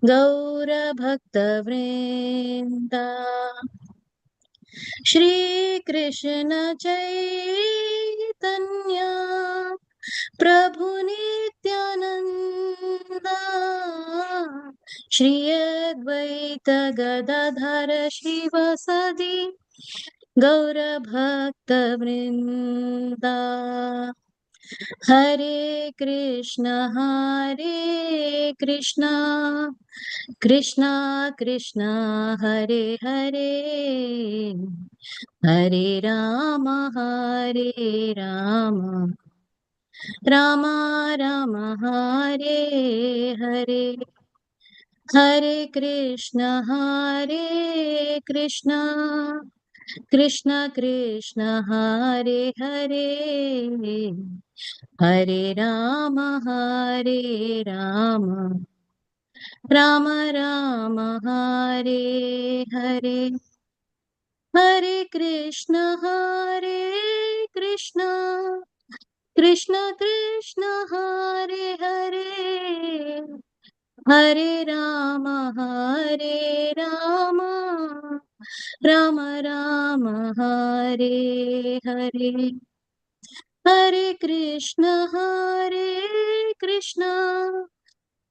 गौरभक्तवृन्दा श्री कृष्ण चैतन्य प्रभु नित्यानंदा श्री अद्वैत गदाधर शिवसदि गौरभक्तवृन्दा हरे कृष्ण कृष्ण कृष्ण हरे हरे हरे राम राम राम हरे हरे हरे कृष्ण कृष्ण कृष्ण हरे हरे हरे राम राम राम हरे हरे हरे कृष्ण कृष्ण कृष्ण हरे हरे हरे राम राम राम हरे हरे हरे कृष्ण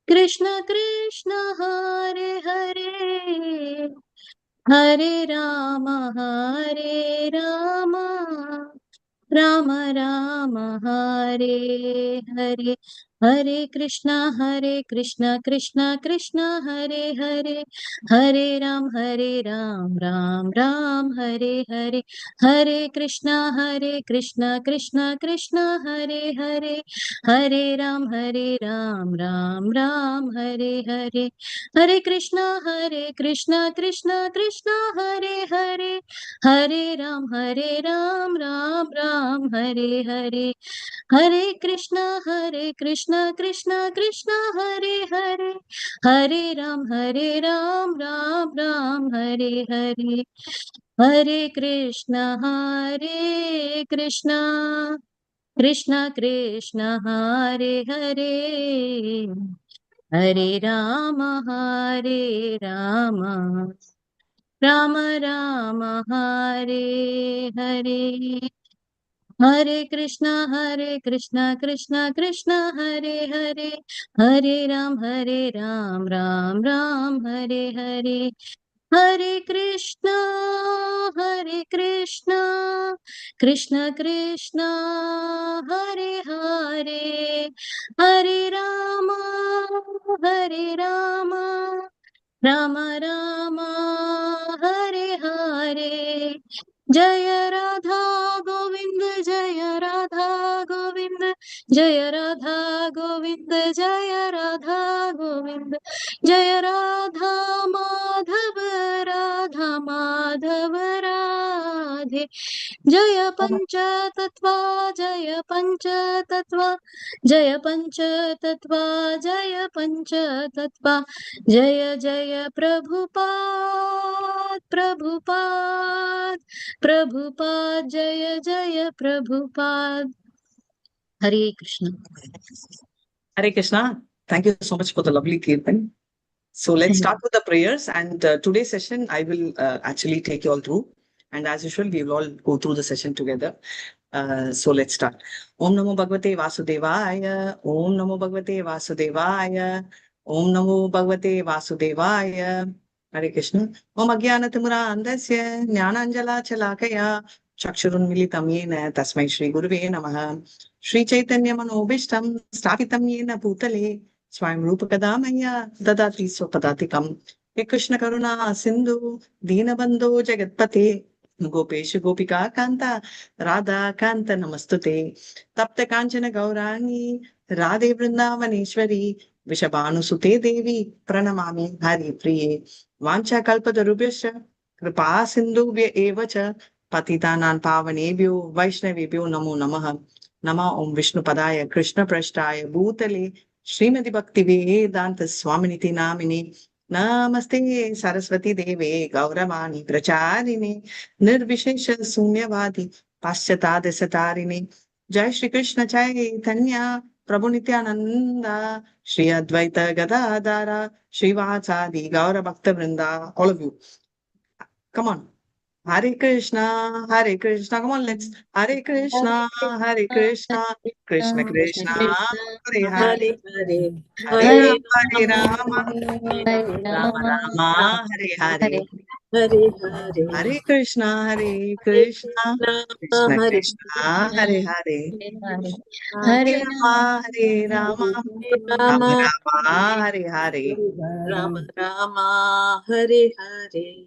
कृष्ण कृष्ण हरे हरे हरे राम राम राम हरे हरे हरे कृष्ण कृष्ण कृष्ण हरे हरे हरे राम राम हरे हरे हरे कृष्ण कृष्ण कृष्ण हरे हरे हरे राम राम राम हरे हरे हरे कृष्ण कृष्ण कृष्ण हरे हरे हरे राम राम हरे हरे हरे कृष्ण कृष्ण कृष्ण हरे हरे हरे राम राम हरे हरे हरे कृष्ण कृष्ण कृष्ण हरे हरे हरे राम राम राम हरे हरे हरे कृष्ण कृष्ण कृष्ण हरे हरे हरे राम राम हरे हरे हरे कृष्ण कृष्ण कृष्ण हरे हरे हरे राम राम राम हरे हरे जय राधा गोविंद जय राधा गोविंद जय राधा गोविंद जय राधा गोविंद जय राधा माधव राधे जय पंचतत्वा जय पंचतत्वा जय पंचतत्वा जय पंचतत्वा जय जय प्रभुपाद जय जय प्रभुपाद हरे Krishna Hare Krishna. Thank you so much for the lovely Kirtan. So let's start with the prayers. And today's session, I will actually take you all through. And as usual, we will all go through the session together. So let's start. Om Namo Bhagavate Vasudevaya. Om Namo Bhagavate Vasudevaya. Om Namo Bhagavate Vasudevaya. Hare Krishna. Om Ajnanatimura Andasya Jnananjala Chalakaya Chakshurunmilitam Yena Tasmai Shri Guruve Namaha. Shri Chaitanya Manobishtam Sthapitam Yena Bhutale Swayam Rupakada Maya Dadati Swapadatikam He Krishna Karuna Sindhu Dinabandho Jagatpate Gopesha Gopika Kanta Radha Kanta Namastute Tapta Kanchana Gaurani Radhe Vrindavaneshwari Vishabhanu Sute Devi Pranamami Hari Priye Vancha Kalpatarubhyascha Kripa Sindhubhya Evacha Patitanam Pavanebhyo Vaishnavebhyo Namo Namaha Nama Om Vishnu Padaya Krishna Prashtaya Bhutale Srimati Bhakti Vedanta Swaminiti Namini Namaste Saraswati Deve Gauravani Pracharini Nirvishesha Sunyavadi Paschatade Satarine Jai Shri Krishna Chaitanya Prabhu Nityananda, Shri Advaita Gadadara, Srivasadi, Gaura Bhakta Vrinda, all of you. Come on. Hare Krishna, Hare Krishna. Come on, let's. Hare Krishna, Hare Krishna, Krishna Krishna Krishna, Krishna, Hare Hare, Hare Hare, Hare Hare Hare Rama, Hare Rama, Rama, Hare Rama Rama, Rama, Hare Hare, Hare Hare Hare, Hare Krishna, Hare Hare Krishna, Krishna, Krishna Hare Krishna, Krishna, Hare Hare, Hare Hare Hare Hare Rama, Hare Rama, Rama Rama, Rama, Hare Hare. Rama Rama, Hare Hare.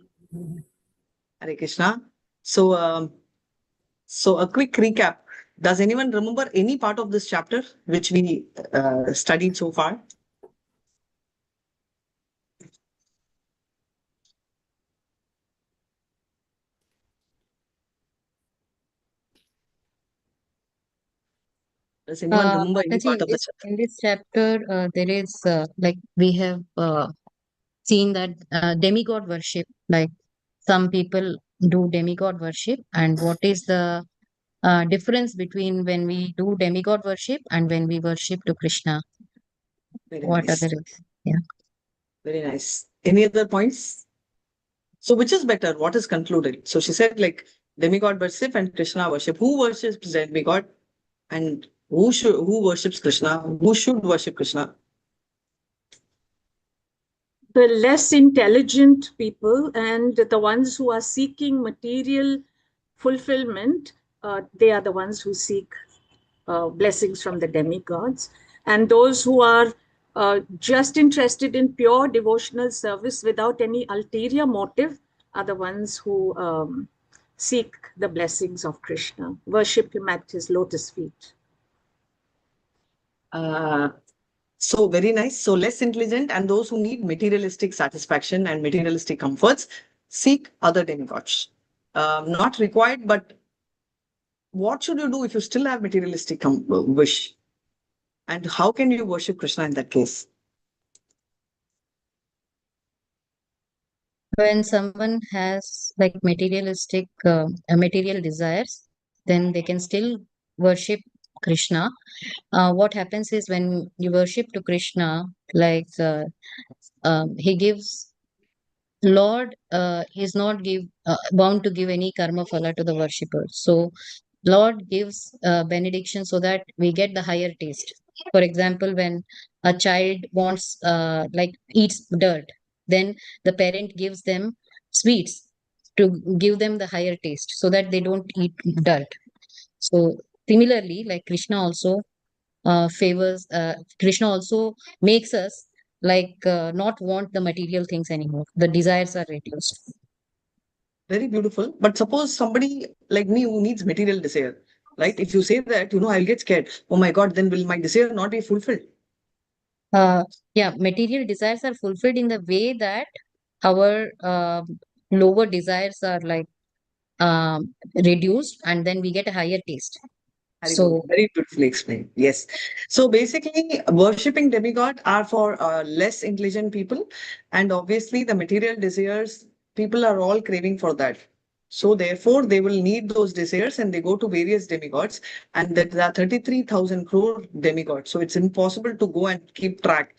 Hare Krishna. So a quick recap. Does anyone remember any part of this chapter which we studied so far? Does anyone remember any Mataji, part of the chapter? in this chapter, there is like we have seen that demigod worship, like some people do demigod worship, and what is the difference between when we do demigod worship and when we worship to Krishna? Very What are nice. the yeah? Very nice. Any other points? So which is better? What is concluded? So she said like demigod worship and Krishna worship. Who worships demigod and who worships Krishna? Who should worship Krishna? The less intelligent people and the ones who are seeking material fulfillment, they are the ones who seek blessings from the demigods. And those who are just interested in pure devotional service without any ulterior motive are the ones who seek the blessings of Krishna, worship him at his lotus feet. So very nice. So less intelligent and those who need materialistic satisfaction and materialistic comforts seek other demigods. Not required, but what should you do if you still have materialistic wish? And how can you worship Krishna in that case? When someone has like materialistic material desires, then they can still worship Krishna. What happens is when you worship to Krishna, like he gives Lord is not bound to give any karma phala to the worshipper. So Lord gives benediction so that we get the higher taste. For example, when a child wants like eats dirt, then the parent gives them sweets to give them the higher taste so that they don't eat dirt. So similarly, like Krishna also makes us like not want the material things anymore. The desires are reduced. Very beautiful. But suppose somebody like me who needs material desire, right? If you say that, I'll get scared. Oh my God, then will my desire not be fulfilled? uh, yeah, material desires are fulfilled in the way that our lower desires are like reduced, and then we get a higher taste. Very good. So Very beautifully explained. Yes. So basically, worshipping demigod are for less intelligent people. And obviously, the material desires, people are all craving for that. So therefore, they will need those desires and they go to various demigods. And that there are 33,000 crore demigods. So it's impossible to go and keep track.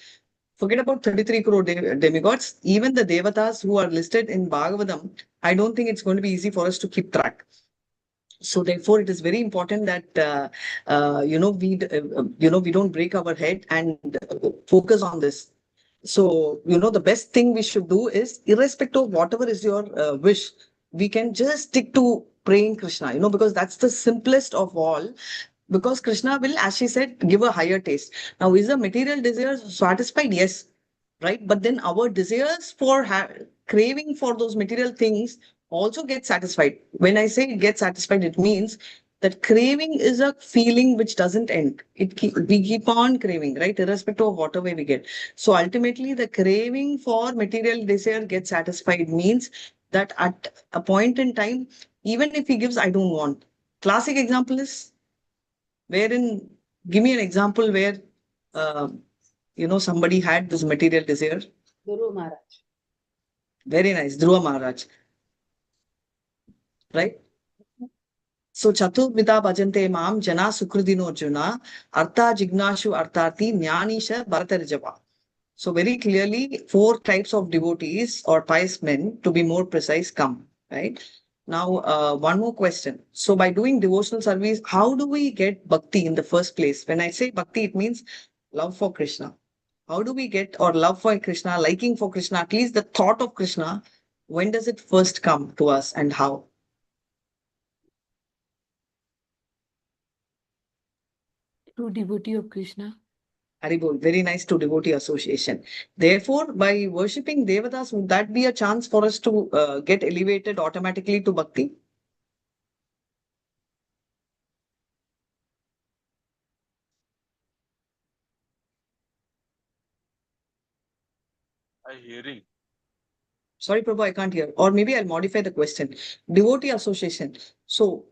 Forget about 33 crore demigods. Even the devatas who are listed in Bhagavatam, I don't think it's going to be easy for us to keep track. So therefore, it is very important that we don't break our head and focus on this. So the best thing we should do is, irrespective of whatever is your wish, we can just stick to praying Krishna. Because that's the simplest of all. Because Krishna will, as she said, give a higher taste. Now, is the material desire satisfied? Yes, right. But then our desires for craving for those material things also get satisfied. When I say get satisfied, it means that craving is a feeling which doesn't end. We keep on craving, right? Irrespective of whatever we get. So ultimately, the craving for material desire gets satisfied means that at a point in time, even if he gives, I don't want. Classic example is wherein, give me an example where, uh, somebody had this material desire. Guru Maharaj. Very nice. Dhruva Maharaj, right? So Chaturvida bhajante mam jana sukridino juna artha jignashu arthati jnanisha bharatarijava. So very clearly, 4 types of devotees or pious men, to be more precise, come, right? Now, one more question. So by doing devotional service, how do we get bhakti in the first place? When I say bhakti, it means love for Krishna. How do we get or love for Krishna, liking for Krishna, at least the thought of Krishna, when does it first come to us and how? True devotee of Krishna. Haribol, very nice to devotee association. Therefore, by worshipping Devatas, would that be a chance for us to get elevated automatically to bhakti? Hearing. Sorry, Prabhu, I can't hear. Or maybe I'll modify the question. Devotee association. So,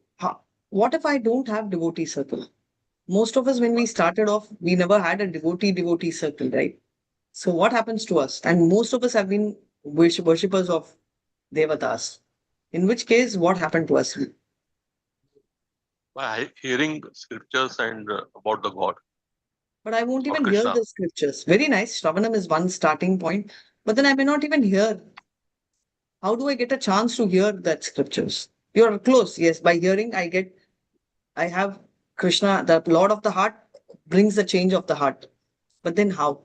what if I don't have devotee circle? Most of us, when we started off, we never had a devotee circle, right? So, what happens to us? And most of us have been worshippers of Devatas. In which case, what happened to us? By hearing scriptures and about the God But I won't or even hear Krishna. the scriptures. Very nice. Shravanam is one starting point. But then I may not even hear. How do I get a chance to hear that scriptures? You're close. Yes, by hearing, I have Krishna, the Lord of the heart, brings the change of the heart. But then how?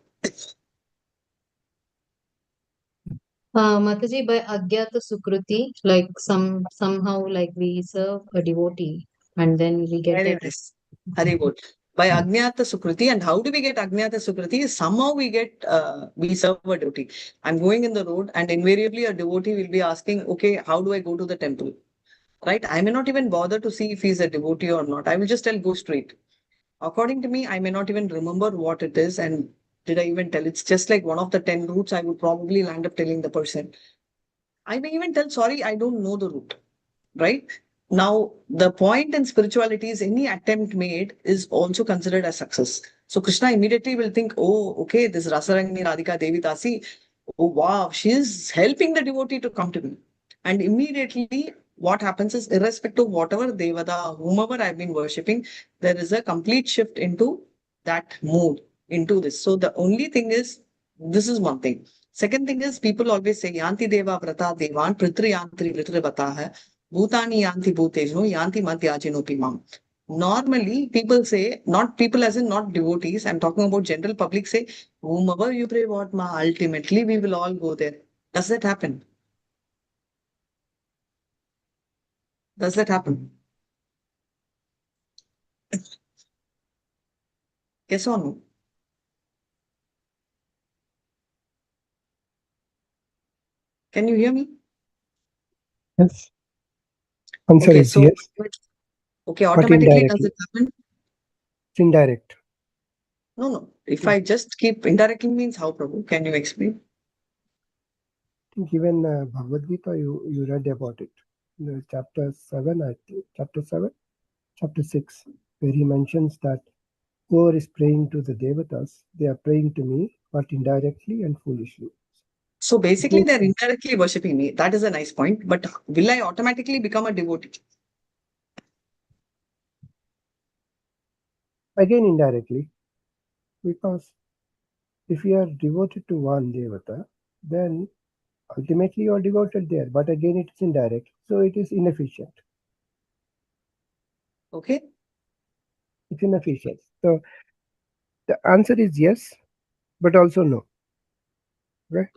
Mataji, by Agyata Sukruti, like somehow like we serve a devotee and then we get Very that. nice. Haribol. By Agnyata Sukruti. And how do we get Agnyata Sukruti? Somehow we serve a devotee. I'm going in the road and invariably a devotee will be asking, okay, how do I go to the temple? Right? I may not even bother to see if he's a devotee or not. I will just tell, go straight. According to me, I may not even remember what it is. And did I even tell? It's just like one of the 10 routes I would probably land up telling the person. I may even tell, sorry, I don't know the route. Right? Now, the point in spirituality is any attempt made is also considered as success. So Krishna immediately will think, oh, okay, this Rasarangni Radhika Devi Dasi, oh wow, she is helping the devotee to come to me. And immediately what happens is, irrespective of whatever Devata, whomever I've been worshipping, there is a complete shift into that mood, into this. So the only thing is, this is one thing. Second thing is, people always say, Yanti Deva Vrata Devan, Pritri Yantri Vritra Vata hai. Bhutani yanti bhutejno yanti madhyajinopi mam. Normally, people say, not people as in not devotees, I'm talking about general public, say, whomever you pray what ma, ultimately we will all go there. Does that happen? Does that happen? Yes or no? Can you hear me? Yes. Answer Okay, is so yes, okay, but automatically does indirectly. it happen? It's indirect. No. If I just keep indirectly means how, Prabhu? Can you explain? Given Bhagavad Gita, you read about it. The chapter 7, I think, chapter 6, where he mentions that whoever is praying to the devatas, they are praying to me, but indirectly and foolishly. So basically, they're indirectly worshipping me. That is a nice point. But will I automatically become a devotee? Again, indirectly, because if you are devoted to one devata, then ultimately you are devoted there. But again, it is indirect, so it is inefficient. Okay. It's inefficient. So the answer is yes, but also no. Right?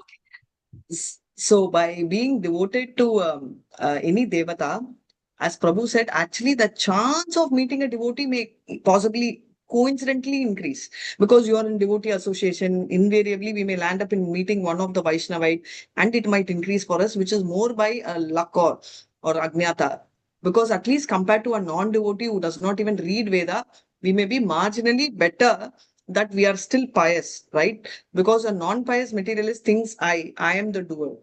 So by being devoted to any devata, as Prabhu said, actually the chance of meeting a devotee may possibly coincidentally increase because you are in devotee association. Invariably, we may land up in meeting one of the Vaishnavite, and it might increase for us, which is more by luck or agnyata. Because at least compared to a non-devotee who does not even read Veda, we may be marginally better that we are still pious, right? Because a non-pious materialist thinks I am the doer.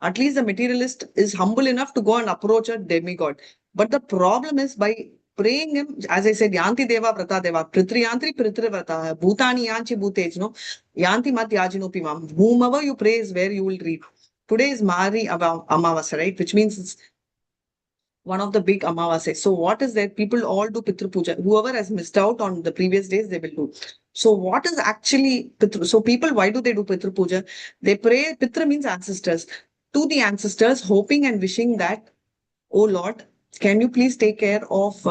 At least the materialist is humble enough to go and approach a demigod. But the problem is by praying him, as I said, Yanti Deva Vrata Deva, Pritri Yantri Pritri Vrata, Bhutani Yanchi Bhutejno, Yanti Mat Yajino Pimam. Whomever you pray is where you will reap. Today is Mari Amavasa, right? Which means it's one of the big Amavasya. So what is that? People all do Pitru Puja. Whoever has missed out on the previous days, they will do. So what is actually Pitru? So people, why do they do Pitru Puja? They pray, Pitra means ancestors, to the ancestors, hoping and wishing that, oh Lord, can you please take care of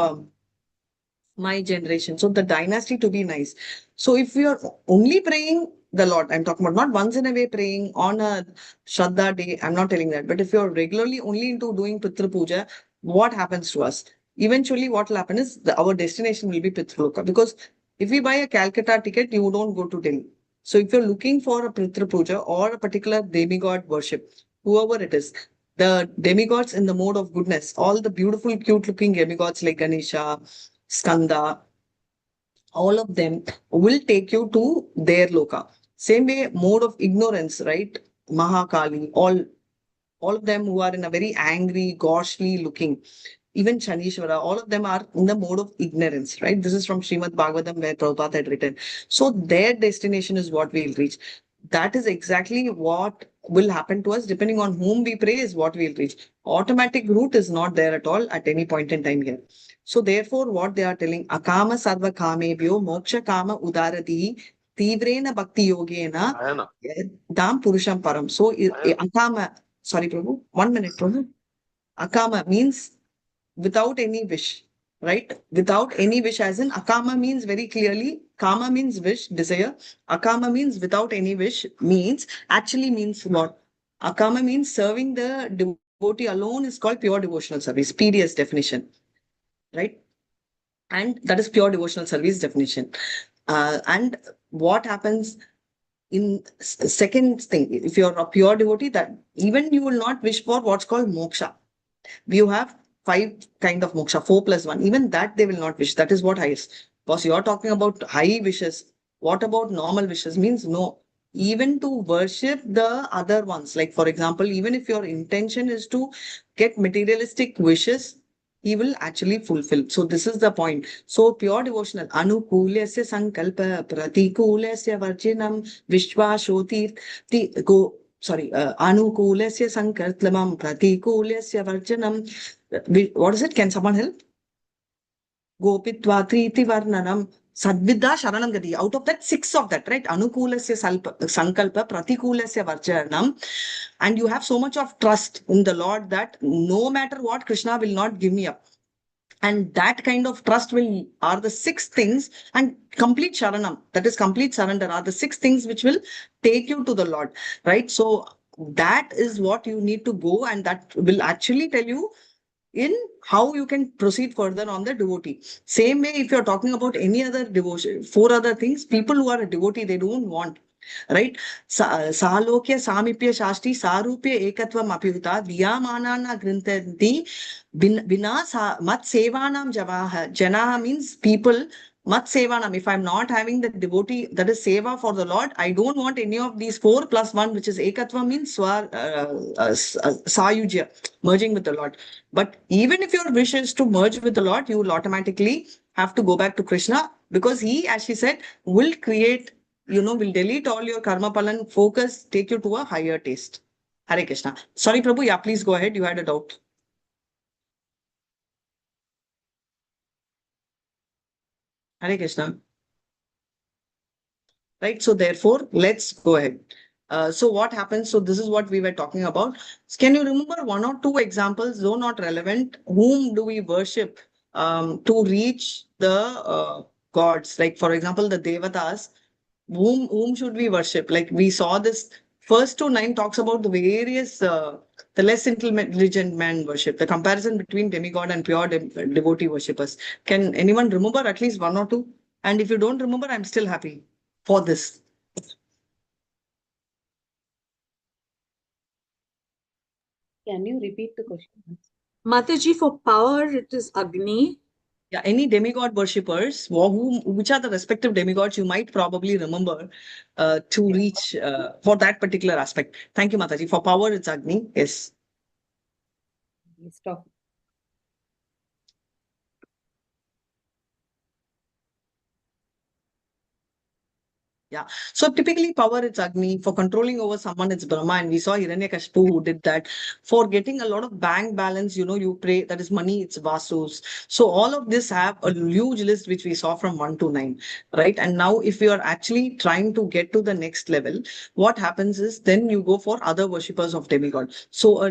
my generation? So the dynasty to be nice. So if we are only praying the Lord, I'm talking about not once in a way praying on a Shraddha day, I'm not telling that. But if you're regularly only into doing Pitra Puja, what happens to us? Eventually, what will happen is our destination will be Pitraloka. Because if we buy a Calcutta ticket, you don't go to Delhi. So if you're looking for a Pitra Puja or a particular demigod worship, whoever it is, the demigods in the mode of goodness, all the beautiful, cute looking demigods like Ganesha, Skanda, all of them will take you to their loka. Same way, mode of ignorance, right? Mahakali, all of them who are in a very angry, ghostly looking, even Shanishwara, all of them are in the mode of ignorance, right? This is from Srimad Bhagavatam where Prabhupada had written. So their destination is what we'll reach. That is exactly what will happen to us. Depending on whom we pray is what we'll reach. Automatic route is not there at all at any point in time here. So therefore, what they are telling, Akama Sarva Kamebhyo Moksha Kama Udarati Tivrena Bhakti Yogena Ayana. Dam Purusham Param. So Akama, sorry Prabhu, 1 minute Prabhu. Akama means without any wish, right? Without any wish, as in Akama means very clearly, Kama means wish, desire. Akama means without any wish, actually means what? Akama means serving the devotee alone is called pure devotional service, PDS definition, right? And that is pure devotional service definition. And what happens in second thing, if you're a pure devotee, that even you will not wish for what's called moksha. We have 5 kind of moksha, 4 plus 1. Even that they will not wish. That is what highest. Because you're talking about high wishes. What about normal wishes? Means no. Even to worship the other ones. Like for example, even if your intention is to get materialistic wishes, he will actually fulfill. So this is the point. So pure devotional. Anukulyasya sankalpa pratikulyasya varchinam vishwa go. Sorry, anukulasya sankartlamam pratikulasya varjanam. What is it? Can someone help? Gopitva triti varnanam sadvidya sharanam gati. Out of that, 6 of that, right? Anukulasya sankalpa pratikulasya varjanam. And you have so much of trust in the Lord that no matter what, Krishna will not give me up. And that kind of trust are the 6 things, and complete sharanam, that is complete surrender, are the 6 things which will take you to the Lord, right? So that is what you need to go, and that will actually tell you in how you can proceed further on the devotee. Same way, if you're talking about any other devotion, 4 other things, people who are a devotee, they don't want, right? Salokya samipya shasti sarupya ekatvam apyuta diyamanana grintanti Bina mat sevanam janaha means people. Mat sevanam. If I'm not having the devotee, that is seva for the Lord, I don't want any of these 4 plus 1, which is ekatva means sayujya, merging with the Lord. But even if your wish is to merge with the Lord, you will automatically have to go back to Krishna, because he, as she said, will create, will delete all your karma palan, focus, take you to a higher taste. Hare Krishna. Sorry, Prabhu. Yeah, please go ahead. You had a doubt. Hare Krishna. Right. So therefore, let's go ahead. So what happens? So this is what we were talking about. Can you remember 1 or 2 examples, though not relevant? Whom do we worship to reach the gods? Like for example, the Devatas. Whom should we worship? Like we saw this first to 9 talks about the various the less intelligent man worship, the comparison between demigod and pure devotee worshippers. Can anyone remember at least 1 or 2? And if you don't remember, I'm still happy for this. Can you repeat the question? Mataji, for power, it is Agni. Yeah, any demigod worshippers, which are the respective demigods you might probably remember to reach for that particular aspect. Thank you, Mataji. For power, it's Agni. Yes. Stop. Yeah. So typically power, it's Agni. For controlling over someone, it's Brahma. And we saw Hiranyakashipu who did that. For getting a lot of bank balance, you pray, that is money, it's Vasus. So all of this have a huge list, which we saw from 1 to 9, right? And now if you are actually trying to get to the next level, what happens is then you go for other worshippers of demigod. So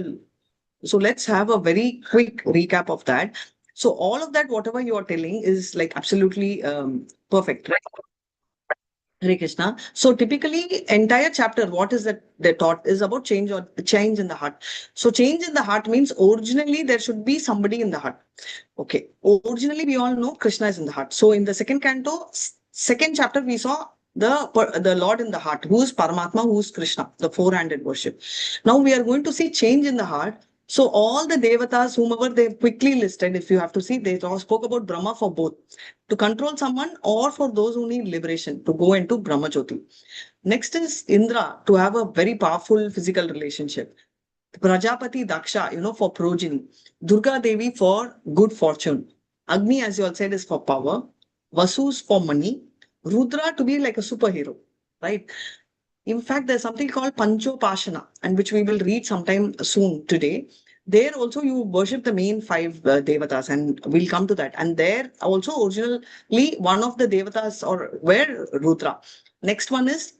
let's have a very quick recap of that. So all of that, whatever you are telling is like absolutely perfect, right? Hare Krishna. So typically, entire chapter, what is that they taught is about change in the heart. So change in the heart means originally there should be somebody in the heart. Okay. Originally, we all know Krishna is in the heart. So in the second canto, second chapter, we saw the Lord in the heart, who is Paramatma, who is Krishna, the four-handed worship. Now we are going to see change in the heart. So all the devatas, whomever they quickly listed, if you have to see, they all spoke about Brahma for both, to control someone or for those who need liberation, to go into Brahma Jyoti. Next is Indra, to have a very powerful physical relationship. Prajapati Daksha, for progeny. Durga Devi for good fortune. Agni, as you all said, is for power. Vasus for money. Rudra to be like a superhero, right? In fact, there's something called Panchopashana, and which we will read sometime soon today. There also you worship the main five devatas, and we'll come to that. And there also originally one of the devatas or were Rudra. Next one is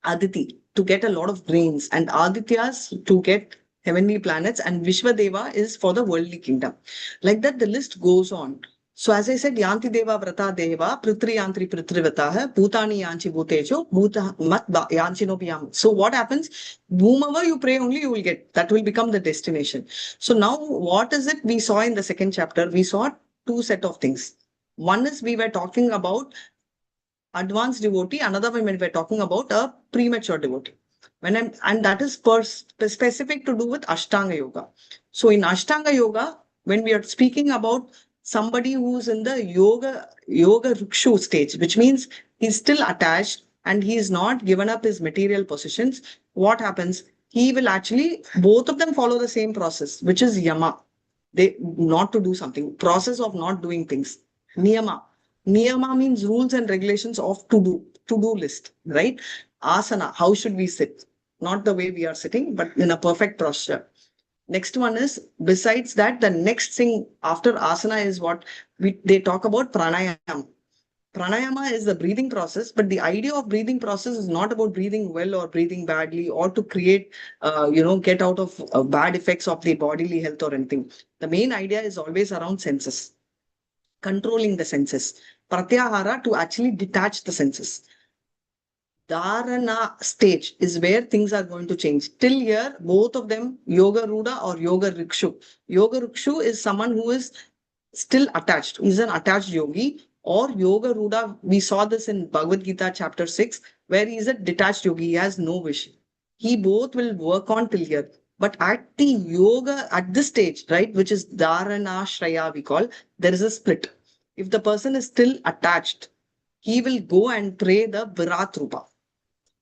Aditi, to get a lot of brains, and Adityas to get heavenly planets, and Vishwadeva is for the worldly kingdom. Like that, the list goes on. So as I said, Yanti Deva Vrata Deva, Prithri Yantri Prithrivatah, Bhutani Yanchi Bhutejo, Bhuta Mat Yanchino Piyam. So what happens? Whomever you pray only, you will get. That will become the destination. So now what is it we saw in the second chapter? We saw two set of things. One is we were talking about advanced devotee, another one when we're talking about a premature devotee. And that is specific to do with Ashtanga Yoga. So in Ashtanga Yoga, when we are speaking about somebody who's in the yoga rukshu stage, which means he's still attached and he is not given up his material possessions, what happens? He will actually, both of them follow the same process, which is yama. They not to do something, process of not doing things. Niyama. Niyama means rules and regulations of to-do list, right? Asana, how should we sit? Not the way we are sitting, but in a perfect posture. Next one is, besides that, the next thing after asana is what they talk about pranayama. Pranayama is the breathing process, but the idea of breathing process is not about breathing well or breathing badly or to create, get out of bad effects of the bodily health or anything. The main idea is always around senses, controlling the senses. Pratyahara, to actually detach the senses. Dharana stage is where things are going to change. Till here, both of them, Yoga Ruda or Yoga Rikshu. Yoga Rikshu is someone who is still attached, is an attached yogi, or Yoga Ruda. We saw this in Bhagavad Gita chapter 6, where he is a detached yogi, he has no wish. He both will work on till here. But at the yoga, at this stage, right, which is Dharana Shraya, we call, there is a split. If the person is still attached, he will go and pray the Virat Rupa.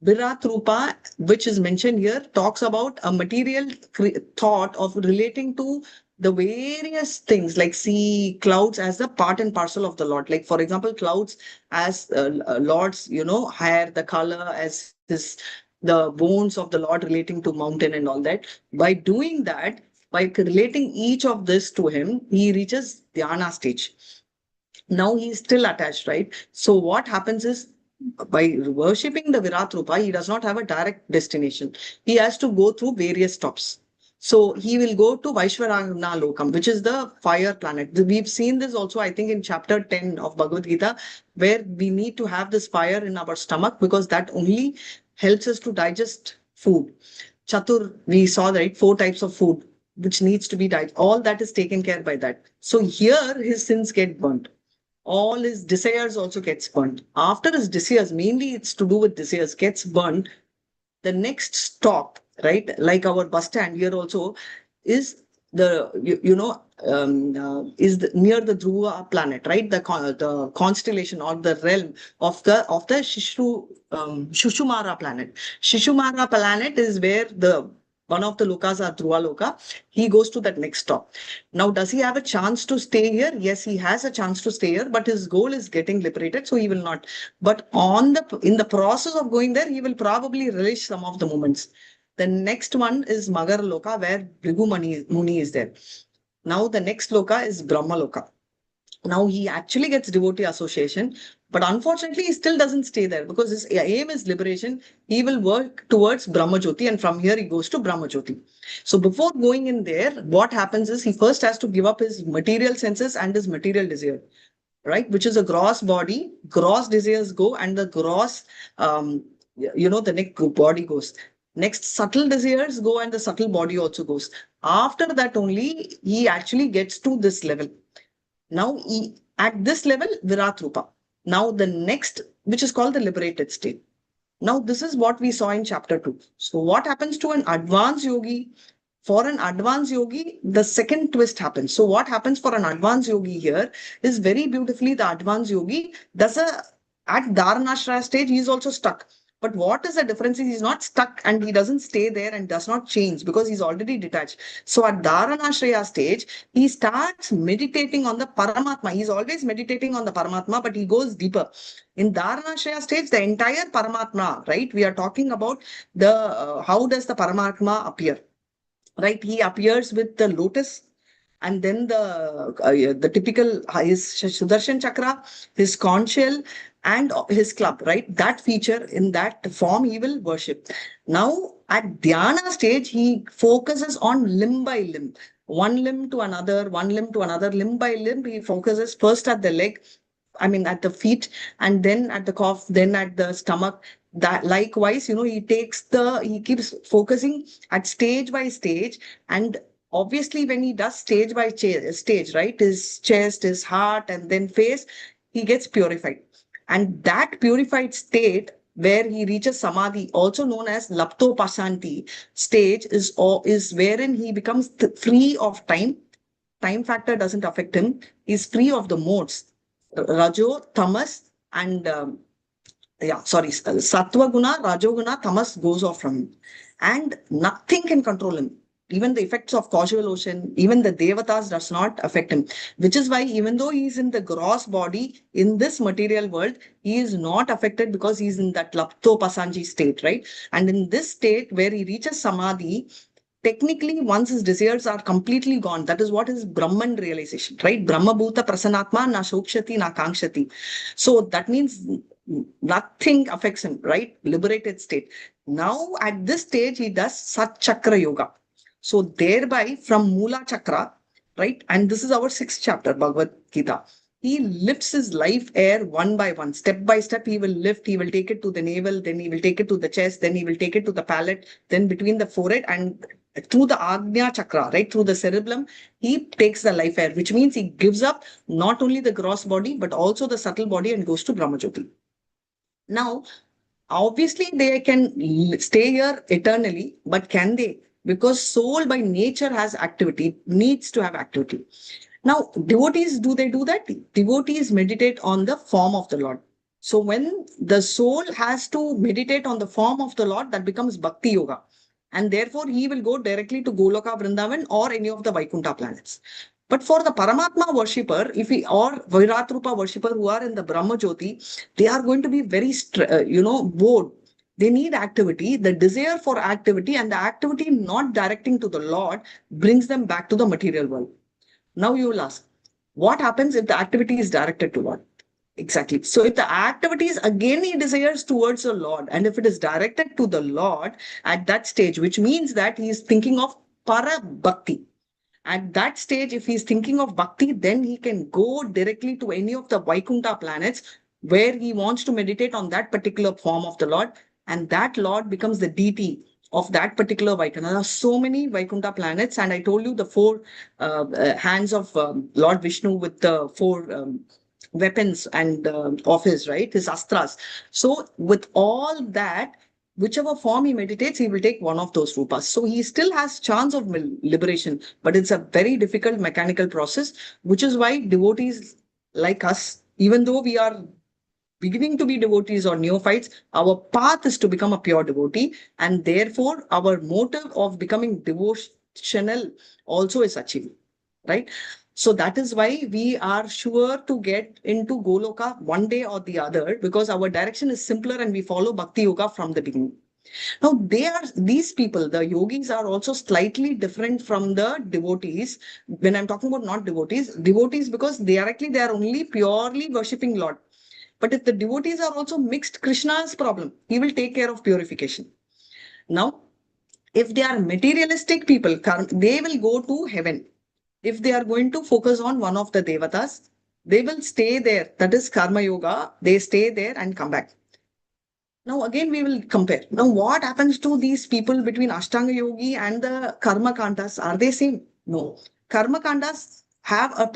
Virat Rupa, which is mentioned here, talks about a material thought of relating to the various things like sea, clouds as the part and parcel of the Lord. Like, for example, clouds as Lord's, hair, the color as the bones of the Lord relating to mountain and all that. By doing that, by relating each of this to him, he reaches dhyana stage. Now he is still attached, right? So what happens is, by worshipping the Virat Rupa, he does not have a direct destination. He has to go through various stops. So he will go to Vaishvarana Lokam, which is the fire planet. We've seen this also, I think, in chapter 10 of Bhagavad Gita, where we need to have this fire in our stomach because that only helps us to digest food. Chatur, we saw, right, 4 types of food which needs to be digested. All that is taken care by that. So here his sins get burnt. All his desires also gets burnt. After his desires, mainly it's to do with desires, gets burnt. The next stop, right, like our bus stand here also, is the near the Dhruva planet, right? The constellation or the realm of the Shushumara planet. Shushumara planet is where the one of the lokas are Dhruva Loka. He goes to that next stop. Now, does he have a chance to stay here? Yes, he has a chance to stay here, but his goal is getting liberated, so he will not. But in the process of going there, he will probably relish some of the moments. The next one is Magar Loka, where Bhrigu Muni is there. Now, the next Loka is Brahma Loka. Now he actually gets devotee association, but unfortunately he still doesn't stay there because his aim is liberation. He will work towards Brahma Jyoti, and from here he goes to Brahma Jyoti. So before going in there, what happens is he first has to give up his material senses and his material desire, right? Which is a gross body, gross desires go, and the gross, the neck body goes. Next, subtle desires go, and the subtle body also goes. After that only, he actually gets to this level. Now, at this level, Virat Rupa. Now, the next, which is called the liberated state. Now, this is what we saw in chapter 2. So, what happens to an advanced yogi? For an advanced yogi, the second twist happens. So, what happens for an advanced yogi here is very beautifully the advanced yogi at Dharanashraya stage, he is also stuck. But what is the difference is he's not stuck and he doesn't stay there and does not change because he's already detached. So at Dharanashraya stage, he starts meditating on the Paramatma. He's always meditating on the Paramatma, but he goes deeper. In Dharanashraya stage, the entire Paramatma, right? We are talking about how does the Paramatma appear, right? He appears with the lotus, and then the typical his Sudarshan Chakra, his conch shell, and his club, right? That feature in that form he will worship. Now at Dhyana stage, he focuses on limb by limb, one limb to another, one limb to another, limb by limb. He focuses first at the leg, at the feet, and then at the calf, then at the stomach. That likewise, he keeps focusing at stage by stage, and obviously when he does stage by stage, right, his chest, his heart, and then face, he gets purified. And that purified state where he reaches samadhi, also known as lapto pasanti stage, is wherein he becomes free of time. Time factor doesn't affect him. He's free of the modes, rajo, tamas, and sattva guna, rajo guna, tamas goes off from him, and nothing can control him. Even the effects of causal ocean, even the devatas does not affect him, which is why even though he is in the gross body in this material world, he is not affected because he is in that lapto pasanji state, right? And in this state where he reaches samadhi, technically, once his desires are completely gone, that is what is Brahman realization, right? Brahma Bhuta Prasanatma na shokshati na kangshati. So that means nothing affects him, right? Liberated state. Now, at this stage, he does Sat Chakra Yoga. So thereby, from Mula Chakra, right? And this is our 6th chapter, Bhagavad Gita. He lifts his life air one by one, step by step. He will lift, he will take it to the navel, then he will take it to the chest, then he will take it to the palate, then between the forehead and through the Agnya Chakra, right, through the cerebellum, he takes the life air, which means he gives up not only the gross body, but also the subtle body and goes to Brahmajyoti. Now, obviously, they can stay here eternally, but can they? Because soul by nature has activity, needs to have activity. Now, devotees, do they do that? Devotees meditate on the form of the Lord. So when the soul has to meditate on the form of the Lord, that becomes Bhakti Yoga. And therefore, he will go directly to Goloka, Vrindavan, or any of the Vaikuntha planets. But for the Paramatma worshipper, or Virat Rupa worshipper who are in the Brahma Jyoti, they are going to be very, bored. They need activity, the desire for activity, and the activity not directing to the Lord brings them back to the material world. Now you will ask, what happens if the activity is directed to Lord? Exactly. So if the activity is again he desires towards the Lord, and if it is directed to the Lord at that stage, which means that he is thinking of para bhakti. At that stage, if he's thinking of bhakti, then he can go directly to any of the Vaikuntha planets where he wants to meditate on that particular form of the Lord, and that Lord becomes the deity of that particular Vaikuntha. There are so many Vaikuntha planets, and I told you the 4 hands of Lord Vishnu with the 4 weapons and of his, right, his astras. So with all that, whichever form he meditates, he will take one of those rupas. So he still has chance of liberation, but it's a very difficult mechanical process, which is why devotees like us, even though we beginning to be devotees or neophytes, our path is to become a pure devotee, and therefore our motive of becoming devotional also is achieved, right? So that is why we are sure to get into Goloka one day or the other, because our direction is simpler and we follow Bhakti Yoga from the beginning. Now, these people, the yogis, are also slightly different from the devotees. When I'm talking about not devotees, because directly they are only purely worshipping Lord. But if the devotees are also mixed, Krishna's problem, he will take care of purification. Now, if they are materialistic people, they will go to heaven. If they are going to focus on one of the devatas, they will stay there. That is karma yoga. They stay there and come back. Now, again, we will compare. Now, what happens to these people between Ashtanga Yogi and the Karma Kandas? Are they same? No. Karma Kandas have a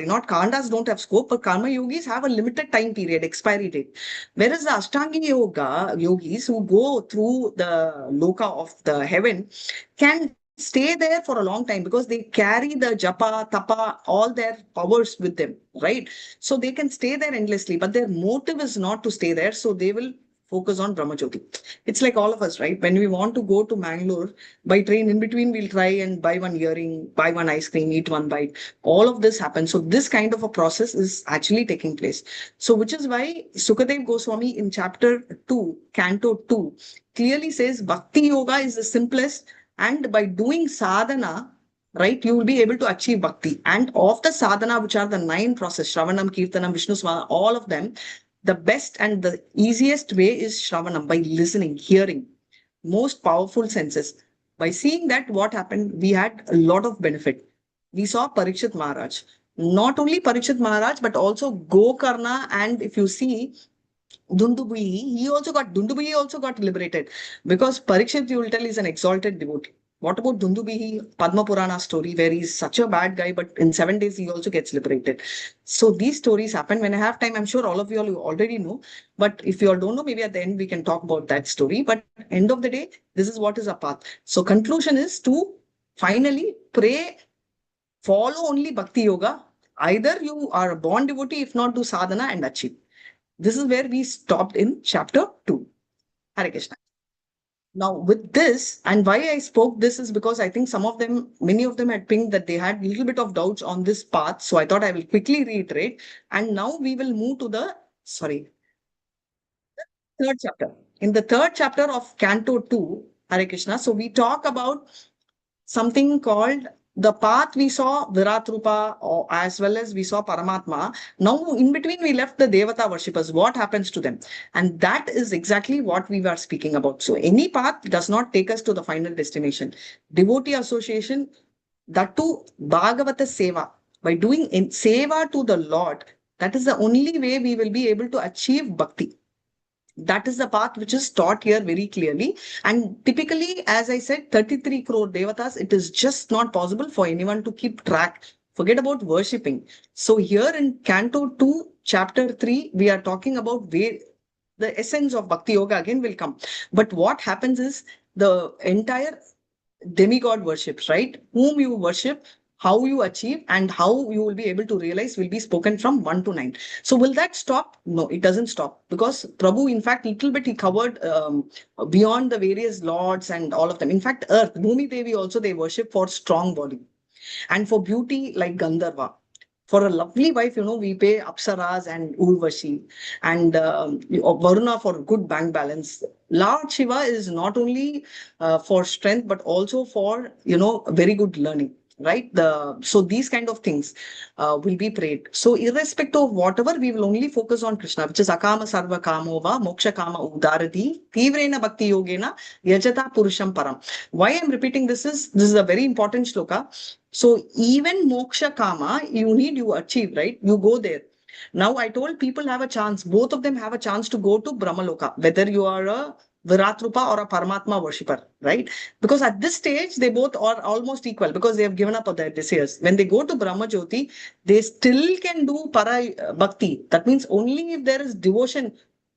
not Kandas don't have scope, but Karma Yogis have a limited time period, expiry date. Whereas the Ashtanga Yoga yogis who go through the loka of the heaven can stay there for a long time because they carry the japa, tapa, all their powers with them, right? So they can stay there endlessly, but their motive is not to stay there. So they will focus on Brahmajyoti. It's like all of us, right? When we want to go to Mangaluru by train, in between we'll try and buy one earring, buy one ice cream, eat one bite. All of this happens. So this kind of a process is actually taking place. So which is why Sukadev Goswami in chapter 2, Canto 2, clearly says Bhakti Yoga is the simplest, and by doing sadhana, right, you will be able to achieve bhakti. And of the sadhana, which are the 9 processes, Shravanam, Kirtanam, Vishnu Smana, all of them, the best and the easiest way is Shravanam, by listening, hearing, most powerful senses. By seeing that, what happened? We had a lot of benefit. We saw Parikshit Maharaj. Not only Parikshit Maharaj, but also Gokarna, and if you see, Dundubuyi also got liberated, because Parikshit, you will tell, is an exalted devotee. What about Dundubuyi, Padma Purana story, where he's such a bad guy, but in 7 days he also gets liberated. So these stories happen. When I have time, I'm sure all of you all already know. But if you all don't know, maybe at the end we can talk about that story. But end of the day, this is what is a path. So conclusion is to finally pray, follow only Bhakti Yoga. Either you are a born devotee, if not, do sadhana and achieve. This is where we stopped in chapter 2. Hare Krishna. Now, with this, and why I spoke this is because I think many of them had pinged that they had a little bit of doubts on this path. So I thought I will quickly reiterate. And now we will move to the third chapter. In the third chapter of Canto 2, Hare Krishna, so we talk about something called the path. We saw Virat Rupa, as well as we saw Paramatma. Now, in between, we left the Devata worshippers. What happens to them? And that is exactly what we were speaking about. So any path does not take us to the final destination. Devotee association, that too, Bhagavata Seva. By doing Seva to the Lord, that is the only way we will be able to achieve Bhakti. That is the path which is taught here very clearly. And typically, as I said, 33 crore devatas, it is just not possible for anyone to keep track. Forget about worshipping. So here in Canto 2, chapter 3, we are talking about the essence of Bhakti Yoga again will come. But what happens is the entire demigod worships, right? Whom you worship, how you achieve, and how you will be able to realize will be spoken from 1 to 9. So will that stop? No, it doesn't stop, because Prabhu, in fact, little bit he covered beyond the various lords and all of them. In fact, Earth, Bhumi Devi also, they worship for strong body, and for beauty like Gandharva. For a lovely wife, we pay Apsaras and Urvashi, and Varuna for good bank balance. Lord Shiva is not only for strength, but also for, very good learning, right? So these kind of things will be prayed. So irrespective of whatever, we will only focus on Krishna, which is Akama Sarva Kamova, Moksha Kama Udarati, Tivrena Bhakti Yogena, Yajata Purusham Param. Why I'm repeating this is a very important shloka. So even Moksha Kama, you achieve, right? You go there. Now I told people have a chance, both of them have a chance to go to Brahmaloka, whether you are a Viratrupa or a Paramatma worshipper, right? Because at this stage, they both are almost equal, because they have given up on their desires. When they go to Brahma Jyoti, they still can do Para Bhakti. That means only if there is devotion,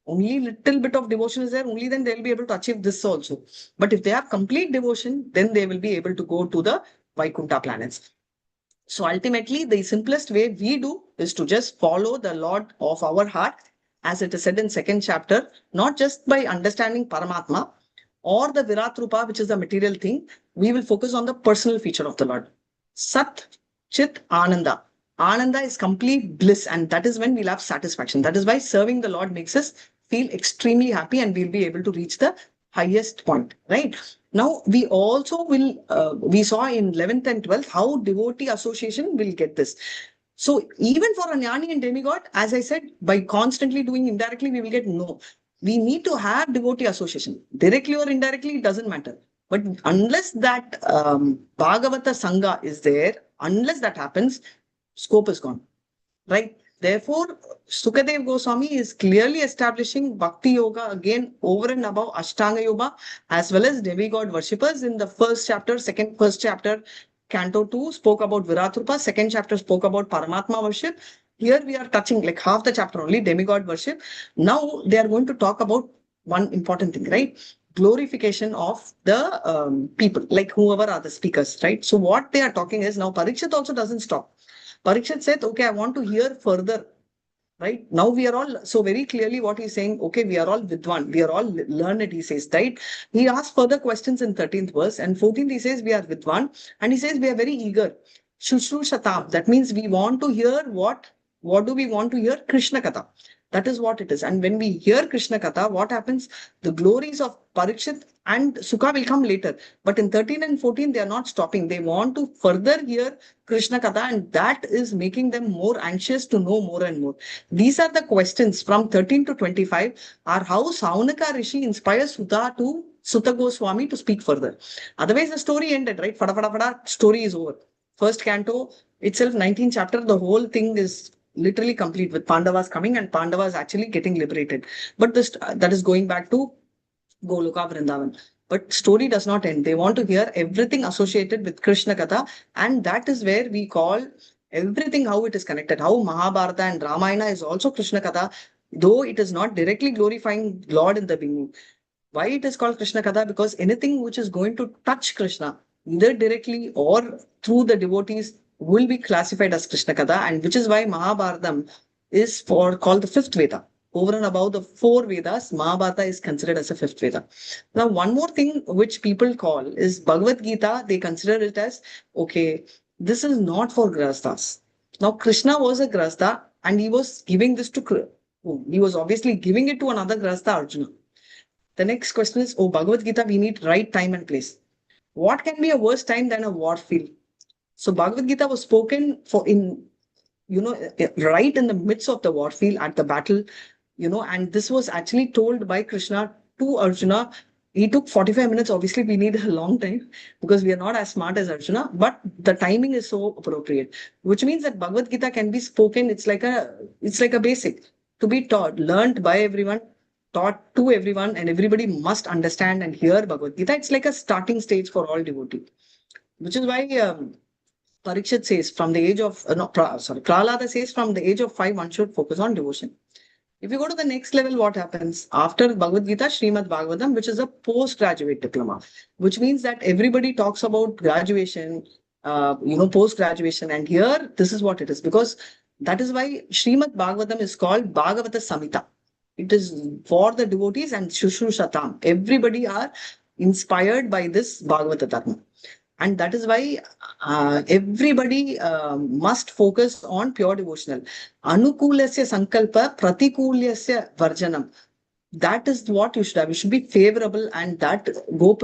only little bit of devotion is there, only then they'll be able to achieve this also. But if they have complete devotion, then they will be able to go to the Vaikuntha planets. So ultimately, the simplest way we do is to just follow the Lord of our heart as it is said in 2nd chapter, not just by understanding Paramatma or the Virat Rupa, which is the material thing, we will focus on the personal feature of the Lord. Sat, Chit, Ananda. Ananda is complete bliss, and that is when we'll have satisfaction. That is why serving the Lord makes us feel extremely happy, and we'll be able to reach the highest point, right? Now, we also will, we saw in 11th and 12th how devotee association will get this. So even for a jnani and demigod, as I said, by constantly doing indirectly, we will get no. We need to have devotee association. Directly or indirectly, it doesn't matter. But unless that Bhagavata Sangha is there, unless that happens, scope is gone, right? Therefore, Sukadev Goswami is clearly establishing Bhakti Yoga again over and above Ashtanga Yoga, as well as demigod worshippers. In the first chapter, Canto 2 spoke about Virat Rupa, 2nd chapter spoke about Paramatma worship. Here we are touching like half the chapter only, demigod worship. Now they are going to talk about one important thing, right? Glorification of the people, like whoever are the speakers, right? So what they are talking is, now Parikshit also doesn't stop. Parikshit said, okay, I want to hear further, right? Now we are all, so very clearly what he's saying, okay, we are all Vidwan, we are all learned, he says, right? He asks further questions in 13th verse, and 14th he says, we are Vidwan, and he says, we are very eager. Shushrushatam, that means we want to hear what do we want to hear? Krishna Katha. That is what it is. And when we hear Krishna Katha, what happens? The glories of Parikshit and Sukha will come later. But in 13 and 14, they are not stopping. They want to further hear Krishna Katha, and that is making them more anxious to know more and more. These are the questions from 13 to 25 are how Saunaka Rishi inspires Sutta Goswami to speak further. Otherwise, the story ended, right? Fada, fada, fada, story is over. First canto itself, 19th chapter, the whole thing is literally complete with Pandavas coming and Pandavas actually getting liberated. But this that is going back to Goloka Vrindavan. But story does not end. They want to hear everything associated with Krishna Katha, and that is where we call everything how it is connected. How Mahabharata and Ramayana is also Krishna Katha, though it is not directly glorifying Lord in the beginning. Why it is called Krishna Katha? Because anything which is going to touch Krishna, either directly or through the devotees, will be classified as Krishna Katha, and which is why Mahabharatam is called the 5th Veda. Over and above the 4 Vedas, Mahabharata is considered as a 5th Veda. Now, one more thing which people call is Bhagavad Gita. They consider it as, okay, this is not for Grahasthas. Now, Krishna was a Grahastha, and he was giving this to, he was obviously giving it to another Grahastha, Arjuna. The next question is, Bhagavad Gita, we need right time and place. What can be a worse time than a war field? So Bhagavad Gita was spoken for right in the midst of the war field at the battle, and this was actually told by Krishna to Arjuna. He took 45 minutes. Obviously, we need a long time because we are not as smart as Arjuna, but the timing is so appropriate, which means that Bhagavad Gita can be spoken. It's like a basic to be taught, learned by everyone, taught to everyone, and everybody must understand and hear Bhagavad Gita. It's like a starting stage for all devotees, which is why Parikshit says from the age of, Prahlada says from the age of 5, one should focus on devotion. If you go to the next level, what happens? After Bhagavad Gita, Srimad Bhagavatam, which is a postgraduate diploma, which means that everybody talks about graduation, post-graduation. And here, this is what it is. Because that is why Srimad Bhagavatam is called Bhagavata Samhita. It is for the devotees and Shushrushatam. Everybody are inspired by this Bhagavata Dharma. And that is why everybody must focus on pure devotional. Anukulasya sankalpa pratikulyasya varjanam. That is what you should have. You should be favorable, and that will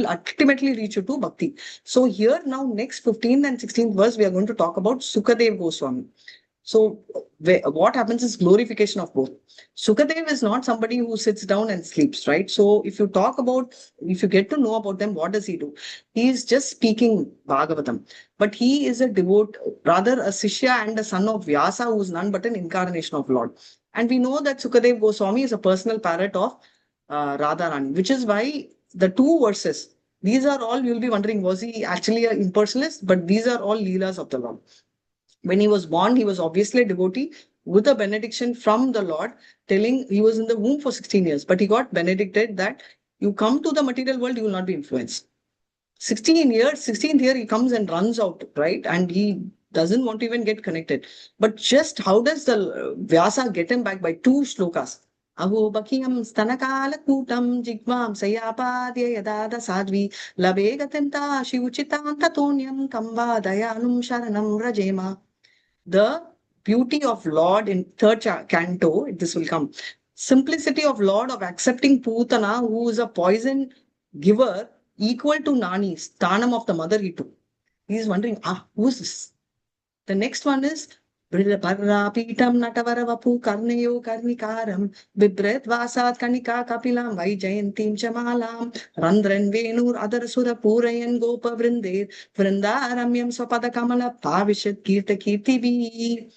ultimately reach you to bhakti. So here now, next 15th and 16th verse, we are going to talk about Sukadev Goswami. So what happens is glorification of both. Sukadev is not somebody who sits down and sleeps, right? So if you get to know about them, what does he do? He is just speaking Bhagavatam, but he is a rather a Sishya and a son of Vyasa, who is none but an incarnation of Lord. And we know that Sukadev Goswami is a personal parrot of Radharani, which is why the 2 verses, these are all, you'll be wondering, was he actually an impersonalist? But these are all Leelas of the Lord. When he was born, he was obviously a devotee with a benediction from the Lord, telling he was in the womb for 16 years, but he got benedicted that you come to the material world, you will not be influenced. 16th year, he comes and runs out, right? And he doesn't want to even get connected. But just how does the Vyasa get him back by 2 shlokas? Aho bakiyam stanakala kutam jigvam sayapadya yadada sadvi labegatanta shivuchitanta tonyam kamba dayanum sharanam rajema. The beauty of Lord in third canto, this will come. Simplicity of Lord of accepting Putana, who is a poison giver, equal to Nani, Stanam of the mother he took. He is wondering, who's this? The next one is Parrapitam Natavara Karneyo Karnikaram Vibret Vasat Kanika Kapilam Vaijayantim Chamalam Randran Venur Adarasura Purayan Gopa Vrinde Vrindaramyam Swapada Kamala Pavishat Kirta Kirti.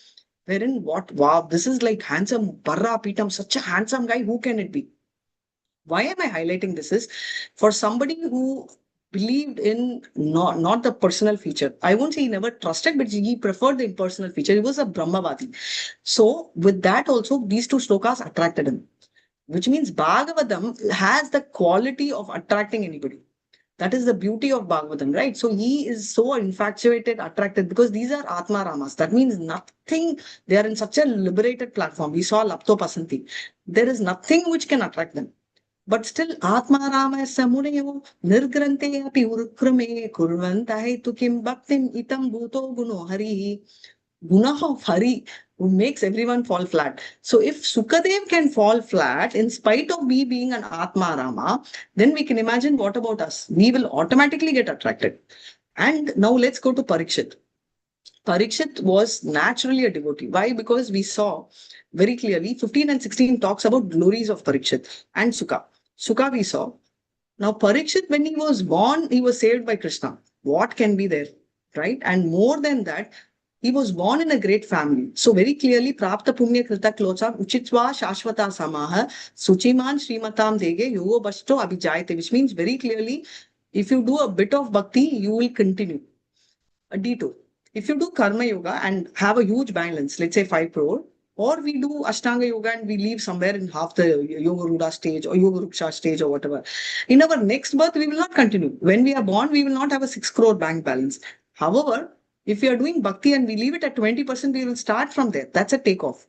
Wherein what? Wow, this is like handsome Parrapitam, such a handsome guy. Who can it be? Why am I highlighting this? Is for somebody who believed in not the personal feature. I won't say he never trusted, but he preferred the impersonal feature. He was a Brahmavadi. So with that also, these 2 slokas attracted him, which means Bhagavatam has the quality of attracting anybody. That is the beauty of Bhagavatam, right? So he is so infatuated, attracted, because these are Atma Ramas. That means nothing, they are in such a liberated platform. We saw Lapto Pasanti. There is nothing which can attract them. But still, Atma Rama Samuneyo Nirgrante api urkrame kurvantahe tukim bhaktim itam bhuto guno hari. Guna of Hari, who makes everyone fall flat. So if Sukadev can fall flat in spite of me being an Atma Rama, then we can imagine what about us? We will automatically get attracted. And now let's go to Parikshit. Parikshit was naturally a devotee. Why? Because we saw very clearly 15 and 16 talks about glories of Parikshit and Sukha. Sukha we saw. Now Parikshit, when he was born, he was saved by Krishna. What can be there? Right? And more than that, he was born in a great family. So very clearly, Prapta Punya Krita Klocha Uchitva Shashvata Samaha Suchiman Srimatam Dege Yogo Bashto Abhijayate, which means very clearly, if you do a bit of bhakti, you will continue. A detour. If you do karma yoga and have a huge balance, let's say 5 crore, or we do Ashtanga yoga and we leave somewhere in half the Yoga Ruda stage or Yoga Ruksha stage or whatever. In our next birth, we will not continue. When we are born, we will not have a 6 crore bank balance. However, if we are doing bhakti and we leave it at 20%, we will start from there. That's a takeoff.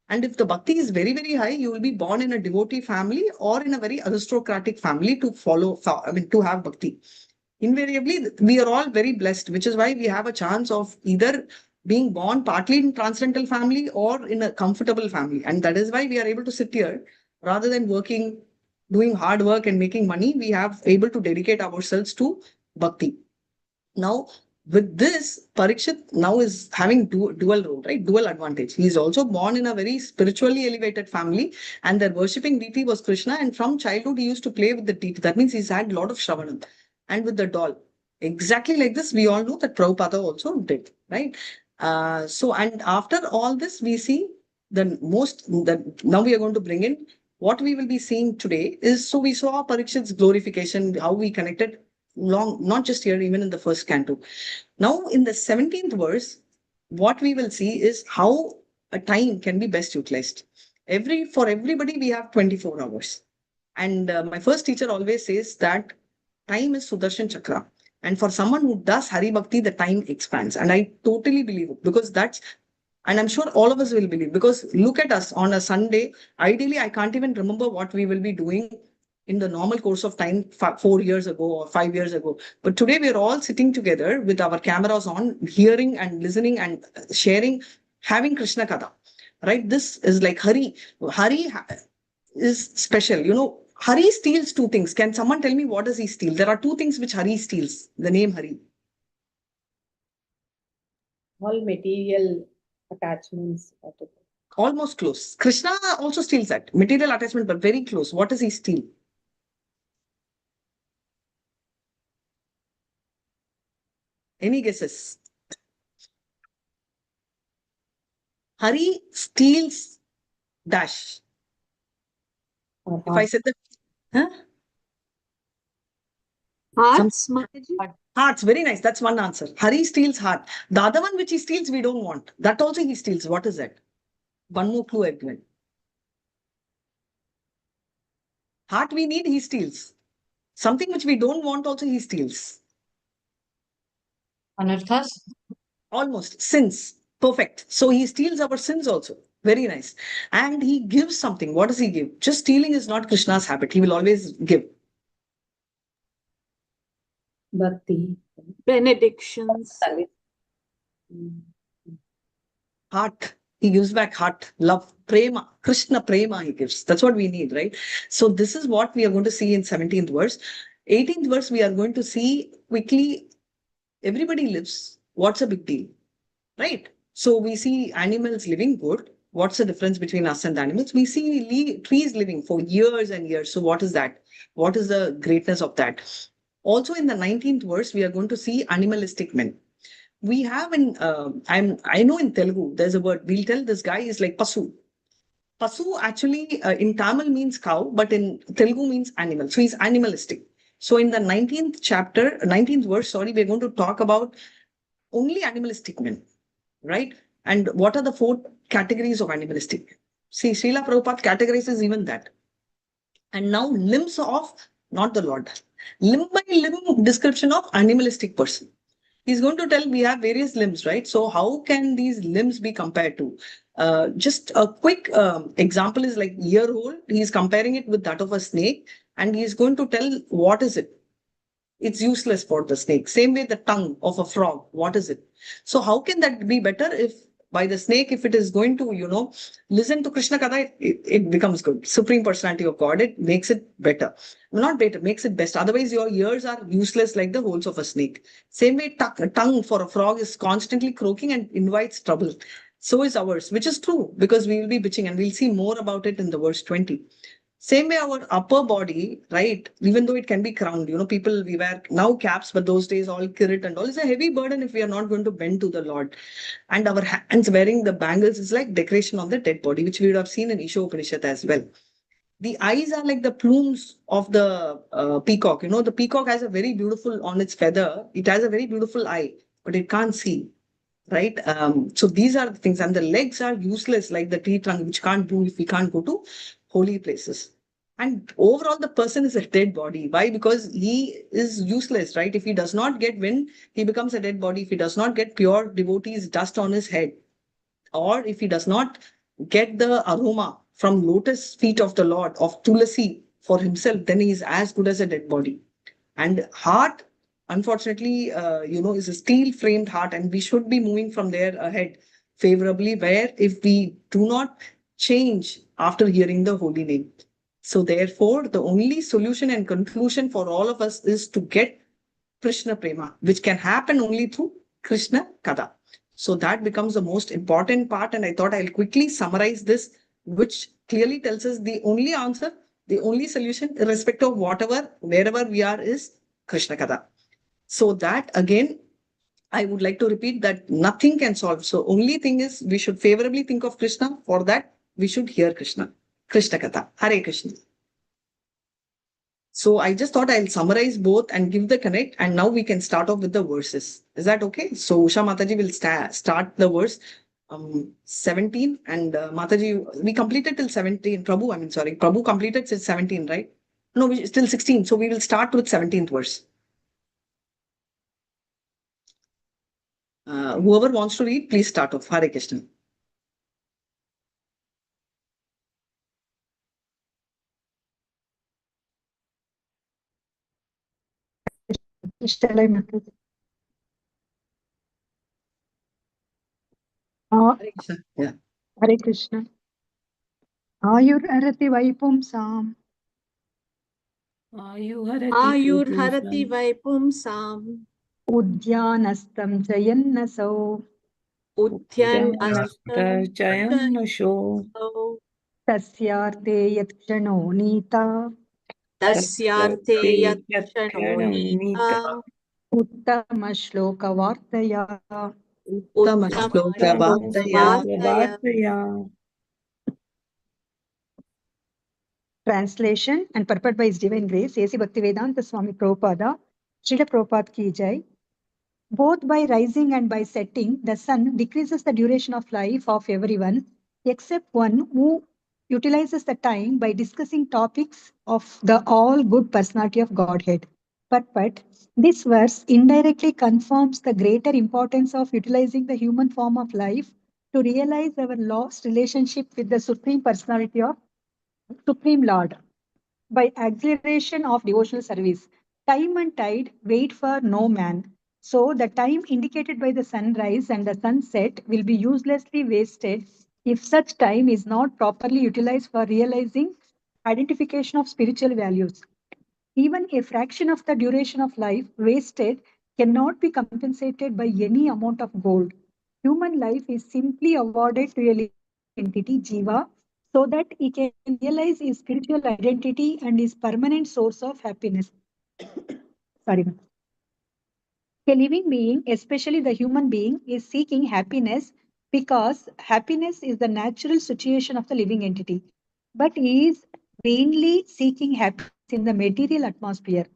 And if the bhakti is very, very high, you will be born in a devotee family or in a very aristocratic family to follow, to have bhakti. Invariably, we are all very blessed, which is why we have a chance of either being born partly in transcendental family or in a comfortable family. And that is why we are able to sit here rather than working, doing hard work and making money. We have able to dedicate ourselves to bhakti. Now, with this, Parikshit now is having dual role, right? Dual advantage. He is also born in a very spiritually elevated family, and their worshipping deity was Krishna. And from childhood, he used to play with the deity. That means he's had a lot of Shravanam. And with the doll. Exactly like this, we all know that Prabhupada also did, right? So, and after all this, we see now we are going to bring in what we will be seeing today is, so we saw Parikshit's glorification, how we connected not just here, even in the first canto. Now, in the 17th verse, what we will see is how a time can be best utilized. For everybody, we have 24 hours. And my first teacher always says that time is Sudarshan Chakra. And for someone who does Hari Bhakti, the time expands. And I totally believe it, because and I'm sure all of us will believe, because look at us on a Sunday. Ideally, I can't even remember what we will be doing in the normal course of time 4 years ago or 5 years ago. But today we're all sitting together with our cameras on, hearing and listening and sharing, having Krishna Katha. Right? This is like Hari. Hari is special. Hari steals 2 things. Can someone tell me what does he steal? There are 2 things which Hari steals. The name Hari. All material attachments. Almost close. Krishna also steals that. Material attachment, but very close. What does he steal? Any guesses? Hari steals dash. If I said that, huh? Hearts, Mataji? Hearts, very nice. That's one answer. Hari steals heart. The other one which he steals, we don't want. That also he steals. What is that? One more clue, Edwin. Heart we need, he steals. Something which we don't want also he steals. Anarthas? Almost sins. Perfect. So he steals our sins also. Very nice. And he gives something. What does he give? Just stealing is not Krishna's habit. He will always give. Bakthi. Benedictions. Heart. He gives back heart, love, prema, Krishna prema he gives. That's what we need, right? So this is what we are going to see in 17th verse. 18th verse, we are going to see quickly, everybody lives. What's a big deal, right? So we see animals living good. What's the difference between us and the animals? We see trees living for years and years. So what is that? What is the greatness of that? Also in the 19th verse, we are going to see animalistic men. We have I know in Telugu, there's a word, we'll tell this guy is like Pasu. Pasu actually in Tamil means cow, but in Telugu means animal. So he's animalistic. So in the 19th verse, we're going to talk about only animalistic men, right? And what are the 4 categories of animalistic? See, Srila Prabhupada categorizes even that. And now limbs of, not the Lord, limb by limb description of animalistic person. He's going to tell we have various limbs, right? So how can these limbs be compared to? Just a quick example is like ear hole. He's comparing it with that of a snake, and he's going to tell what is it. It's useless for the snake. Same way the tongue of a frog. What is it? So how can that be better if by the snake, if it is going to, listen to Krishna Katha, it becomes good. Supreme Personality of God, it makes it better. Not better, makes it best. Otherwise, your ears are useless like the holes of a snake. Same way, tongue for a frog is constantly croaking and invites trouble. So is ours, which is true because we will be bitching, and we'll see more about it in the verse 20. Same way, our upper body, right? Even though it can be crowned, people, we wear now caps, but those days all kirit and all is a heavy burden if we are not going to bend to the Lord. And our hands wearing the bangles is like decoration on the dead body, which we would have seen in Isha Upanishad as well. The eyes are like the plumes of the peacock. The peacock has a very beautiful, on its feather, it has a very beautiful eye, but it can't see, right? So these are the things. And the legs are useless like the tree trunk, which can't do if we can't go to holy places. And overall, the person is a dead body. Why? Because he is useless, right? If he does not get wind, he becomes a dead body. If he does not get pure devotees dust on his head, or if he does not get the aroma from lotus feet of the Lord, of Tulasi for himself, then he is as good as a dead body. And heart, unfortunately, is a steel framed heart, and we should be moving from there ahead favorably, where if we do not change after hearing the holy name. So therefore, the only solution and conclusion for all of us is to get Krishna Prema, which can happen only through Krishna Katha. So that becomes the most important part. And I thought I'll quickly summarize this, which clearly tells us the only answer, the only solution, irrespective of wherever we are, is Krishna Katha. So that again, I would like to repeat that nothing can solve. So only thing is we should favorably think of Krishna. For that, we should hear Krishna Katha. Hare Krishna. So I just thought I'll summarize both and give the connect, and now we can start off with the verses. Is that okay? So Usha Mataji will start the verse 17, and Mataji, we completed till 17. Prabhu completed till 17, right? No, we still 16. So we will start with 17th verse. Whoever wants to read, please start off. Hare Krishna. Shall I, Mataji? Hare Krishna. Yeah. Hare Krishna. Ayurharati Vaipumsam. Ayurharati Vaipumsam. Udyanastam Jayannasau. Udyanastam Jayannasho. Tasyarte Yatshano Nita. Tasyarte Yatshano Nita. Uttama Shloka Vartaya. Uttama Shloka Vartaya. Translation and purport by His Divine Grace, A.C. Bhaktivedanta Swami Prabhupada, Srila Prabhupada Ki Jai. Both by rising and by setting, the sun decreases the duration of life of everyone, except one who utilizes the time by discussing topics of the all good personality of Godhead. purport. This verse indirectly confirms the greater importance of utilizing the human form of life to realize our lost relationship with the Supreme Personality of Supreme Lord by acceleration of devotional service. Time and tide wait for no man. So the time indicated by the sunrise and the sunset will be uselessly wasted if such time is not properly utilized for realizing identification of spiritual values. Even a fraction of the duration of life wasted cannot be compensated by any amount of gold. Human life is simply awarded to a living entity, Jiva, so that he can realize his spiritual identity and his permanent source of happiness. Sorry. A living being, especially the human being, is seeking happiness because happiness is the natural situation of the living entity. But he is vainly seeking happiness in the material atmosphere.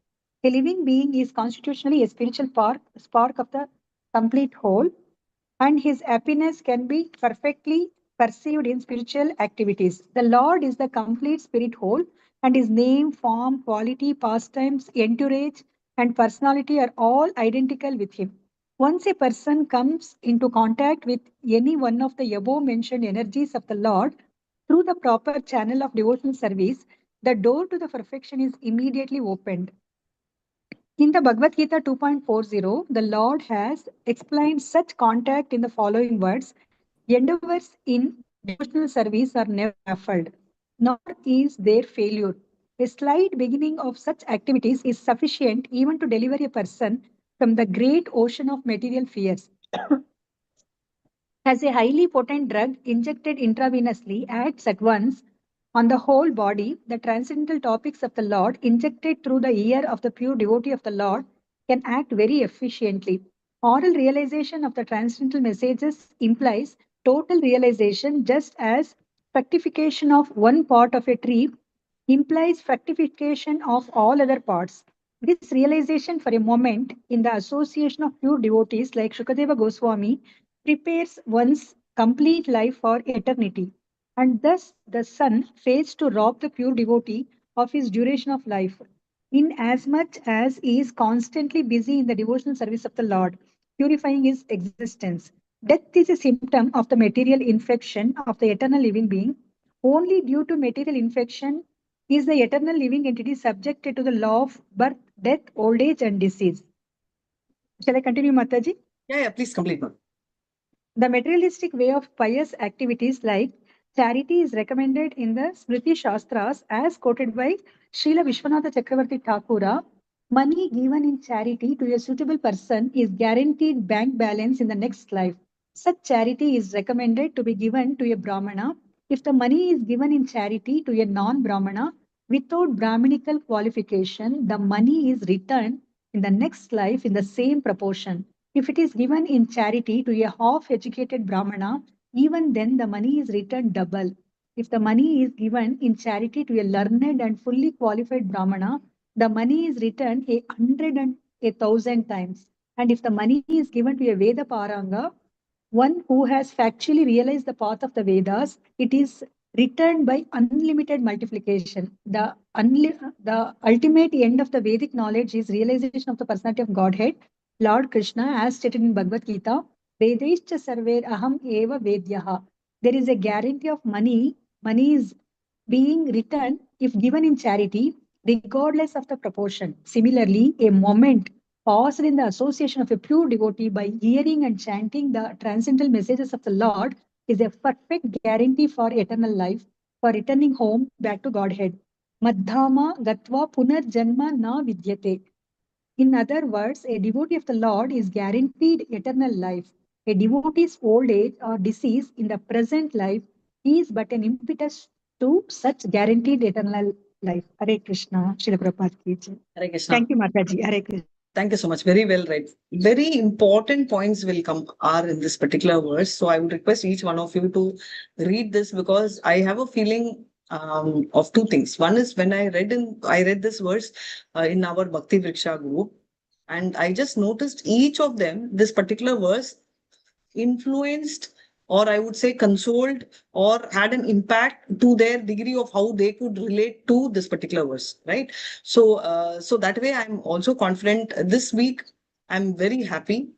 A living being is constitutionally a spiritual spark of the complete whole, and his happiness can be perfectly perceived in spiritual activities. The Lord is the complete spirit whole, and his name, form, quality, pastimes, entourage, and personality are all identical with him. Once a person comes into contact with any one of the above mentioned energies of the Lord through the proper channel of devotional service, the door to the perfection is immediately opened. In the Bhagavad Gita 2.40, the Lord has explained such contact in the following words: endeavors in devotional service are never baffled, nor is there failure. A slight beginning of such activities is sufficient even to deliver a person from the great ocean of material fears. As a highly potent drug injected intravenously acts at once on the whole body, the transcendental topics of the Lord injected through the ear of the pure devotee of the Lord can act very efficiently. Oral realization of the transcendental messages implies total realization, just as fructification of one part of a tree implies fructification of all other parts. This realization for a moment in the association of pure devotees like Shukadeva Goswami prepares one's complete life for eternity. And thus the sun fails to rob the pure devotee of his duration of life. Inasmuch as he is constantly busy in the devotional service of the Lord, purifying his existence. Death is a symptom of the material infection of the eternal living being. Only due to material infection is the eternal living entity subjected to the law of birth, death, old age, and disease. Shall I continue, Mataji? Yeah, please complete, ma'am. The materialistic way of pious activities like charity is recommended in the Smriti Shastras as quoted by Srila Vishwanatha Chakravarti Thakura. Money given in charity to a suitable person is guaranteed bank balance in the next life. Such charity is recommended to be given to a Brahmana. If the money is given in charity to a non-Brahmana without Brahminical qualification, the money is returned in the next life in the same proportion. If it is given in charity to a half-educated Brahmana, even then the money is returned double. If the money is given in charity to a learned and fully qualified Brahmana, the money is returned 100 and 1,000 times. And if the money is given to a Veda Paranga, one who has factually realized the path of the Vedas, it is returned by unlimited multiplication. The ultimate end of the Vedic knowledge is realization of the personality of Godhead, Lord Krishna, as stated in Bhagavad Gita, Vedaischa sarver aham eva vedyaha. There is a guarantee of money. Money is being returned if given in charity, regardless of the proportion. Similarly, a moment passed in the association of a pure devotee by hearing and chanting the transcendental messages of the Lord is a perfect guarantee for eternal life, for returning home back to Godhead. Madhama gatva punarjanma na vidyate. In other words, a devotee of the Lord is guaranteed eternal life. A devotee's old age or disease in the present life is but an impetus to such guaranteed eternal life. Hare Krishna, Srila Prabhupada ki jai. Hare Krishna. Thank you, Mataji. Hare Krishna. Thank you so much. Very well read. Very important points are in this particular verse. So I would request each one of you to read this, because I have a feeling of two things. One is when I read this verse in our Bhakti Vriksha group, and I just noticed each of them, this particular verse influenced or I would say consoled or had an impact to their degree of how they could relate to this particular verse, right? So that way I'm also confident. This week I'm very happy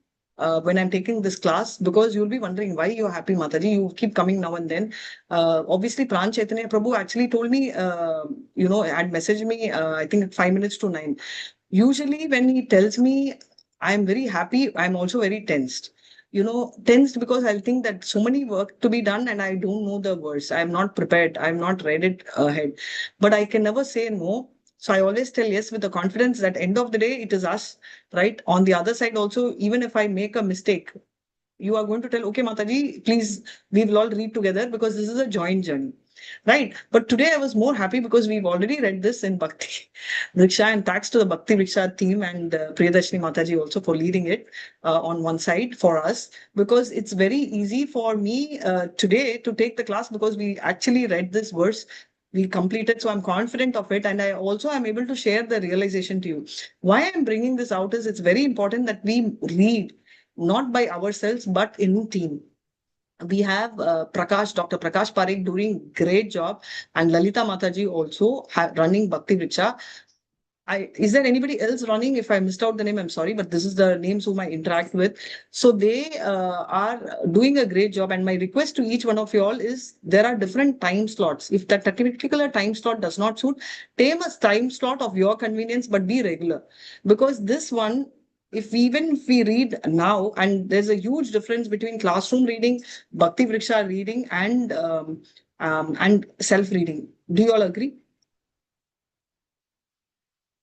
when I'm taking this class, because you'll be wondering why you're happy, Mataji. You keep coming now and then. Obviously, Pran Chaitanya Prabhu actually told me, had messaged me, I think at 5 minutes to 9. Usually, when he tells me, I'm very happy, I'm also very tensed. Tensed because I'll think that so many work to be done and I don't know the verse. I'm not prepared. I'm not read it ahead. But I can never say no. So I always tell yes with the confidence that end of the day, it is us, right? On the other side also, even if I make a mistake, you are going to tell, okay, Mataji, please, we will all read together because this is a joint journey, right? But today I was more happy because we've already read this in Bakthi Vriksha, and thanks to the Bhakti Vriksha team and Priyadarshini Mataji also for leading it on one side for us, because it's very easy for me today to take the class because we actually read this verse. We completed, so I'm confident of it, and I also am able to share the realization to you. Why I'm bringing this out is it's very important that we read not by ourselves, but in team. We have Dr. Prakash Parekh doing great job, and Lalita Mataji also running Bhakti Vriksha. Is there anybody else running? If I missed out the name, I'm sorry, but this is the names whom I interact with. So they are doing a great job. And my request to each one of you all is there are different time slots. If that particular time slot does not suit, take a time slot of your convenience, but be regular. Because this one, if we read now, and there's a huge difference between classroom reading, Bhakti Vriksha reading, and self-reading. Do you all agree?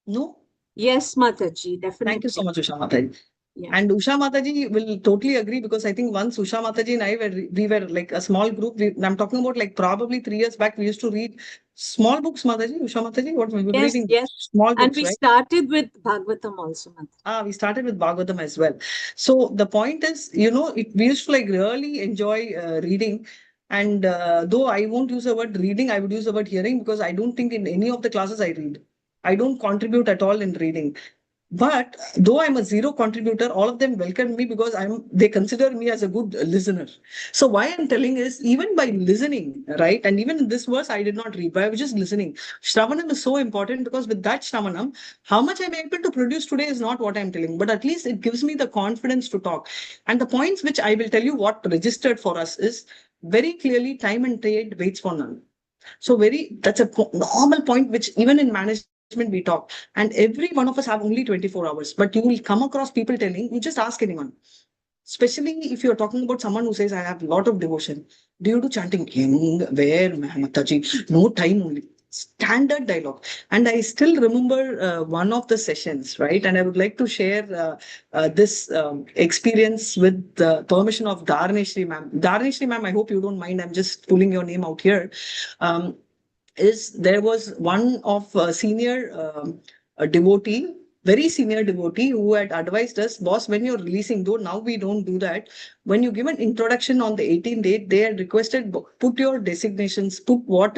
No? Yes, Mataji, definitely. Thank you so much, Usha Mataji. Yeah. And Usha Mataji will totally agree, because I think once Usha Mataji and I we were like a small group. I'm talking about like probably 3 years back. We used to read small books, Mataji. Usha Mataji, what we were Yes, reading? yes. Small books, And we right? started with Bhagavatam also, Mataji. We started with Bhagavatam as well. So the point is, we used to like really enjoy reading. And though I won't use the word reading, I would use the word hearing, because I don't think in any of the classes I read. I don't contribute at all in reading. But though I'm a zero contributor, all of them welcome me because they consider me as a good listener. So why I'm telling is, even by listening, right? And even in this verse, I did not read, but I was just listening. Shravanam is so important, because with that Shravanam, how much I'm able to produce today is not what I'm telling, but at least it gives me the confidence to talk. And the points which I will tell you what registered for us is very clearly: time and trade waits for none. So that's a normal point, which even in management we talk. And every one of us have only 24 hours, but you will come across people telling, you just ask anyone. Especially if you're talking about someone who says, I have a lot of devotion. Do you do chanting? Where, Mataji? No time only. Standard dialogue. And I still remember one of the sessions, right? And I would like to share this experience with the permission of Dharneshri ma'am. Dharneshri ma'am, I hope you don't mind. I'm just pulling your name out here. There was one of a devotee, very senior devotee, who had advised us, boss, when you're releasing, though now we don't do that, when you give an introduction on the 18th date, they had requested, put your designations, put what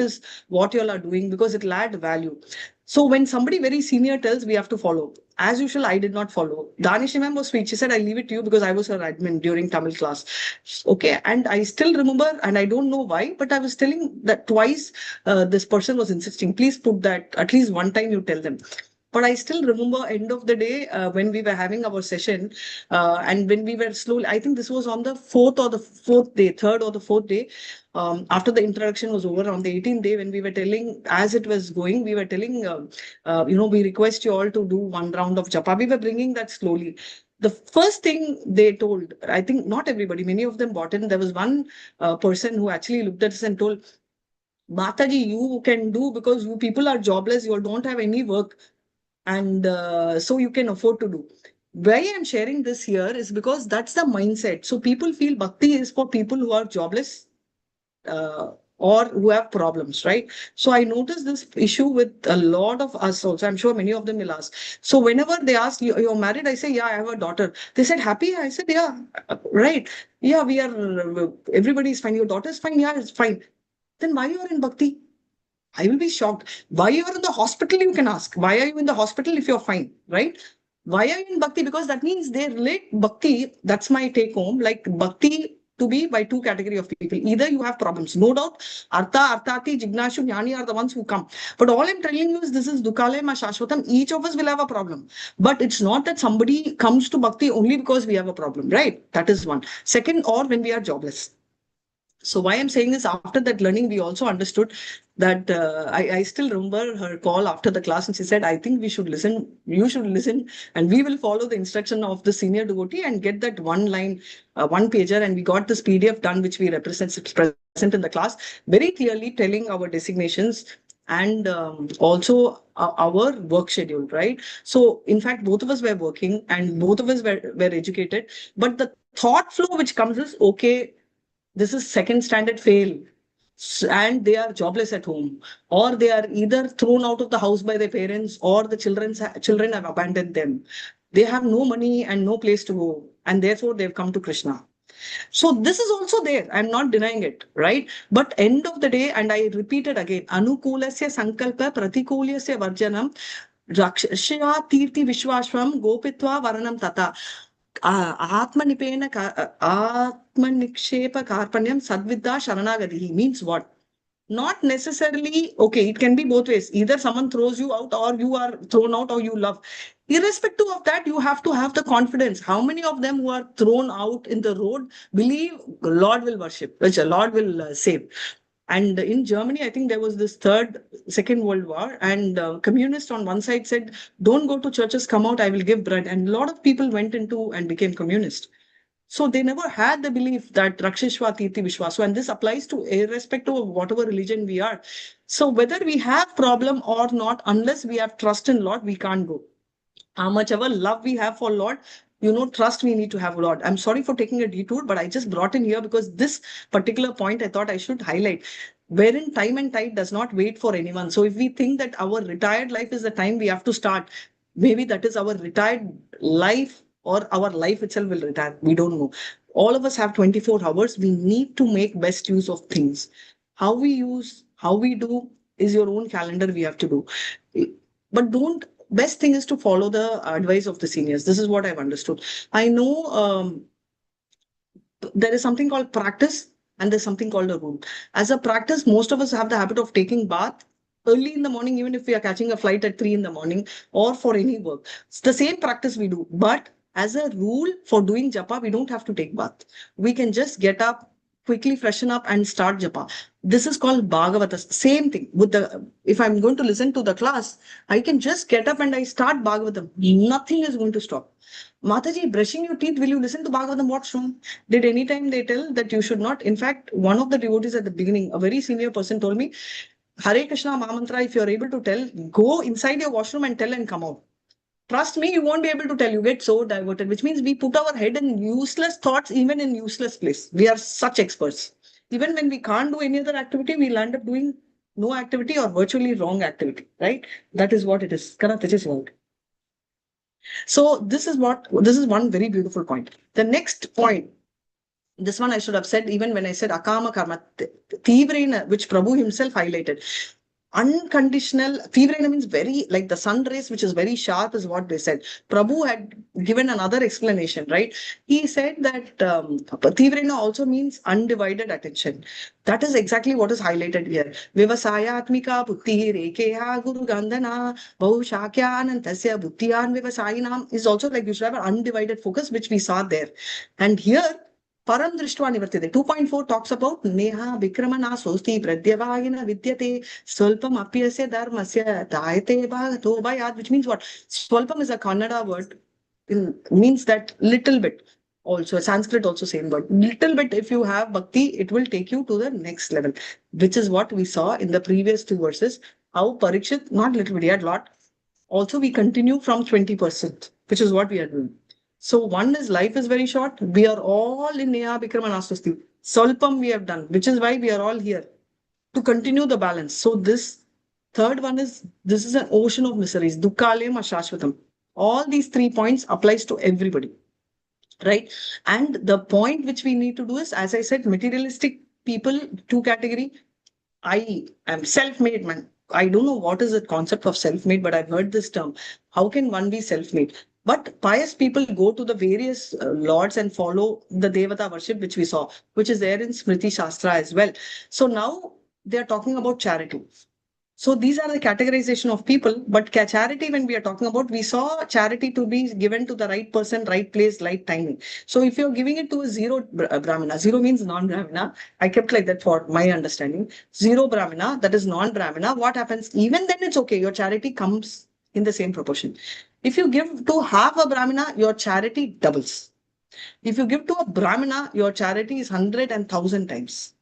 you all are doing, because it will add value. So when somebody very senior tells, we have to follow. As usual, I did not follow. Danish ma'am was sweet. She said, I leave it to you because I was her admin during Tamil class. Okay. And I still remember, and I don't know why, but I was telling that twice this person was insisting, please put that, at least one time you tell them. But I still remember end of the day when we were having our session and when we were slowly, I think this was on the third or the fourth day, after the introduction was over, on the 18th day, when we were telling, as it was going, we were telling, we request you all to do one round of japa. We were bringing that slowly. The first thing they told, I think not everybody, many of them bought in. There was one person who actually looked at us and told, Mataji, you can do because you people are jobless, you all don't have any work, and so you can afford to do. Why I'm sharing this here is because that's the mindset. So people feel Bhakti is for people who are jobless or who have problems, right? So I noticed this issue with a lot of us also. I'm sure many of them will ask. So whenever they ask, you're married? I say, yeah, I have a daughter. They said, happy? I said, yeah, right. Yeah, we are, everybody's fine. Your daughter's fine? Yeah, it's fine. Then why you are in Bhakti? I will be shocked. Why you are in the hospital, you can ask. Why are you in the hospital if you're fine, right? Why are you in Bhakti? Because that means they relate Bhakti, that's my take home, like Bhakti to be by two category of people. Either you have problems, no doubt. Artha, Arthati, Jignashu, Jnani are the ones who come. But all I'm telling you is this is Dukalaya Shashwatam. Each of us will have a problem. But it's not that somebody comes to Bhakti only because we have a problem, right? That is one. Second, or when we are jobless. So why I'm saying is after that learning, we also understood that I still remember her call after the class and she said, I think we should listen, you should listen, and we will follow the instruction of the senior devotee and get that one line, one pager. And we got this PDF done, which we present in the class, very clearly telling our designations and also our work schedule, right? So in fact, both of us were working and both of us were educated. But the thought flow which comes is, okay, this is second standard fail and they are jobless at home, or they are either thrown out of the house by their parents, or the children have abandoned them. They have no money and no place to go, and therefore they've come to Krishna. So this is also there. I'm not denying it, right? But end of the day, and I repeat it again, anukulasya sankalpa pratikulyasya varjanam rakshya tirti vishwashvam gopitva varanam tata. Atmanipena Atmanikshepa Karpanyam Sadvidya Sharanagati means what? Not necessarily, okay, it can be both ways. Either someone throws you out or you are thrown out or you love. Irrespective of that, you have to have the confidence. How many of them who are thrown out in the road believe Lord will worship, which Lord will save? And in Germany, I think there was this Second World War, and communists on one side said, don't go to churches, come out, I will give bread. And a lot of people went into and became communist. So they never had the belief that Rakshishva Tirthi Vishwaso, and this applies to irrespective of whatever religion we are. So whether we have problem or not, unless we have trust in Lord, we can't go. How much ever love we have for Lord, trust we need to have Lord. I'm sorry for taking a detour, but I just brought in here because this particular point I thought I should highlight, wherein time and tide does not wait for anyone. So if we think that our retired life is the time we have to start, maybe that is our retired life or our life itself will retire. We don't know. All of us have 24 hours. We need to make best use of things. How we do is your own calendar we have to do. But best thing is to follow the advice of the seniors. This is what I've understood. I know there is something called practice and there's something called a rule. As a practice, most of us have the habit of taking bath early in the morning, even if we are catching a flight at 3 in the morning or for any work. It's the same practice we do. But as a rule for doing japa, we don't have to take bath. We can just get up, quickly freshen up and start japa. This is called Bhagavata. Same thing with if I'm going to listen to the class, I can just get up and I start Bhagavatam. Nothing is going to stop. Mataji, brushing your teeth, will you listen to Bhagavatam? What's wrong? Did any time they tell that you should not? In fact, one of the devotees at the beginning, a very senior person told me, Hare Krishna Mahamantra, if you're able to tell, go inside your washroom and tell and come out. Trust me, you won't be able to tell. You get so diverted, which means we put our head in useless thoughts, even in useless place. We are such experts. Even when we can't do any other activity, we'll end up doing no activity or virtually wrong activity, right? That is what it is. So this is one very beautiful point. The next point, this one I should have said even when I said akama karma, tivrena, which Prabhu himself highlighted. Unconditional, tivrena means very, like the sun rays, which is very sharp, is what they said. Prabhu had given another explanation, right? He said that tivrena also means undivided attention. That is exactly what is highlighted here. Vivasayatmika buddhi rekeha guru gandhana bahushakyanantasya buddhiyan vivasayinam is also like you should have an undivided focus, which we saw there. And here, Param Drishtva Nivartite. 2.4 talks about Neha Vikramana Sosti Pradyavayana Vidyate Swalpam Apyasya Dharmasya Dayate Bhagato Bhayad, which means what? Swalpam is a Kannada word. It means that little bit. Also, Sanskrit also same word. Little bit, if you have bhakti, it will take you to the next level, which is what we saw in the previous two verses. How Parikshit, not little bit, he had lot. Also, we continue from 20%, which is what we are doing. So one is life is very short. We are all in Neha Bikramana Swasti. Solpam we have done, which is why we are all here to continue the balance. So this third one is, this is an ocean of miseries. Dukkalem Ashashvatam. All these 3 points applies to everybody, right? And the point which we need to do is, as I said, materialistic people, 2 category. I am self-made man. I don't know what is the concept of self-made, but I've heard this term. How can one be self-made? But pious people go to the various lords and follow the Devata worship, which we saw, which is there in Smriti Shastra as well. So now they are talking about charity. So these are the categorization of people, but charity, when we are talking about, we saw charity to be given to the right person, right place, right timing. So if you're giving it to a Brahmana, zero means non-Brahmana. I kept like that for my understanding. Zero Brahmana, that is non-Brahmana. What happens? Even then it's okay. Your charity comes in the same proportion. If you give to half a Brahmana, your charity doubles. If you give to a Brahmana, your charity is 100 and 1,000 times.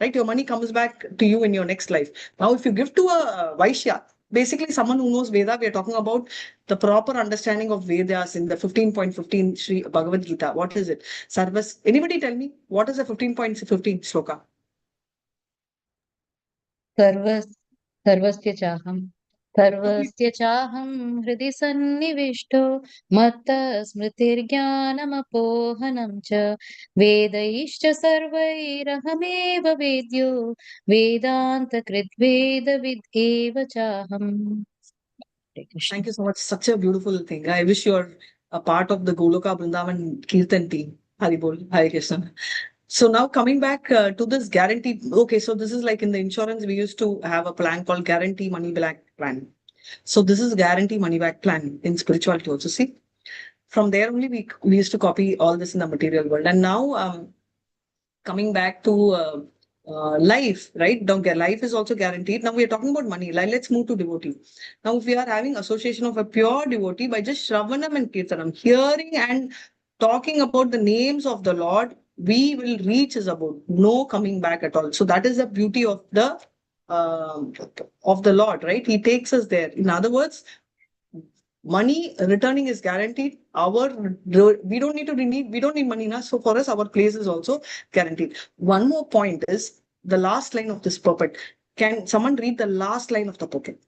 Right? Your money comes back to you in your next life. Now, if you give to a Vaishya, basically someone who knows Veda, we are talking about the proper understanding of Vedas in the 15.15 Sri Bhagavad Gita. What is it? Sarvas. Anybody tell me, what is the 15.15 shloka? सर्वस्य चाहं हृदि सन्निविष्टो मत्तः स्मृतिर्ज्ञानमपोहनं च वेदैश्च सर्वैरहमेव वेद्यो वेदान्तकृद्वेदविद् एव चाहम्. Thank you so much. Such a beautiful thing. I wish you're a part of the Goloka Vrindavan Kirtan team. Haribol, Hare Krishna. So now coming back to this guarantee. Okay, so this is like in the insurance, we used to have a plan called guarantee money back plan. So this is guarantee money back plan in spirituality also. See, from there only we used to copy all this in the material world. And now coming back to life, right? Don't get life is also guaranteed. Now we are talking about money. Like, let's move to devotee. Now, if we are having association of a pure devotee by just Shravanam and Kirtanam, hearing and talking about the names of the Lord, we will reach his abode. No coming back at all. So that is the beauty of the Lord, right? He takes us there. In other words, money returning is guaranteed. We don't need money now. So for us, our place is also guaranteed. One more point is the last line of this puppet. Can someone read the last line of the puppet?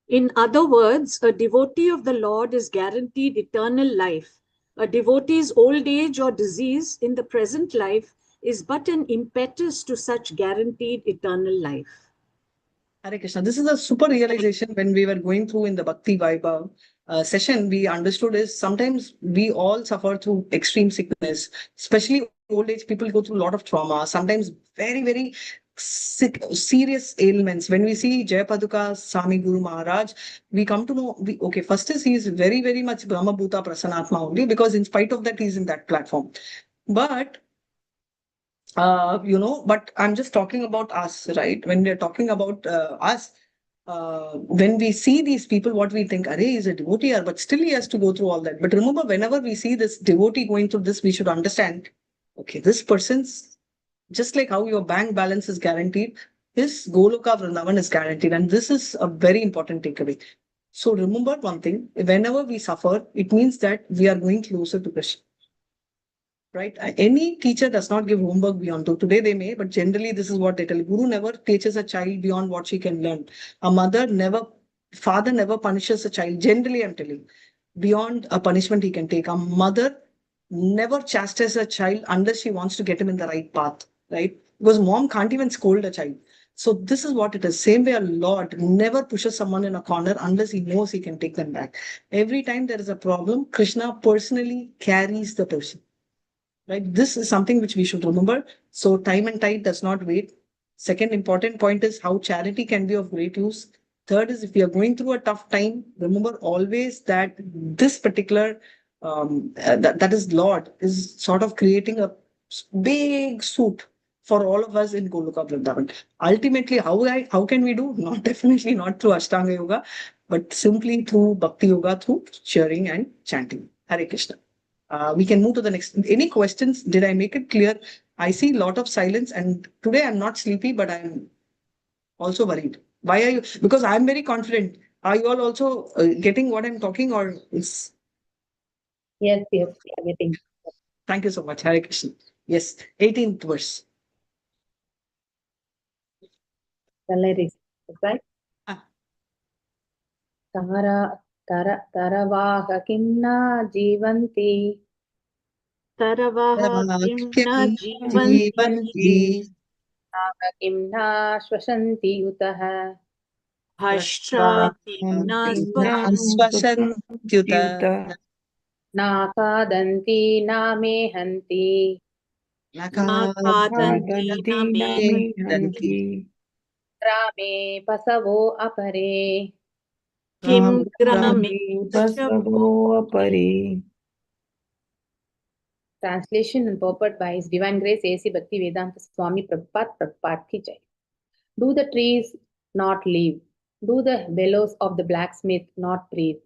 In other words, a devotee of the Lord is guaranteed eternal life. A devotee's old age or disease in the present life is but an impetus to such guaranteed eternal life. Hare Krishna. This is a super realization when we were going through in the Bakthi Vaibhav session. We understood is sometimes we all suffer through extreme sickness, especially old age people go through a lot of trauma, sometimes very, very sick, serious ailments. When we see Jaya Paduka Swami Guru Maharaj, we come to know, okay, first is he is very, very much Brahma Bhuta Prasanatma only, because in spite of that, he's in that platform. But but I'm just talking about us, right? When we're talking about us, when we see these people, what we think, Arey is a devotee, but still he has to go through all that. But remember, whenever we see this devotee going through this, we should understand, okay, this person's just like how your bank balance is guaranteed, his Goloka Vrindavan is guaranteed. And this is a very important takeaway. So remember one thing, whenever we suffer, it means that we are going closer to Krishna. Right? Any teacher does not give homework beyond. Today they may, but generally this is what they tell. Guru never teaches a child beyond what she can learn. Father never punishes a child. Generally, I'm telling, beyond a punishment he can take. A mother never chastises a child unless she wants to get him in the right path. Right? Because mom can't even scold a child. So this is what it is. Same way a Lord never pushes someone in a corner unless he knows he can take them back. Every time there is a problem, Krishna personally carries the person. Right? This is something which we should remember. So time and tide does not wait. Second important point is how charity can be of great use. Third is if we are going through a tough time, remember always that this particular, that is Lord, is sort of creating a big suit for all of us in Goloka Vrindavan. Ultimately, how can we do? Not definitely not through Ashtanga Yoga, but simply through Bhakti Yoga, through cheering and chanting. Hare Krishna. We can move to the next. Any questions? Did I make it clear? I see a lot of silence, and today I'm not sleepy, but I'm also worried. Why are you? Because I'm very confident. Are you all also getting what I'm talking, or is? Yes, we are getting. Thank you so much, Hare Krishna. Yes, 18th verse. Shall I read it, right? Taravaha kimna jivanti. Taravaha kimna jivanti. Kimna shvasanti utah. Ashwasantyuta Na kadanti na me hanti. Nakadanti Hanti. Grame pasavo apare. Kim grame Basavo apare. Translation and purport by His Divine Grace A.C. Bhakti Vedanta Swami Prabhupada Ki Jai. Do the trees not live? Do the bellows of the blacksmith not breathe?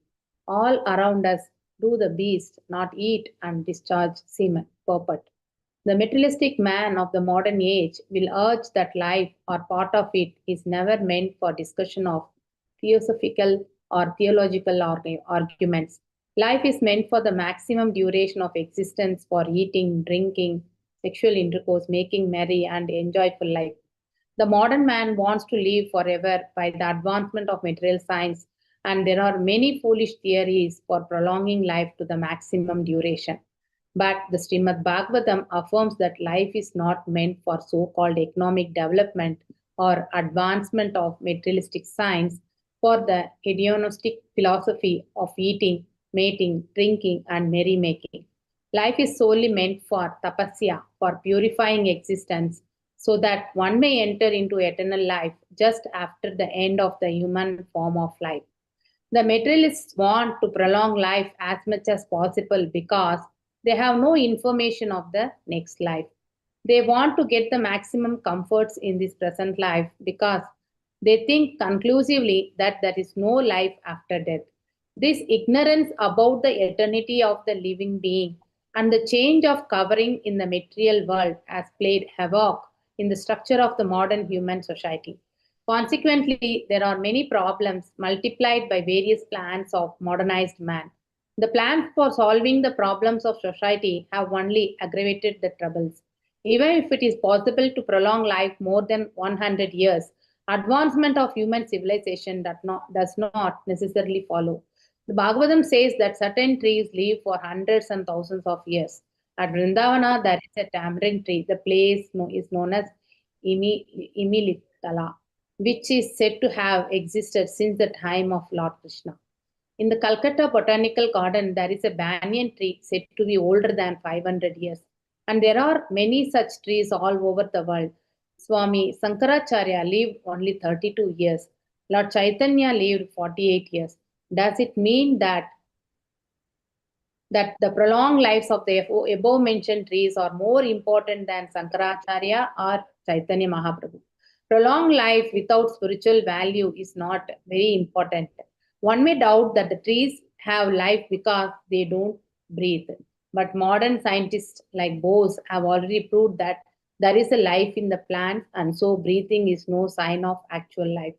All around us, do the beasts not eat and discharge semen? Purport. The materialistic man of the modern age will urge that life or part of it is never meant for discussion of theosophical or theological arguments. Life is meant for the maximum duration of existence for eating, drinking, sexual intercourse, making merry, and enjoyable life. The modern man wants to live forever by the advancement of material science, and there are many foolish theories for prolonging life to the maximum duration. But the Srimad Bhagavatam affirms that life is not meant for so called economic development or advancement of materialistic science, for the hedonistic philosophy of eating, mating, drinking, and merrymaking. Life is solely meant for tapasya, for purifying existence, so that one may enter into eternal life just after the end of the human form of life. The materialists want to prolong life as much as possible because they have no information of the next life. They want to get the maximum comforts in this present life because they think conclusively that there is no life after death. This ignorance about the eternity of the living being and the change of covering in the material world has played havoc in the structure of the modern human society. Consequently, there are many problems multiplied by various plans of modernized man. The plans for solving the problems of society have only aggravated the troubles. Even if it is possible to prolong life more than 100 years, advancement of human civilization does not necessarily follow. The Bhagavatam says that certain trees live for hundreds and thousands of years. At Vrindavana, there is a tamarind tree. The place is known as Imilitala, which is said to have existed since the time of Lord Krishna. In the Calcutta Botanical Garden, there is a banyan tree said to be older than 500 years. And there are many such trees all over the world. Swami Sankaracharya lived only 32 years. Lord Chaitanya lived 48 years. Does it mean that the prolonged lives of the above mentioned trees are more important than Sankaracharya or Chaitanya Mahaprabhu? Prolonged life without spiritual value is not very important. One may doubt that the trees have life because they don't breathe. But modern scientists like Bose have already proved that there is a life in the plant, and so breathing is no sign of actual life.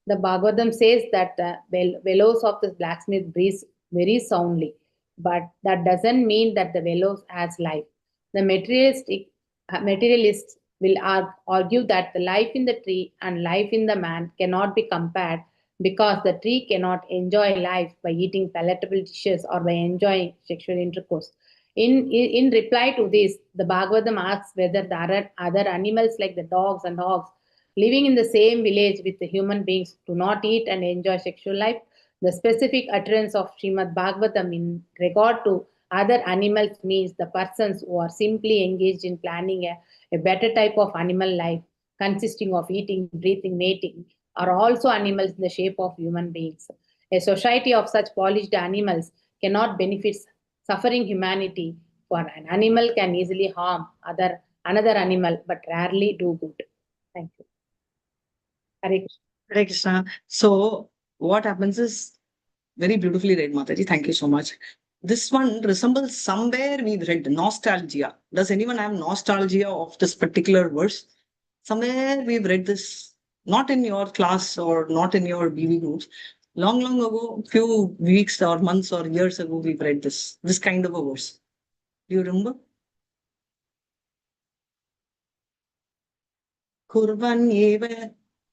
The Bhagavatam says that the bellows of the blacksmith breathes very soundly, but that doesn't mean that the bellows has life. The materialists will argue that the life in the tree and life in the man cannot be compared because the tree cannot enjoy life by eating palatable dishes or by enjoying sexual intercourse. In reply to this, the Bhagavatam asks whether the other animals like the dogs and hogs living in the same village with the human beings do not eat and enjoy sexual life. The specific utterance of Srimad Bhagavatam in regard to other animals means the persons who are simply engaged in planning a better type of animal life consisting of eating, breathing, mating are also animals in the shape of human beings. A society of such polished animals cannot benefit suffering humanity, for an animal can easily harm another animal but rarely do good. Thank you. Hare Krishna. Hare Krishna. So what happens is very beautifully read, Mataji. Thank you so much. This one resembles somewhere we've read nostalgia. Does anyone have nostalgia of this particular verse? Somewhere we've read this, not in your class or not in your BV groups. Long, long ago, few weeks or months or years ago, we've read this kind of a verse. Do you remember?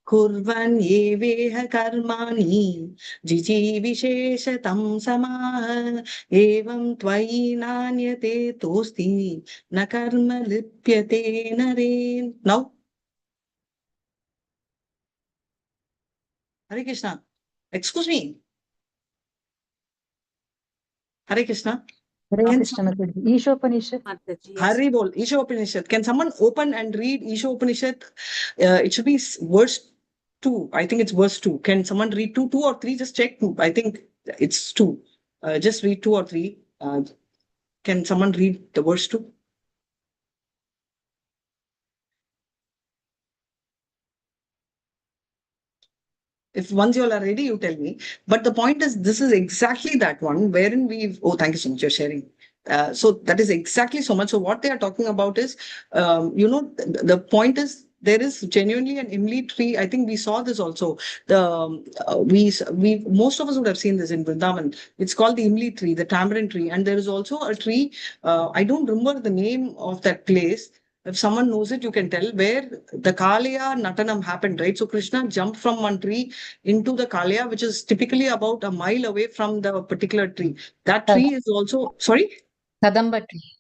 कुर्वन् एवेह कर्माणि जिजीविशेषतं समाह एवं त्वयि नान्यते तोस्ति न कर्म लिप्यते Naren. Now Hare Krishna. Excuse me. Hare Krishna. Hare Can Krishna Mataji. Ishopanishad. Mataji, yes. Hari bol, Isha Upanishad. Can someone open and read Isha Upanishad? It should be verse 2. I think it's verse 2. Can someone read 2 or 3? Just check 2. I think it's 2. Just read 2 or 3. Can someone read the verse 2? If once you all are ready, you tell me. But the point is, this is exactly that one wherein we've. Oh, thank you so much. You're sharing. So that is exactly so much. So what they are talking about is, the point is there is genuinely an Imli tree. I think we saw this also. We most of us would have seen this in Vrindavan. It's called the Imli tree, the tamarind tree, and there is also a tree. I don't remember the name of that place. If someone knows it, you can tell where the Kalya Natanam happened, right? So Krishna jumped from one tree into the Kalya, which is typically about a mile away from the particular tree. That tree is also, sorry? Kadamba tree.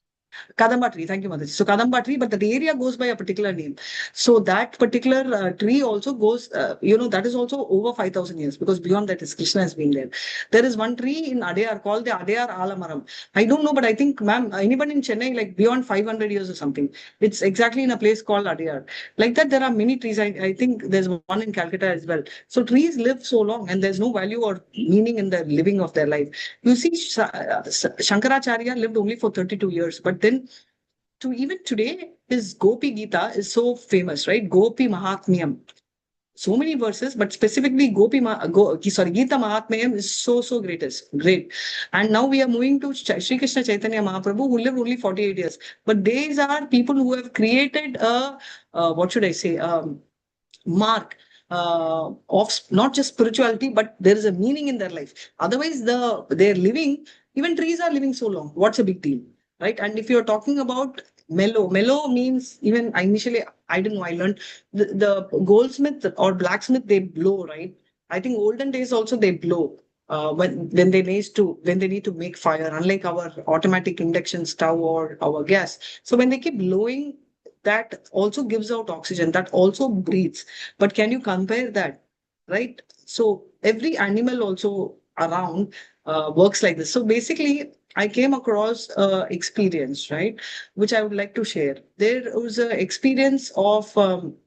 Kadamba tree, thank you, Mataji. So Kadamba tree, but that area goes by a particular name. So that particular tree also goes, that is also over 5,000 years, because beyond that is Krishna has been there. There is one tree in Adayar called the Adayar Alamaram. I don't know, but I think, ma'am, anybody in Chennai, like beyond 500 years or something, it's exactly in a place called Adayar. Like that, there are many trees. I think there's one in Calcutta as well. So trees live so long and there's no value or meaning in the living of their life. You see, Shankaracharya lived only for 32 years, but then to even today, his Gopi Gita is so famous, right? Gopi Mahatmyam. So many verses, but specifically Gita Mahatmyam is so great. And now we are moving to Sri Krishna Chaitanya Mahaprabhu, who lived only 48 years. But these are people who have created a, what should I say, mark of not just spirituality, but there is a meaning in their life. Otherwise, they're living, even trees are living so long. What's a big deal, right? And if you're talking about mellow means, even initially, I didn't know, I learned the goldsmith or blacksmith, they blow, right? I think olden days also they blow. When they need to make fire, unlike our automatic induction stove or our gas. So when they keep blowing, that also gives out oxygen, that also breathes. But can you compare that, right? So every animal also around works like this. So basically, I came across experience, right, which I would like to share. There was an experience of when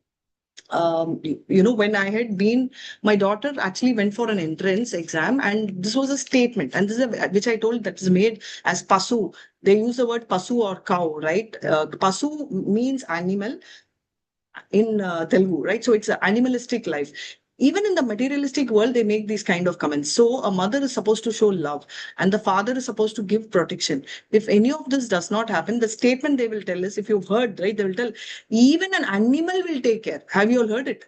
I had been, my daughter actually went for an entrance exam, and this was a statement, and this is which I told that is made as pasu. They use the word pasu or cow, right? Pasu means animal in Telugu, right? So it's an animalistic life. Even in the materialistic world, they make these kind of comments. So a mother is supposed to show love and the father is supposed to give protection. If any of this does not happen, the statement they will tell is, if you've heard, right, they will tell, even an animal will take care. Have you all heard it?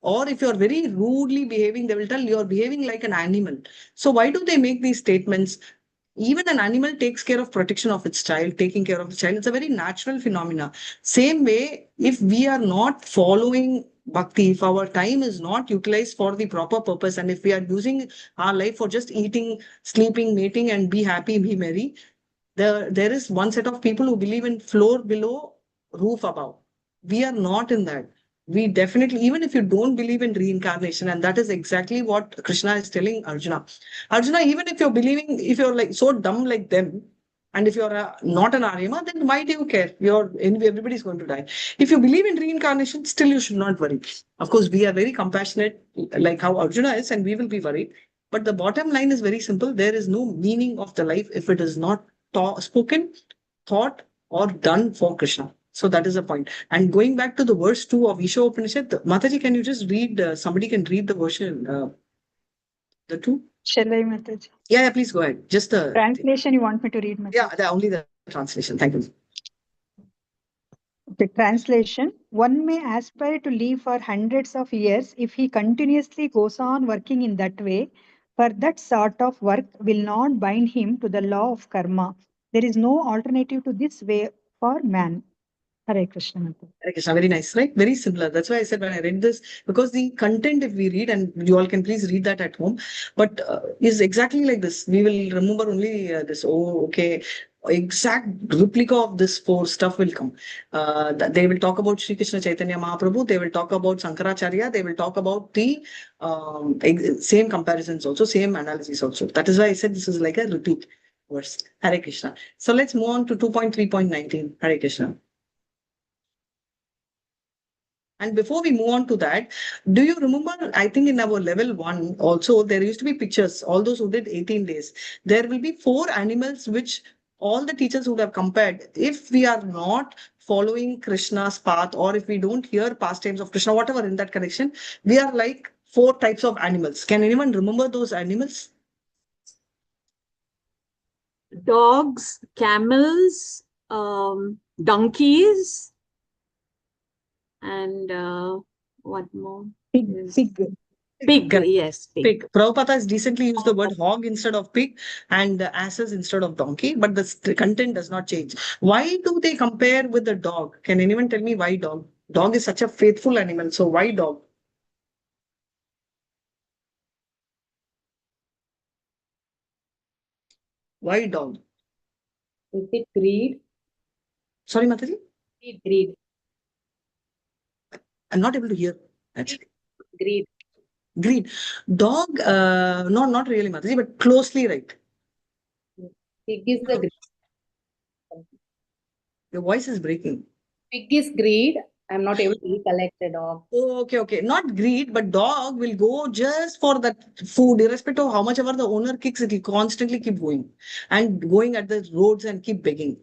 Or if you're very rudely behaving, they will tell you're behaving like an animal. So why do they make these statements? Even an animal takes care of protection of its child, taking care of the child. It's a very natural phenomena. Same way, if we are not following bhakti, if our time is not utilized for the proper purpose, and if we are using our life for just eating, sleeping, mating, and be happy, be merry, there is one set of people who believe in floor below, roof above. We are not in that. We definitely, even if you don't believe in reincarnation, and that is exactly what Krishna is telling Arjuna. Arjuna, even if you're believing, if you're like so dumb like them, and if you're not an Aryama, then why do you care? Anyway, everybody's going to die. If you believe in reincarnation, still you should not worry. Of course, we are very compassionate, like how Arjuna is, and we will be worried. But the bottom line is very simple. There is no meaning of the life if it is not spoken, thought, or done for Krishna. So that is the point. And going back to the verse 2 of Isha Upanishad, Mataji, can you just read, somebody can read the version, the 2? Shall I, Mataji? Yeah, please go ahead. Just the Translation you want me to read, Mataji? Yeah, only the translation. Thank you. The translation: one may aspire to live for hundreds of years if he continuously goes on working in that way, for that sort of work will not bind him to the law of karma. There is no alternative to this way for man. Hare Krishna. Mataji. Hare Krishna, very nice, right? Very similar. That's why I said when I read this, because the content, if we read, and you all can please read that at home, but is exactly like this. We will remember only this. Oh, okay. exact replica of this four stuff will come. They will talk about Sri Krishna Chaitanya Mahaprabhu. They will talk about Sankaracharya. They will talk about the same comparisons also, same analysis also. That is why I said this is like a repeat verse. Hare Krishna. So let's move on to 2.3.19. Hare Krishna. And before we move on to that, do you remember, I think in our level 1 also, there used to be pictures, all those who did 18 days. There will be 4 animals which all the teachers would have compared. If we are not following Krishna's path, or if we don't hear pastimes of Krishna, whatever in that connection, we are like 4 types of animals. Can anyone remember those animals? Dogs, camels, donkeys, and what more? Pig, Yes. pig. Pig, Correct. yes, pig. Pig. Prabhupada has decently used the word hog instead of pig and asses instead of donkey, but the content does not change. Why do they compare with the dog? Can anyone tell me why dog? Dog is such a faithful animal, so why dog? Why dog? Is it greed? Sorry, Mataji? Greed. I'm not able to hear actually. Greed. Greed. Dog, no, not really, Mataji, but closely right. Pig is the greed. Your voice is breaking. Pig is greed. I'm not able to recollect the dog. Oh, okay. Not greed, but dog will go just for that food, irrespective of how much ever the owner kicks, it will constantly keep going and going at the roads and keep begging.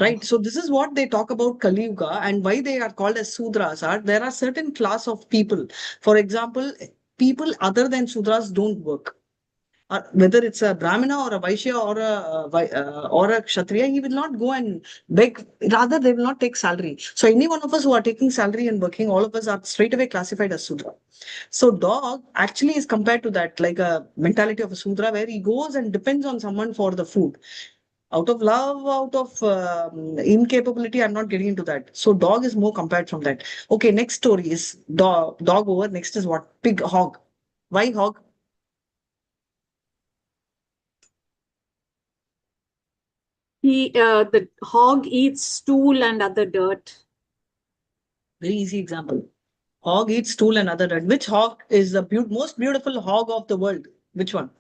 Right. So this is what they talk about Kali Yuga, and why they are called as Sudras are there are certain class of people. For example, people other than Sudras don't work. Whether it's a Brahmana or a Vaishya or a Kshatriya, he will not go and beg. Rather, they will not take salary. So any one of us who are taking salary and working, all of us are straight away classified as Sudra. So dog actually is compared to that, like a mentality of a Sudra, where he goes and depends on someone for the food. Out of love, out of incapability, I'm not getting into that. So dog is more compared from that. Okay, next story is dog over. Next is what? Pig, hog. Why hog? The hog eats stool and other dirt. Very easy example. Hog eats stool and other dirt. Which hog is the most beautiful hog of the world? Which one?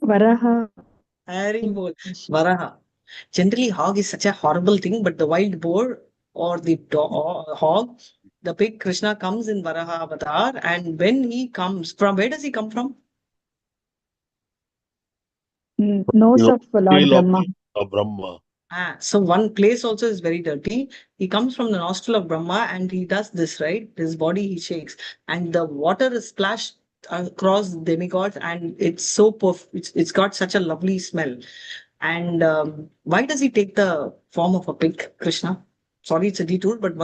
Varaha. Very good. Varaha. Generally, hog is such a horrible thing, but the wild boar or the hog, the pig Krishna comes in Varaha avatar, and when he comes from, where does he come from? Nose of Lord Brahma. Brahma. So one place also is very dirty. He comes from the nostril of Brahma and he does this, right? His body he shakes, and the water is splashed across demigods, and it's so it's got such a lovely smell. And why does he take the form of a pig, Krishna? Sorry, it's a detour, but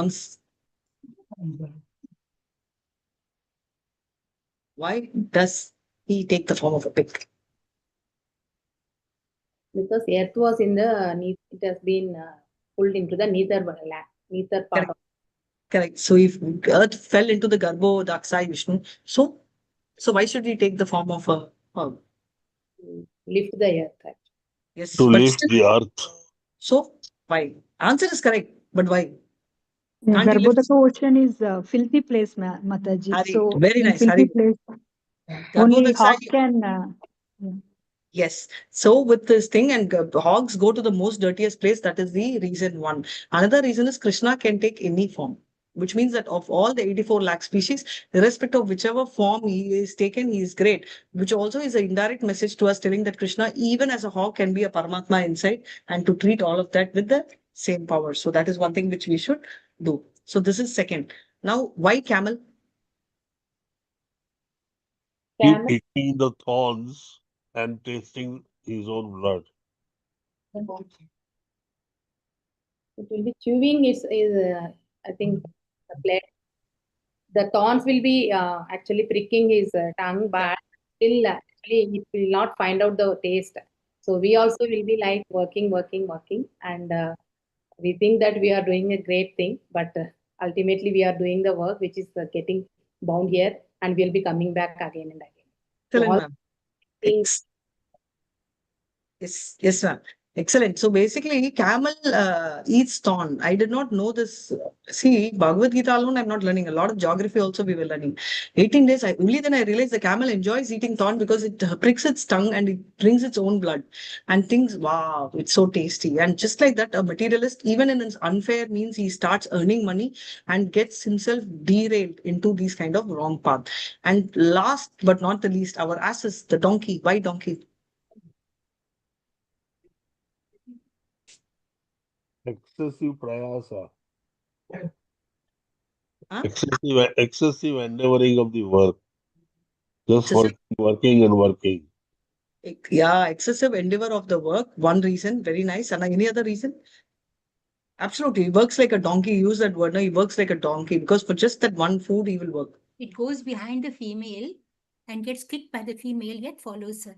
why does he take the form of a pig? Because earth was in the, it has been pulled into the neither part of. Correct. So if earth fell into the Garbho Daksai Vishnu, so why should he take the form of a hog? Lift the earth. Yes, To but lift still, the earth. so why? Answer is correct, but why? Can't he lift? Garbhodaka ocean is a filthy place, Mataji. Hari, So very in nice, filthy Hari. place, Garbho only Daksai. hog can. Yeah. Yes. So with this thing, and hogs go to the most dirtiest place. That is the reason one. Another reason is Krishna can take any form, which means that of all the 84 lakh species, irrespective of whichever form he is taken, he is great. Which also is an indirect message to us telling that Krishna, even as a hog, can be a Paramatma inside, and to treat all of that with the same power. So that is one thing which we should do. So this is second. Now, why camel? Keep Camel. picking the thorns and tasting his own blood. It will be chewing I think the blade. The thorns will be actually pricking his tongue, but still actually it will not find out the taste. So we also will be like working, and we think that we are doing a great thing, but ultimately we are doing the work which is getting bound here, and we'll be coming back again and again. So Excellent, all ma'am. things Yes, ma'am. Excellent. So basically, camel eats thorn. I did not know this. See, Bhagavad Gita alone, I'm not learning. A lot of geography also we were learning. 18 days, only then I realized the camel enjoys eating thorn because it pricks its tongue and it drinks its own blood and thinks, wow, it's so tasty. And just like that, a materialist, even in his unfair means, he starts earning money and gets himself derailed into these kind of wrong path. And last but not the least, our asses, the donkey. Why donkey? Excessive prayasa. Huh? Excessive endeavoring of the work. Just Excessive working and working. Yeah, excessive endeavor of the work. One reason, very nice. And any other reason? Absolutely. He works like a donkey. Use that word. No, he works like a donkey because for just that one food, he will work. It goes behind the female and gets kicked by the female, yet follows her.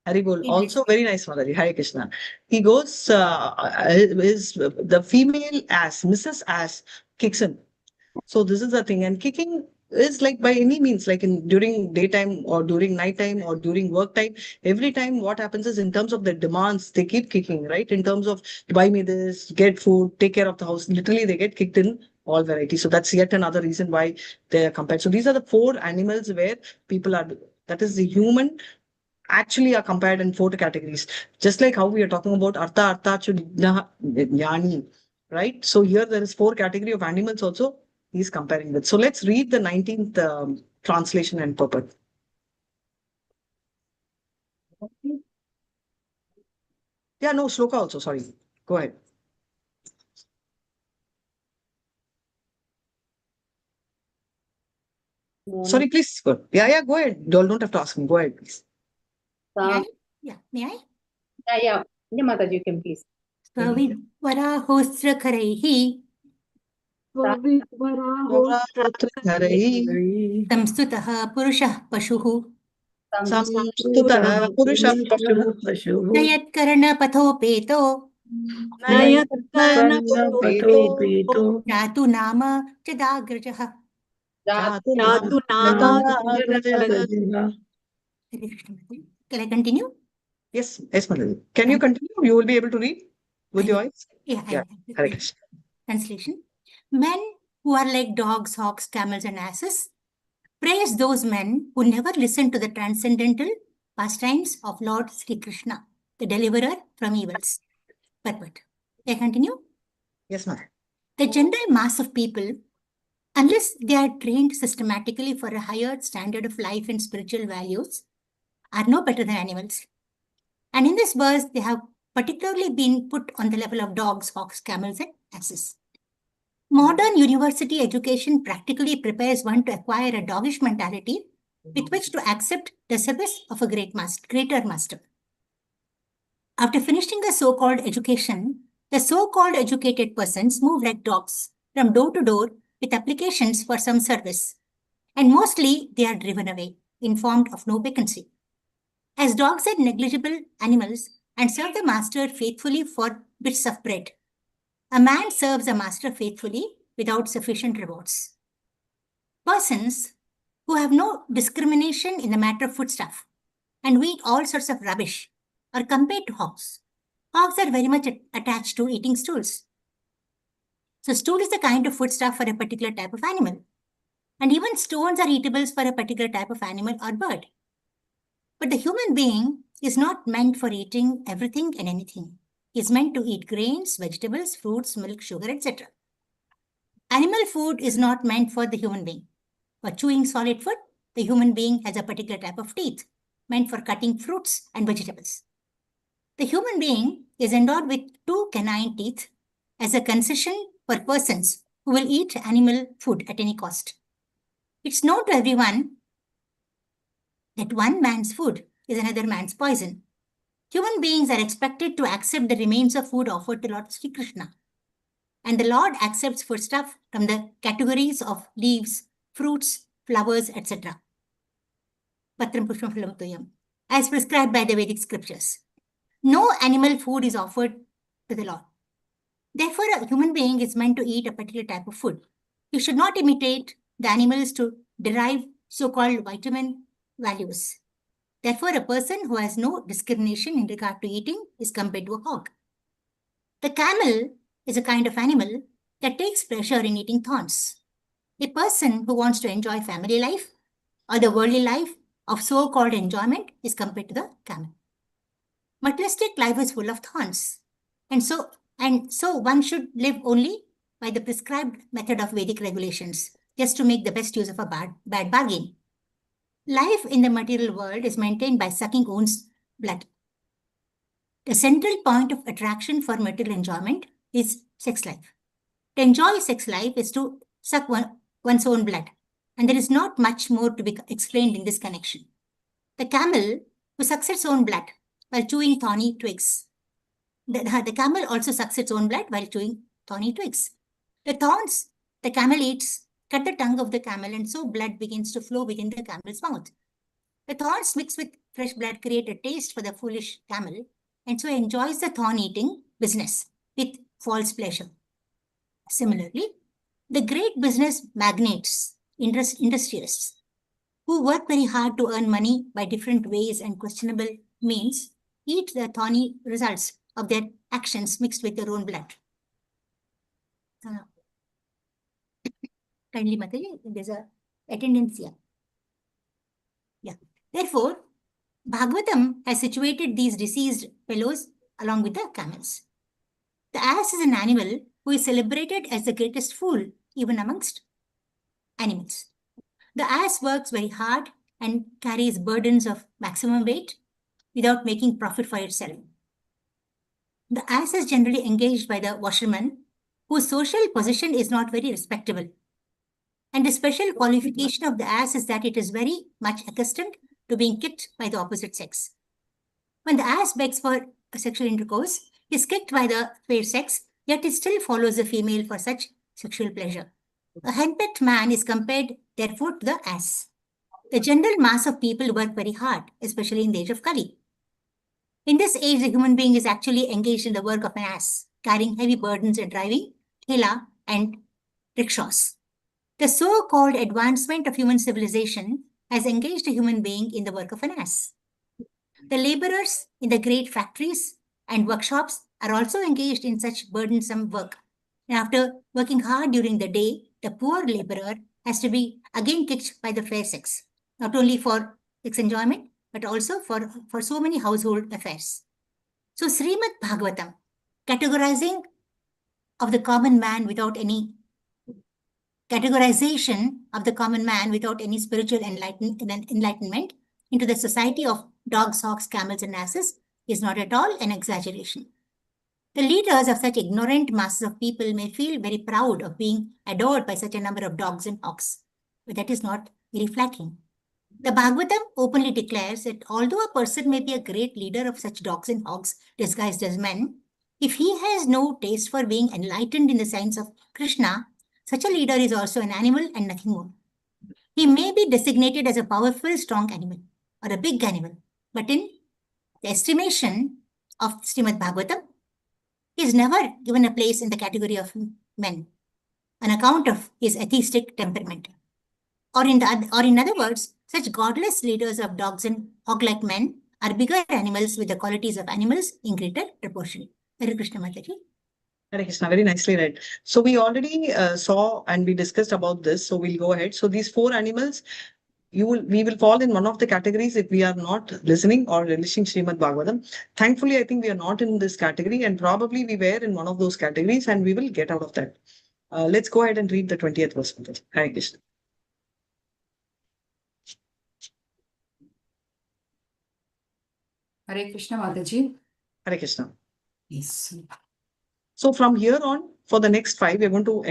Haribol. Also very nice, Madhuri. Hare Krishna. He goes, the female ass, Mrs. Ass, kicks him. So this is the thing. And kicking is like by any means, like during daytime or during nighttime or during work time. Every time what happens is in terms of the demands, they keep kicking, right? In terms of buy me this, get food, take care of the house. Literally, they get kicked in all varieties. So that's yet another reason why they are compared. So these are the 4 animals where people are, that is the human actually are compared in 4 categories. Just like how we are talking about Artha, Jnani, right? So here there is 4 category of animals also he's comparing with. So let's read the 19th translation and purport. Yeah, no, Shloka also, sorry. Go ahead. Sorry, please. Go. Yeah, go ahead. You all don't have to ask me. Go ahead, please. May I? Yeah, may I? Yeah, Mataji, you can please. Varahostrakaraihi Samstutah Purushah Pashuhu Samstutah Purushah Pashuhu Nayatkarna Pathopeto Nayatkarna Pathopeto Jatu Nama Chadagrajah. Jatu Nama Chadagrajah. Can I continue? Yes, Madhuri. Can you continue? You will be able to read with your eyes? Yeah. Hare Krishna. Translation. Men who are like dogs, hawks, camels, and asses praise those men who never listen to the transcendental pastimes of Lord Sri Krishna, the deliverer from evils. Purport. I continue? Yes, ma'am. The general mass of people, unless they are trained systematically for a higher standard of life and spiritual values, are no better than animals. And in this verse, they have particularly been put on the level of dogs, hawks, camels, and asses. Modern university education practically prepares one to acquire a doggish mentality with which to accept the service of a greater master. After finishing the so-called education, the so-called educated persons move like dogs from door to door with applications for some service, and mostly they are driven away, informed of no vacancy. As dogs are negligible animals and serve the master faithfully for bits of bread, a man serves a master faithfully without sufficient rewards. Persons who have no discrimination in the matter of foodstuff and who eat all sorts of rubbish are compared to hogs. Hogs are very much attached to eating stools. So stool is the kind of foodstuff for a particular type of animal. And even stones are eatables for a particular type of animal or bird. But the human being is not meant for eating everything and anything. He is meant to eat grains, vegetables, fruits, milk, sugar, etc. Animal food is not meant for the human being. For chewing solid food, the human being has a particular type of teeth, meant for cutting fruits and vegetables. The human being is endowed with 2 canine teeth as a concession for persons who will eat animal food at any cost. It's known to everyone that one man's food is another man's poison. Human beings are expected to accept the remains of food offered to Lord Sri Krishna. And the Lord accepts foodstuff from the categories of leaves, fruits, flowers, etc. Patram Pushpam Phalam Toyam, as prescribed by the Vedic scriptures. No animal food is offered to the Lord. Therefore, a human being is meant to eat a particular type of food. You should not imitate the animals to derive so-called vitamin values. Therefore, a person who has no discrimination in regard to eating is compared to a hog. The camel is a kind of animal that takes pleasure in eating thorns. A person who wants to enjoy family life or the worldly life of so-called enjoyment is compared to the camel. Materialistic life is full of thorns, and so one should live only by the prescribed method of Vedic regulations, just to make the best use of a bad bargain. Life in the material world is maintained by sucking one's blood. The central point of attraction for material enjoyment is sex life. To enjoy sex life is to suck one's own blood, and there is not much more to be explained in this connection. The camel who sucks its own blood while chewing thorny twigs. The camel also sucks its own blood while chewing thorny twigs. The thorns the camel eats cut the tongue of the camel, and so blood begins to flow within the camel's mouth. The thorns mixed with fresh blood create a taste for the foolish camel, and so enjoys the thorn eating business with false pleasure. Similarly, the great business magnates, industrialists, who work very hard to earn money by different ways and questionable means, eat the thorny results of their actions mixed with their own blood. Kindly, Mataji, there's a attendance here. Yeah. Therefore, Bhagavatam has situated these deceased fellows along with the camels. The ass is an animal who is celebrated as the greatest fool even amongst animals. The ass works very hard and carries burdens of maximum weight without making profit for itself. The ass is generally engaged by the washerman, whose social position is not very respectable. And the special qualification of the ass is that it is very much accustomed to being kicked by the opposite sex. When the ass begs for sexual intercourse, he is kicked by the fair sex, yet it still follows the female for such sexual pleasure. A henpecked man is compared, therefore, to the ass. The general mass of people work very hard, especially in the age of Kali. In this age, the human being is actually engaged in the work of an ass, carrying heavy burdens and driving thela and rickshaws. The so-called advancement of human civilization has engaged a human being in the work of an ass. The laborers in the great factories and workshops are also engaged in such burdensome work. And after working hard during the day, the poor laborer has to be again kicked by the fair sex, not only for its enjoyment, but also for so many household affairs. So Srimad Bhagavatam, categorizing of the common man without any categorization of the common man without any spiritual enlightenment into the society of dogs, hogs, camels, and asses is not at all an exaggeration. The leaders of such ignorant masses of people may feel very proud of being adored by such a number of dogs and hogs, but that is not very flattering. The Bhagavatam openly declares that although a person may be a great leader of such dogs and hogs disguised as men, if he has no taste for being enlightened in the science of Krishna, such a leader is also an animal and nothing more. He may be designated as a powerful, strong animal or a big animal, but in the estimation of Srimad Bhagavatam, he is never given a place in the category of men on account of his atheistic temperament. Or in other words, such godless leaders of dogs and hog-like men are bigger animals with the qualities of animals in greater proportion. Hare Krishna Mataji. Hare Krishna, very nicely read. So we already saw and we discussed about this. So we'll go ahead. So these four animals, we will fall in one of the categories if we are not listening or relishing Srimad Bhagavatam. Thankfully, I think we are not in this category, and probably we were in one of those categories, and we will get out of that. Let's go ahead and read the 20th verse. Hare Krishna. Hare Krishna Mataji. Hare Krishna. Yes. So from here on, for the next 5, we're going to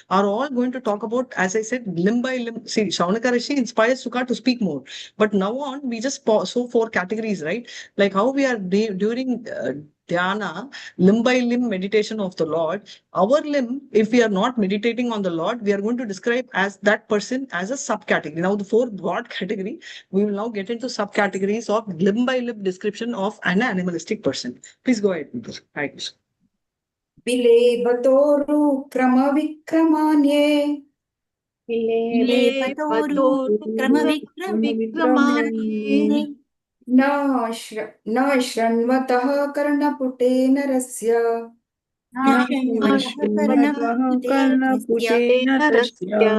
are all going to talk about, as I said, limb by limb. See, Shaunaka Rishi inspires Sukha to speak more. But now on, we just so 4 categories, right? Like how we are during dhyana, limb by limb meditation of the Lord. Our limb, if we are not meditating on the Lord, we are going to describe as that person as a subcategory. Now the 4 broad category, we will now get into subcategories of limb by limb description of an animalistic person. Please go ahead. Hare Krishna. विलेबतोरु क्रमविक्रमान्ये विलेबतोरु क्रमविक्रमान्ये न शृण्वतः कर्णपुटे नरस्य न शृण्वतः कर्णपुटेन तस्य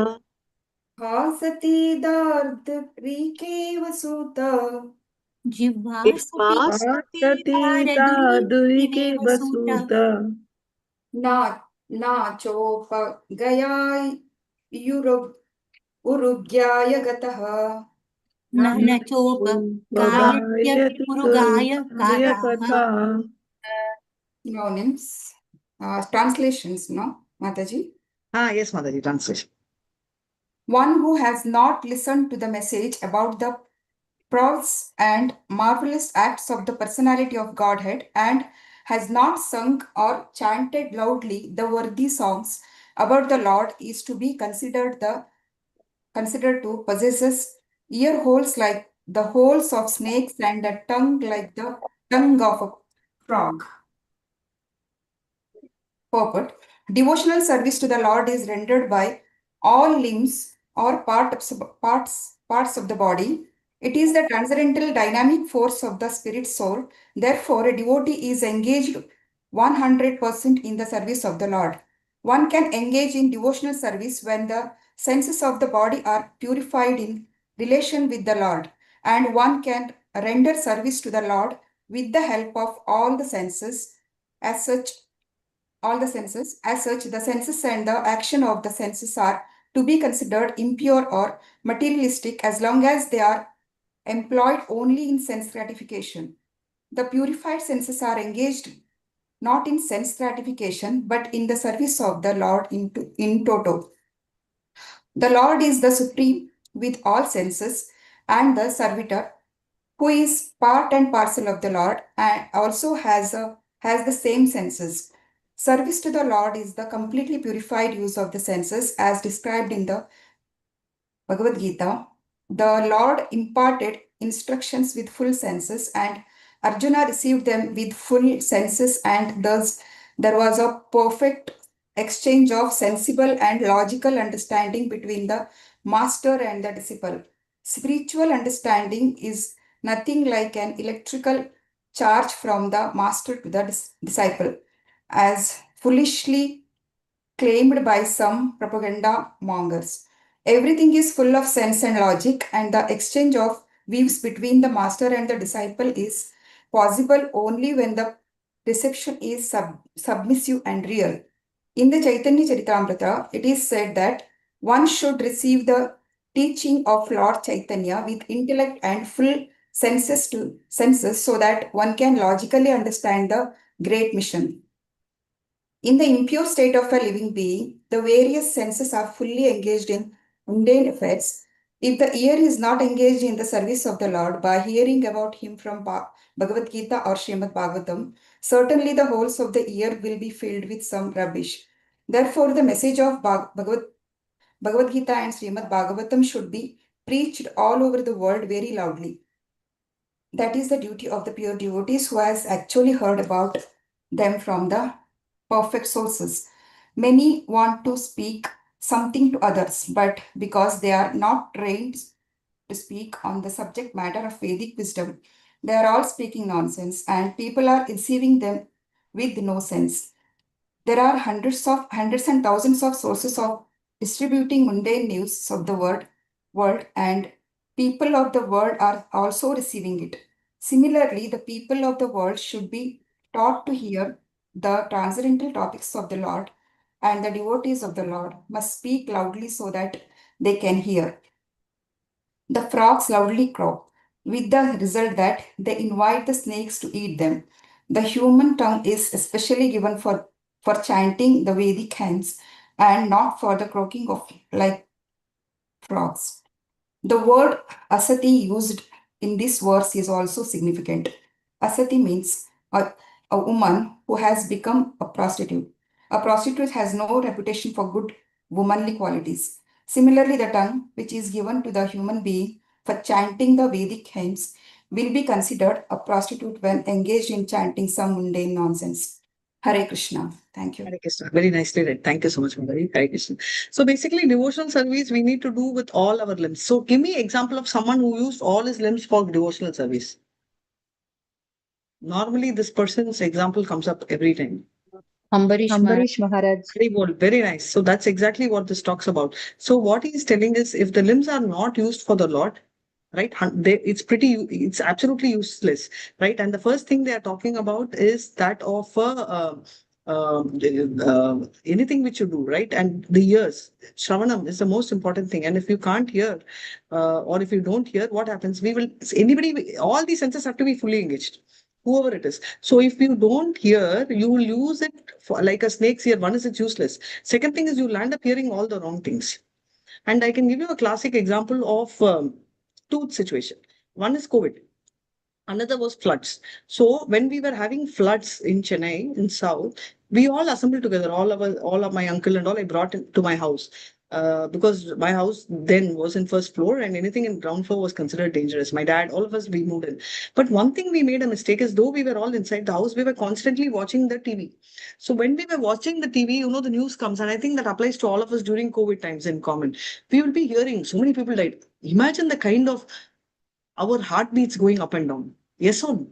भासति दार्दरीकेव सुत भासति दादुरिके वसूत उरुग्याय गतः न चोपगायत्य पुरुगाय काराः. Synonyms, translations, no, Mataji? Yes, Mataji, translation. One who has not listened to the message about the prowess and marvelous acts of the personality of Godhead and has not sung or chanted loudly the worthy songs about the Lord is to be considered to possesses ear holes like the holes of snakes and a tongue like the tongue of a frog. Purport. Devotional service to the Lord is rendered by all limbs or parts of the body. It is the transcendental dynamic force of the spirit soul. Therefore, a devotee is engaged 100% in the service of the Lord. One can engage in devotional service when the senses of the body are purified in relation with the Lord, and one can render service to the Lord with the help of all the senses. As such, the senses and the action of the senses are to be considered impure or materialistic as long as they are employed only in sense gratification. The purified senses are engaged not in sense gratification but in the service of the Lord in toto. The Lord is the supreme with all senses, and the servitor, who is part and parcel of the Lord and also has the same senses. Service to the Lord is the completely purified use of the senses as described in the Bhagavad Gita. The Lord imparted instructions with full senses and Arjuna received them with full senses, and thus there was a perfect exchange of sensible and logical understanding between the master and the disciple. Spiritual understanding is nothing like an electrical charge from the master to the disciple, as foolishly claimed by some propaganda mongers. Everything is full of sense and logic, and the exchange of views between the master and the disciple is possible only when the reception is submissive and real. In the Chaitanya Charitamrita, it is said that one should receive the teaching of Lord Chaitanya with intellect and full senses so that one can logically understand the great mission. In the impure state of a living being, the various senses are fully engaged in mundane affairs. If the ear is not engaged in the service of the Lord by hearing about him from Bhagavad Gita or Srimad Bhagavatam, certainly the holes of the ear will be filled with some rubbish. Therefore, the message of Bhagavad Gita and Srimad Bhagavatam should be preached all over the world very loudly. That is the duty of the pure devotees who has actually heard about them from the perfect sources. Many want to speak something to others, but because they are not trained to speak on the subject matter of Vedic wisdom, they are all speaking nonsense and people are receiving them with no sense. There are hundreds and thousands of sources of distributing mundane news of the world, and people of the world are also receiving it. Similarly, the people of the world should be taught to hear the transcendental topics of the Lord, and the devotees of the Lord must speak loudly so that they can hear. The frogs loudly croak, with the result that they invite the snakes to eat them. The human tongue is especially given for chanting the Vedic hymns and not for the croaking of like frogs. The word asati used in this verse is also significant. Asati means a woman who has become a prostitute. A prostitute has no reputation for good womanly qualities. Similarly, the tongue, which is given to the human being for chanting the Vedic hymns, will be considered a prostitute when engaged in chanting some mundane nonsense. Hare Krishna. Thank you. Hare Krishna. Very nicely read. Thank you so much, Mataji. Hare Krishna. So basically, devotional service we need to do with all our limbs. So give me example of someone who used all his limbs for devotional service. Normally, this person's example comes up every time. Ambarish Maharaj. Ambarish Maharaj. Very nice. So that's exactly what this talks about. So what he's telling is, if the limbs are not used for the Lord, right, it's absolutely useless, right? And the first thing they are talking about is that of anything which you do, right? And the ears, Shravanam is the most important thing. And if you can't hear, or if you don't hear, what happens? All these senses have to be fully engaged, whoever it is. So if you don't hear, you will use it for, like a snake's ear. One is it's useless. Second thing is you'll end up hearing all the wrong things. And I can give you a classic example of tooth situation. One is COVID. Another was floods. So when we were having floods in Chennai, in South, we all assembled together. All of my uncle and all I brought to my house. Because my house then was in first floor and anything in ground floor was considered dangerous. My dad, all of us, we moved in. But one thing we made a mistake is, though we were all inside the house, we were constantly watching the TV. So when we were watching the TV, the news comes, and I think that applies to all of us during COVID times in common. We will be hearing so many people died. Imagine the kind of our heartbeats going up and down. Yes or no?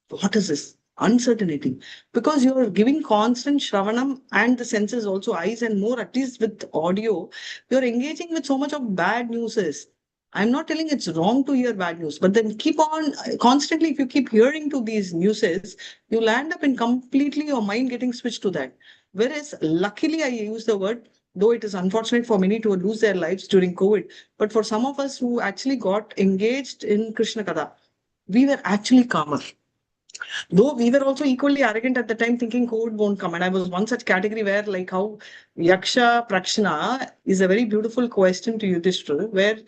What is this? Uncertainty. Because you're giving constant Shravanam and the senses also, eyes and more, at least with audio, you're engaging with so much of bad news. I'm not telling it's wrong to hear bad news, but then keep on constantly, if you keep hearing to these newses, you'll end up in completely your mind getting switched to that. Whereas, luckily, I use the word, though it is unfortunate for many to lose their lives during COVID, but for some of us who actually got engaged in Krishna Katha, we were actually calmer. Though we were also equally arrogant at the time, thinking COVID won't come. And I was one such category where, like how Yaksha Prakshana is a very beautiful question to Yudhishthira, where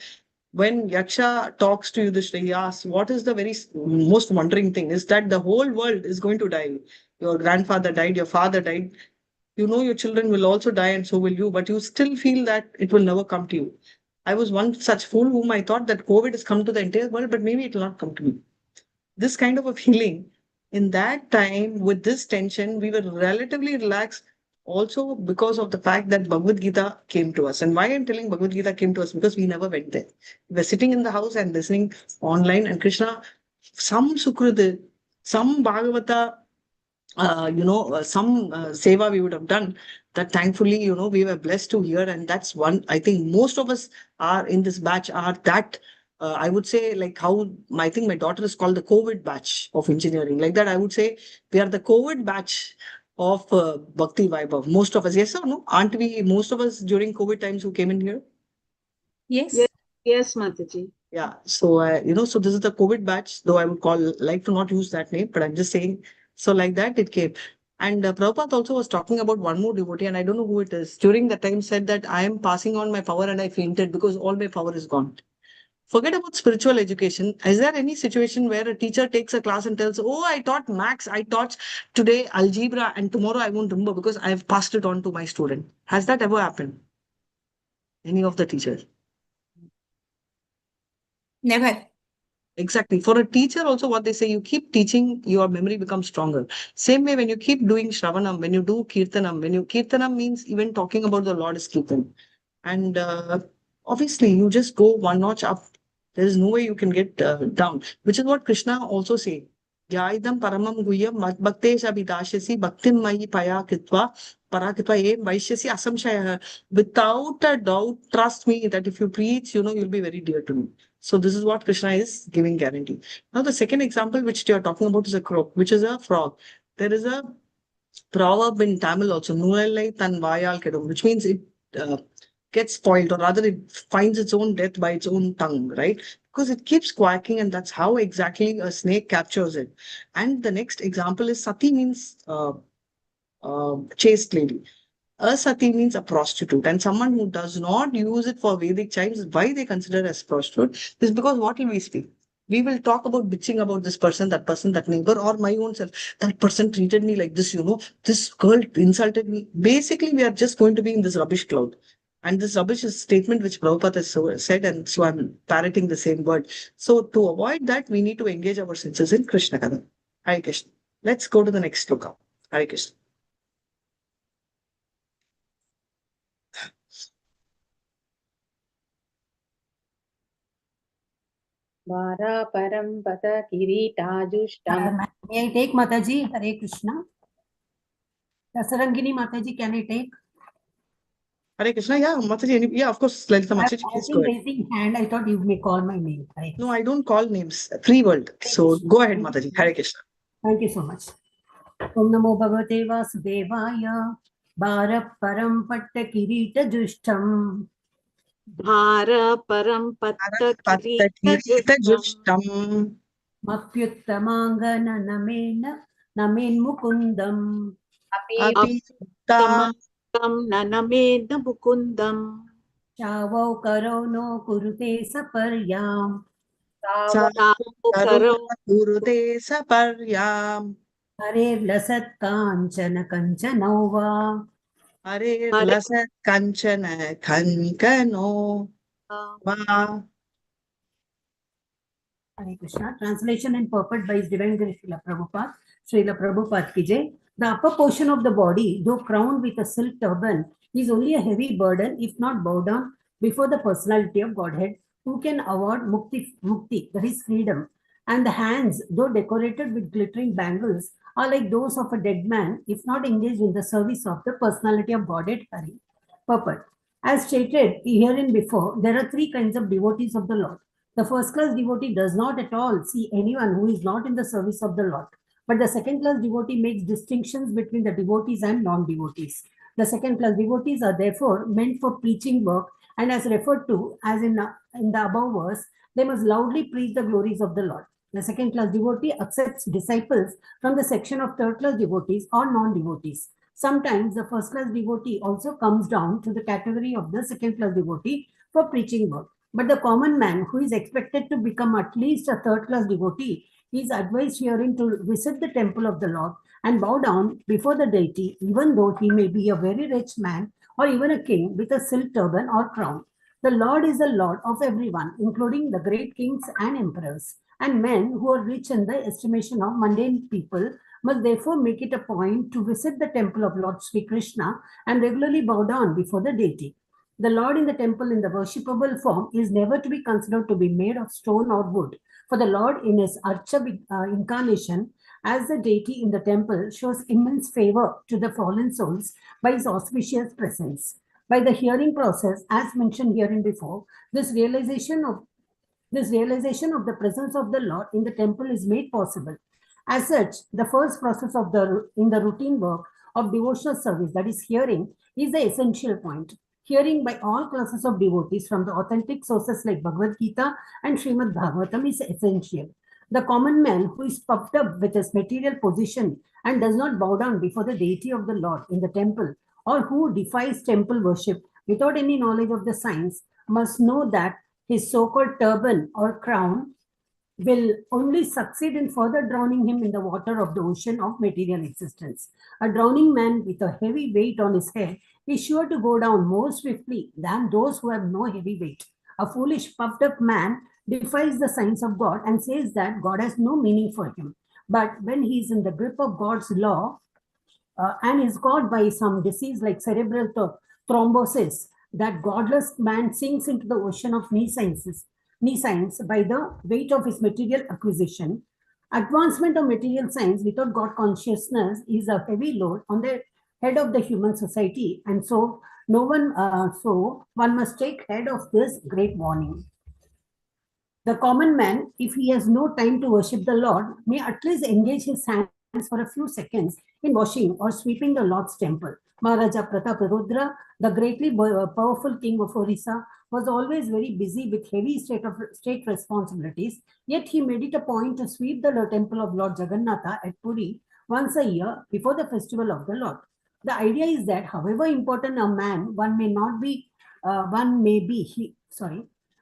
when Yaksha talks to Yudhishthira, he asks, what is the very most wondering thing is that the whole world is going to die. Your grandfather died, your father died. Your children will also die and so will you, but you still feel that it will never come to you. I was one such fool whom I thought that COVID has come to the entire world, but maybe it will not come to me. This kind of a feeling in that time with this tension, we were relatively relaxed also because of the fact that Bhagavad Gita came to us. And why I'm telling Bhagavad Gita came to us? Because we never went there. We were sitting in the house and listening online, and Krishna, some Sukriti, some Bhagavata, some seva we would have done that thankfully, we were blessed to hear. And that's one, I think most of us are in this batch are that, I would say, like how I think my daughter is called the COVID batch of engineering. Like that, I would say we are the COVID batch of Bakthi Vaibhav. Most of us, yes or no? Aren't we, most of us during COVID times who came in here? Yes. Yes, Mataji. Yeah. So, so this is the COVID batch, though I would like to not use that name, but I'm just saying. So like that, it came. And Prabhupada also was talking about one more devotee, and I don't know who it is. During that time said that I am passing on my power and I fainted because all my power is gone. Forget about spiritual education. Is there any situation where a teacher takes a class and tells, oh, I taught max, I taught today algebra, and tomorrow I won't remember because I've passed it on to my student? Has that ever happened? Any of the teachers? Never. Exactly. For a teacher also, what they say, you keep teaching, your memory becomes stronger. Same way when you keep doing Shravanam, when you do Kirtanam means even talking about the Lord is Kirtan. And obviously you just go one notch up. There is no way you can get down, which is what Krishna also say. Yaidam paramam guhyam mad bhakte abhidashyasi bhaktim mayi paya kitva parakitva em vaishyasi asamshaya. Without a doubt, trust me that if you preach, you'll be very dear to me. So this is what Krishna is giving guarantee. Now the second example which you are talking about is a crow, which is a frog. There is a proverb in Tamil also, Nulallai tan vayal kedum, which means it gets spoiled, or rather it finds its own death by its own tongue, right? Because it keeps quacking, and that's how exactly a snake captures it. And the next example is Sati means chaste lady. A sati means a prostitute, and someone who does not use it for Vedic chimes, why they consider as prostitute is because what will we speak? We will talk about bitching about this person, that neighbor, or my own self. That person treated me like this, this girl insulted me. Basically, we are just going to be in this rubbish cloud. And this rubbish is a statement which Prabhupada has said, and so I'm parroting the same word. So to avoid that, we need to engage our senses in Krishna Katha. Hare Krishna. Let's go to the next sloka. Hare Krishna. Vara Parampata Kiritajushtam. May I take Mataji? Hare Krishna. Dasarangini Mataji, can I take? Hare Krishna, yeah, Mataji, yeah, of course, Lalita Mataji, I've please been go ahead. raising hand. I thought you may call my name. Hare No, Krishna. I don't call names, free world. So go ahead, Mataji, Hare Krishna. Thank you so much. Om Namo Bhagavate Vasudevaya. Bhara Param Patta Kirita Jushtam. Bhara Parampatta Patta Kirita Jushtam. Mapyuttamanga Namen Mukundam. Api Tamam Nanamedna Mukundam. Chavau Karo no Kurute Saparyam. Karuna Kurute Saparyam. Hare Lasat Kanchana Kanchanova. Hare Lasat Kanchana Kankano. Hare Krishna. Translation and purport by His Divine Grace Srila Prabhupada. Srila Prabhupada ki jai. The upper portion of the body, though crowned with a silk turban, is only a heavy burden if not bowed down before the personality of Godhead, who can award mukti, that is freedom. And the hands, though decorated with glittering bangles, are like those of a dead man if not engaged in the service of the personality of Godhead. Hari. Purport. As stated herein before, there are three kinds of devotees of the Lord. The first class devotee does not at all see anyone who is not in the service of the Lord. But the second class devotee makes distinctions between the devotees and non-devotees. The second class devotees are therefore meant for preaching work, and as referred to as in the above verse, they must loudly preach the glories of the Lord. The second class devotee accepts disciples from the section of third class devotees or non-devotees. Sometimes the first class devotee also comes down to the category of the second class devotee for preaching work. But the common man who is expected to become at least a third class devotee is advised herein to visit the temple of the Lord and bow down before the deity, even though he may be a very rich man or even a king with a silk turban or crown. The Lord is the Lord of everyone, including the great kings and emperors. And men who are rich in the estimation of mundane people must therefore make it a point to visit the temple of Lord Sri Krishna and regularly bow down before the deity. The Lord in the temple in the worshipable form is never to be considered to be made of stone or wood. For the Lord in his Archa incarnation as the deity in the temple shows immense favor to the fallen souls by his auspicious presence. By the hearing process, as mentioned herein before, this realization of the presence of the Lord in the temple is made possible. As such, the first process in the routine work of devotional service, that is hearing, is the essential point. Hearing by all classes of devotees from the authentic sources like Bhagavad Gita and Srimad Bhagavatam is essential. The common man who is puffed up with his material position and does not bow down before the deity of the Lord in the temple, or who defies temple worship without any knowledge of the science, must know that his so-called turban or crown will only succeed in further drowning him in the water of the ocean of material existence. A drowning man with a heavy weight on his head is sure to go down more swiftly than those who have no heavy weight. A foolish, puffed up man defies the signs of God and says that God has no meaning for him. But when he is in the grip of God's law and is caught by some disease like cerebral thrombosis, that godless man sinks into the ocean of nescience by the weight of his material acquisition. Advancement of material science without God consciousness is a heavy load on the head of the human society, and so one must take heed of this great warning. The common man, if he has no time to worship the Lord, may at least engage his hands for a few seconds in washing or sweeping the Lord's temple. Maharaja Prataparudra, the greatly powerful king of Orissa, was always very busy with heavy state responsibilities, yet he made it a point to sweep the temple of Lord Jagannatha at Puri once a year before the festival of the Lord. The idea is that however important a man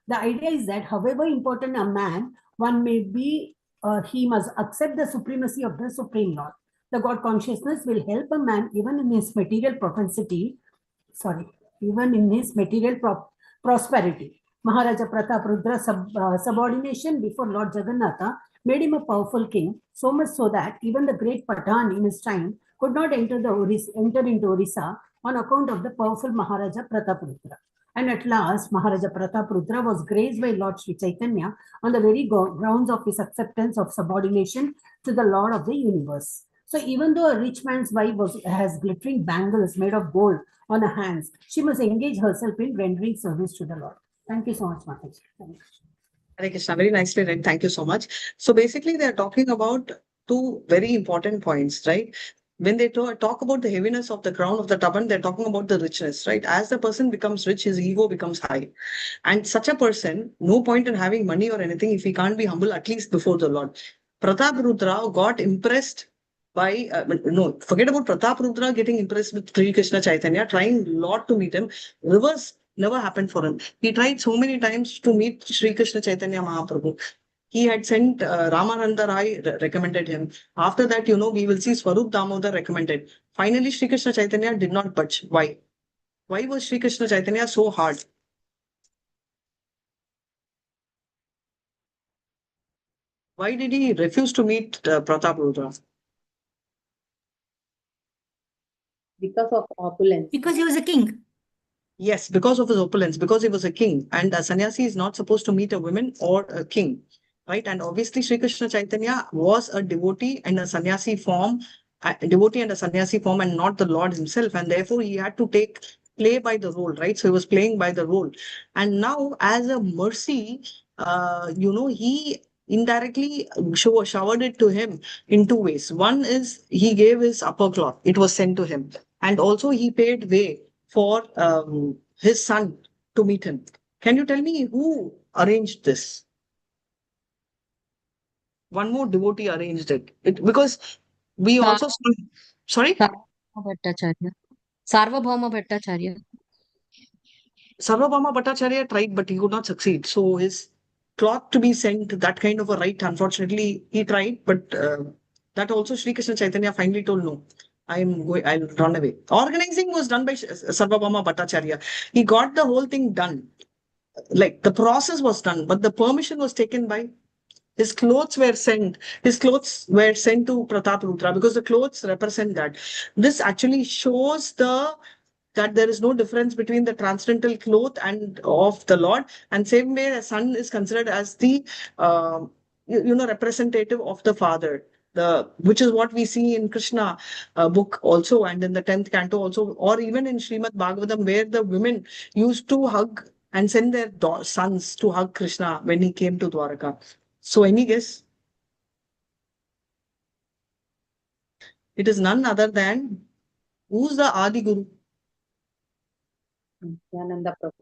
the idea is that however important a man one may be, he must accept the supremacy of the Supreme Lord. The God consciousness will help a man even in his material prosperity. Maharaja Prataparudra's subordination before Lord Jagannatha made him a powerful king, so much so that even the great Pathan in his time could not enter into Orissa on account of the powerful Maharaja Prataparudra. And at last, Maharaja Prataprudra was graced by Lord Sri Chaitanya on the very grounds of his acceptance of subordination to the Lord of the universe. So even though a rich man's wife has glittering bangles made of gold on her hands, she must engage herself in rendering service to the Lord. Thank you so much, Mataji. Hare Krishna, very nicely read. Thank you so much. So basically, they are talking about two very important points, right? When they talk about the heaviness of the crown of the turban, they're talking about the richness, right? As the person becomes rich, his ego becomes high. And such a person, no point in having money or anything if he can't be humble, at least before the Lord. Pratap Rudra got impressed by, no, forget about Pratap Rudra getting impressed with Sri Krishna Chaitanya, trying a lot to meet him. Reverse never happened for him. He tried so many times to meet Sri Krishna Chaitanya Mahaprabhu. He had sent Ramananda Rai recommended him. After that, we will see Swarup Damodar recommended. Finally, Sri Krishna Chaitanya did not budge. Why? Why was Sri Krishna Chaitanya so hard? Why did he refuse to meet Pratap Rudra? Because of opulence. Because he was a king. Yes, because of his opulence, because he was a king. And a sannyasi is not supposed to meet a woman or a king, right? And obviously, Sri Krishna Chaitanya was a devotee and a sannyasi form, and not the Lord himself. And therefore, he had to play by the role, right? So he was playing by the role. And now, as a mercy, he indirectly showered it to him in two ways. One is he gave his upper cloth, it was sent to him. And also, he paid way for his son to meet him. Can you tell me who arranged this? One more devotee arranged it. Because we also saw, sorry? Sarvabhauma Bhattacharya. Sarvabhauma Bhattacharya tried, but he could not succeed. So his cloth to be sent, that kind of a right, unfortunately, he tried, but that also Sri Krishna Chaitanya finally told no. I'll run away. Organizing was done by Sarvabhauma Bhattacharya. He got the whole thing done. Like the process was done, but the permission was taken by his clothes were sent. His clothes were sent to Pratap Rudra because the clothes represent that. This actually shows that there is no difference between the transcendental cloth and of the Lord. And same way, the son is considered as the representative of the father. Which is what we see in Krishna book also, and in the 10th canto also, or even in Srimad Bhagavatam, where the women used to hug and send their sons to hug Krishna when he came to Dwaraka. So any guess? It is none other than, who's the Adi Guru? Nityananda Prabhu.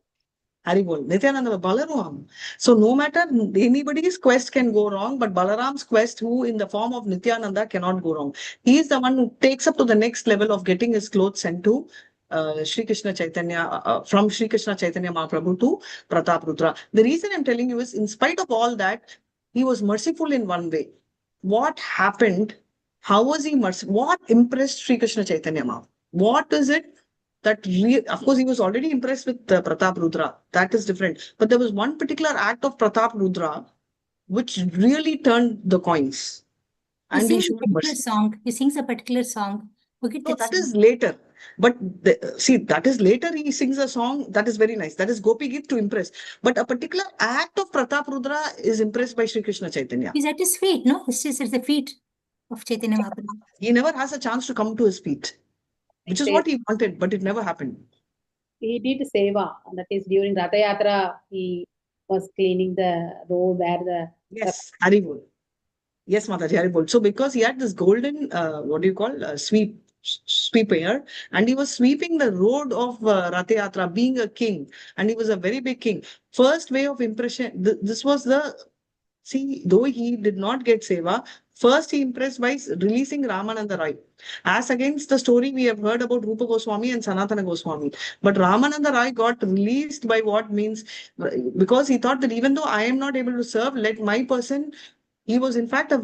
Haribol, Nityananda, Balaram. So no matter, anybody's quest can go wrong, but Balaram's quest, who in the form of Nityananda, cannot go wrong. He is the one who takes up to the next level of getting his clothes sent to Sri Krishna Chaitanya, from Sri Krishna Chaitanya Mahaprabhu to Pratap Rudra. The reason I'm telling you is, in spite of all that, he was merciful in one way. What happened? How was he merciful? What impressed Sri Krishna Chaitanya Mahaprabhu? What is it? That of course, he was already impressed with Pratap Rudra. That is different. But there was one particular act of Pratap Rudra which really turned the coins. And he sings a particular song. He sings a particular song. No, that is later. But see, that is later. He sings a song that is very nice. That is Gopi Git to impress. But a particular act of Pratap Rudra is impressed by Sri Krishna Chaitanya. He's at his feet, no? He's just at the feet of Chaitanya Mahaprabhu. He never has a chance to come to his feet, which is what he wanted, but it never happened. He did SEVA, that is during Radha Yatra, he was cleaning the road where the... Yes, Haribol. Yes, Mataji, Haribol. So because he had this golden, sweeper, and he was sweeping the road of Ratha Yatra, being a king, and he was a very big king. First way of impression, this was though he did not get Seva, first he impressed by releasing Ramananda Rai. As against the story we have heard about Rupa Goswami and Sanatana Goswami. But Ramananda Rai got released by what means, because he thought that even though I am not able to serve, let my person, he was in fact he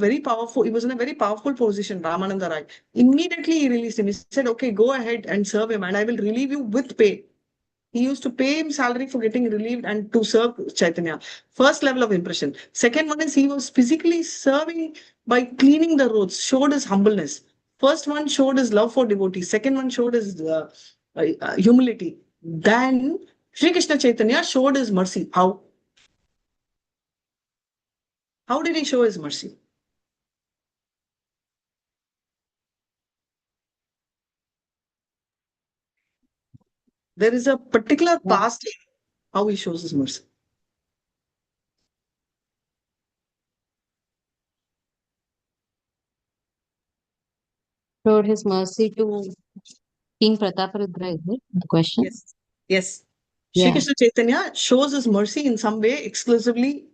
was in a very powerful position, Ramananda Rai. Immediately he released him. He said, okay, go ahead and serve him and I will relieve you with pay. He used to pay him salary for getting relieved and to serve Chaitanya. First level of impression. Second one is he was physically serving by cleaning the roads, showed his humbleness. First one showed his love for devotees. Second one showed his humility. Then Sri Krishna Chaitanya showed his mercy. How? How did he show his mercy? There is a particular past how he shows his mercy. Showed his mercy to King Prataparudra, is it the question? Yes. Yes. Yeah. Sri Krishna Chaitanya shows his mercy in some way exclusively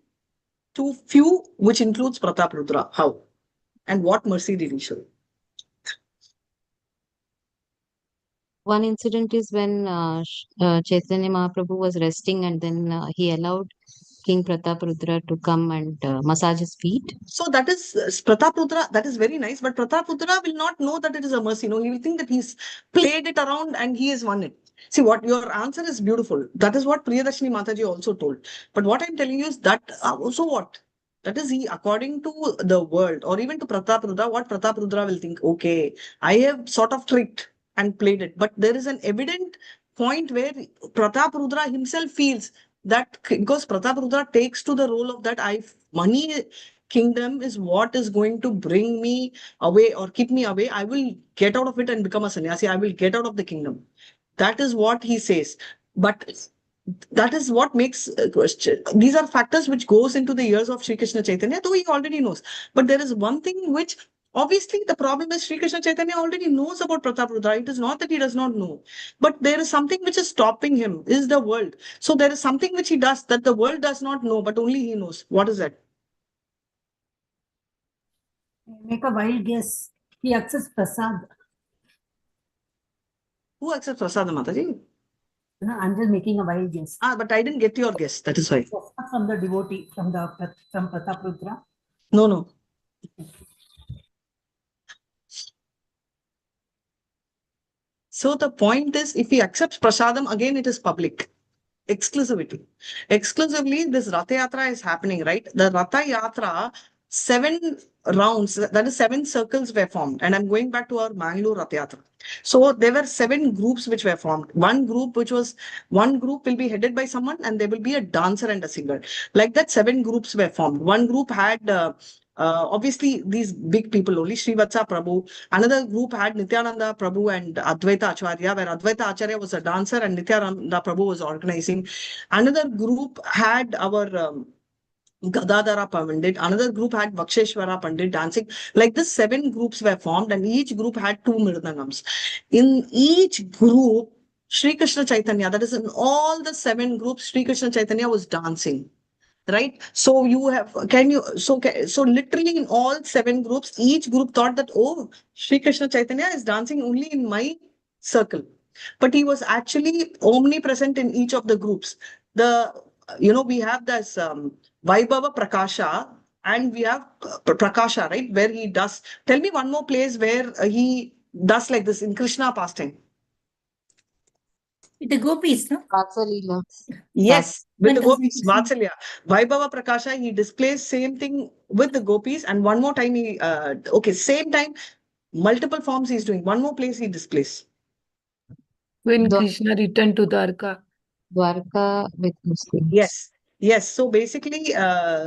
to few, which includes Prataparudra. How? And what mercy did he show? One incident is when Chaitanya Mahaprabhu was resting, and then he allowed King Prataparudra to come and massage his feet. So that is Prataparudra, that is very nice, but Prataparudra will not know that it is a mercy. No, he will think that he's played it around and he has won it. See, what your answer is beautiful. That is what Priyadarshini Mataji also told. But what I'm telling you is that also what? That is he, according to the world or even to Prataparudra, what Prataparudra will think, okay, I have sort of tricked and played it. But there is an evident point where Prataparudra himself feels that because Prataparudra takes to the role of that money kingdom is what is going to bring me away or keep me away. I will get out of it and become a sannyasi. I will get out of the kingdom. That is what he says. But that is what makes these are factors which goes into the ears of Sri Krishna Chaitanya, though he already knows. But there is one thing which obviously the problem is Sri Krishna Chaitanya already knows about Prataparudra. It is not that he does not know, but there is something which is stopping him, is the world. So there is something which he does that the world does not know, but only he knows. What is that? Make a wild guess. He accepts prasad. Who accepts prasad, Mataji? No, I'm just making a wild guess. But I didn't get your guess. That is why. From the devotee, from Prataparudra. No. So the point is, if he accepts prasadam, again it is public. Exclusivity. Exclusively, this Ratha Yatra is happening, right? The Ratha Yatra, 7 rounds, that is 7 circles were formed. And I'm going back to our Mangaluru Ratha Yatra. So there were 7 groups which were formed. One group will be headed by someone and there will be a dancer and a singer. Like that, 7 groups were formed. One group had obviously these big people only, Srivatsa Prabhu. Another group had Nityananda Prabhu and Advaita Acharya, where Advaita Acharya was a dancer and Nityananda Prabhu was organizing. Another group had our Gadadhara Pandit. Another group had Vaksheshwara Pandit dancing. Like this, 7 groups were formed and each group had 2 Mridangams. In each group, Sri Krishna Chaitanya, that is in all the 7 groups, Sri Krishna Chaitanya was dancing. Right? So you have, so literally in all 7 groups, each group thought that, oh, Sri Krishna Chaitanya is dancing only in my circle. But he was actually omnipresent in each of the groups. We have this Vaibhava Prakasha and we have Prakasha, right? Where he does, tell me one more place where he does like this in Krishna pastime. The gopis, no? Vatsalila. Yes, with the gopis, Vatsalya. Vaibhava Prakasha, he displays same thing with the gopis, and one more time same time, multiple forms he's doing. One more place he displays. When Krishna returned to Dwarka. Dwarka with Muslims. Yes. So basically,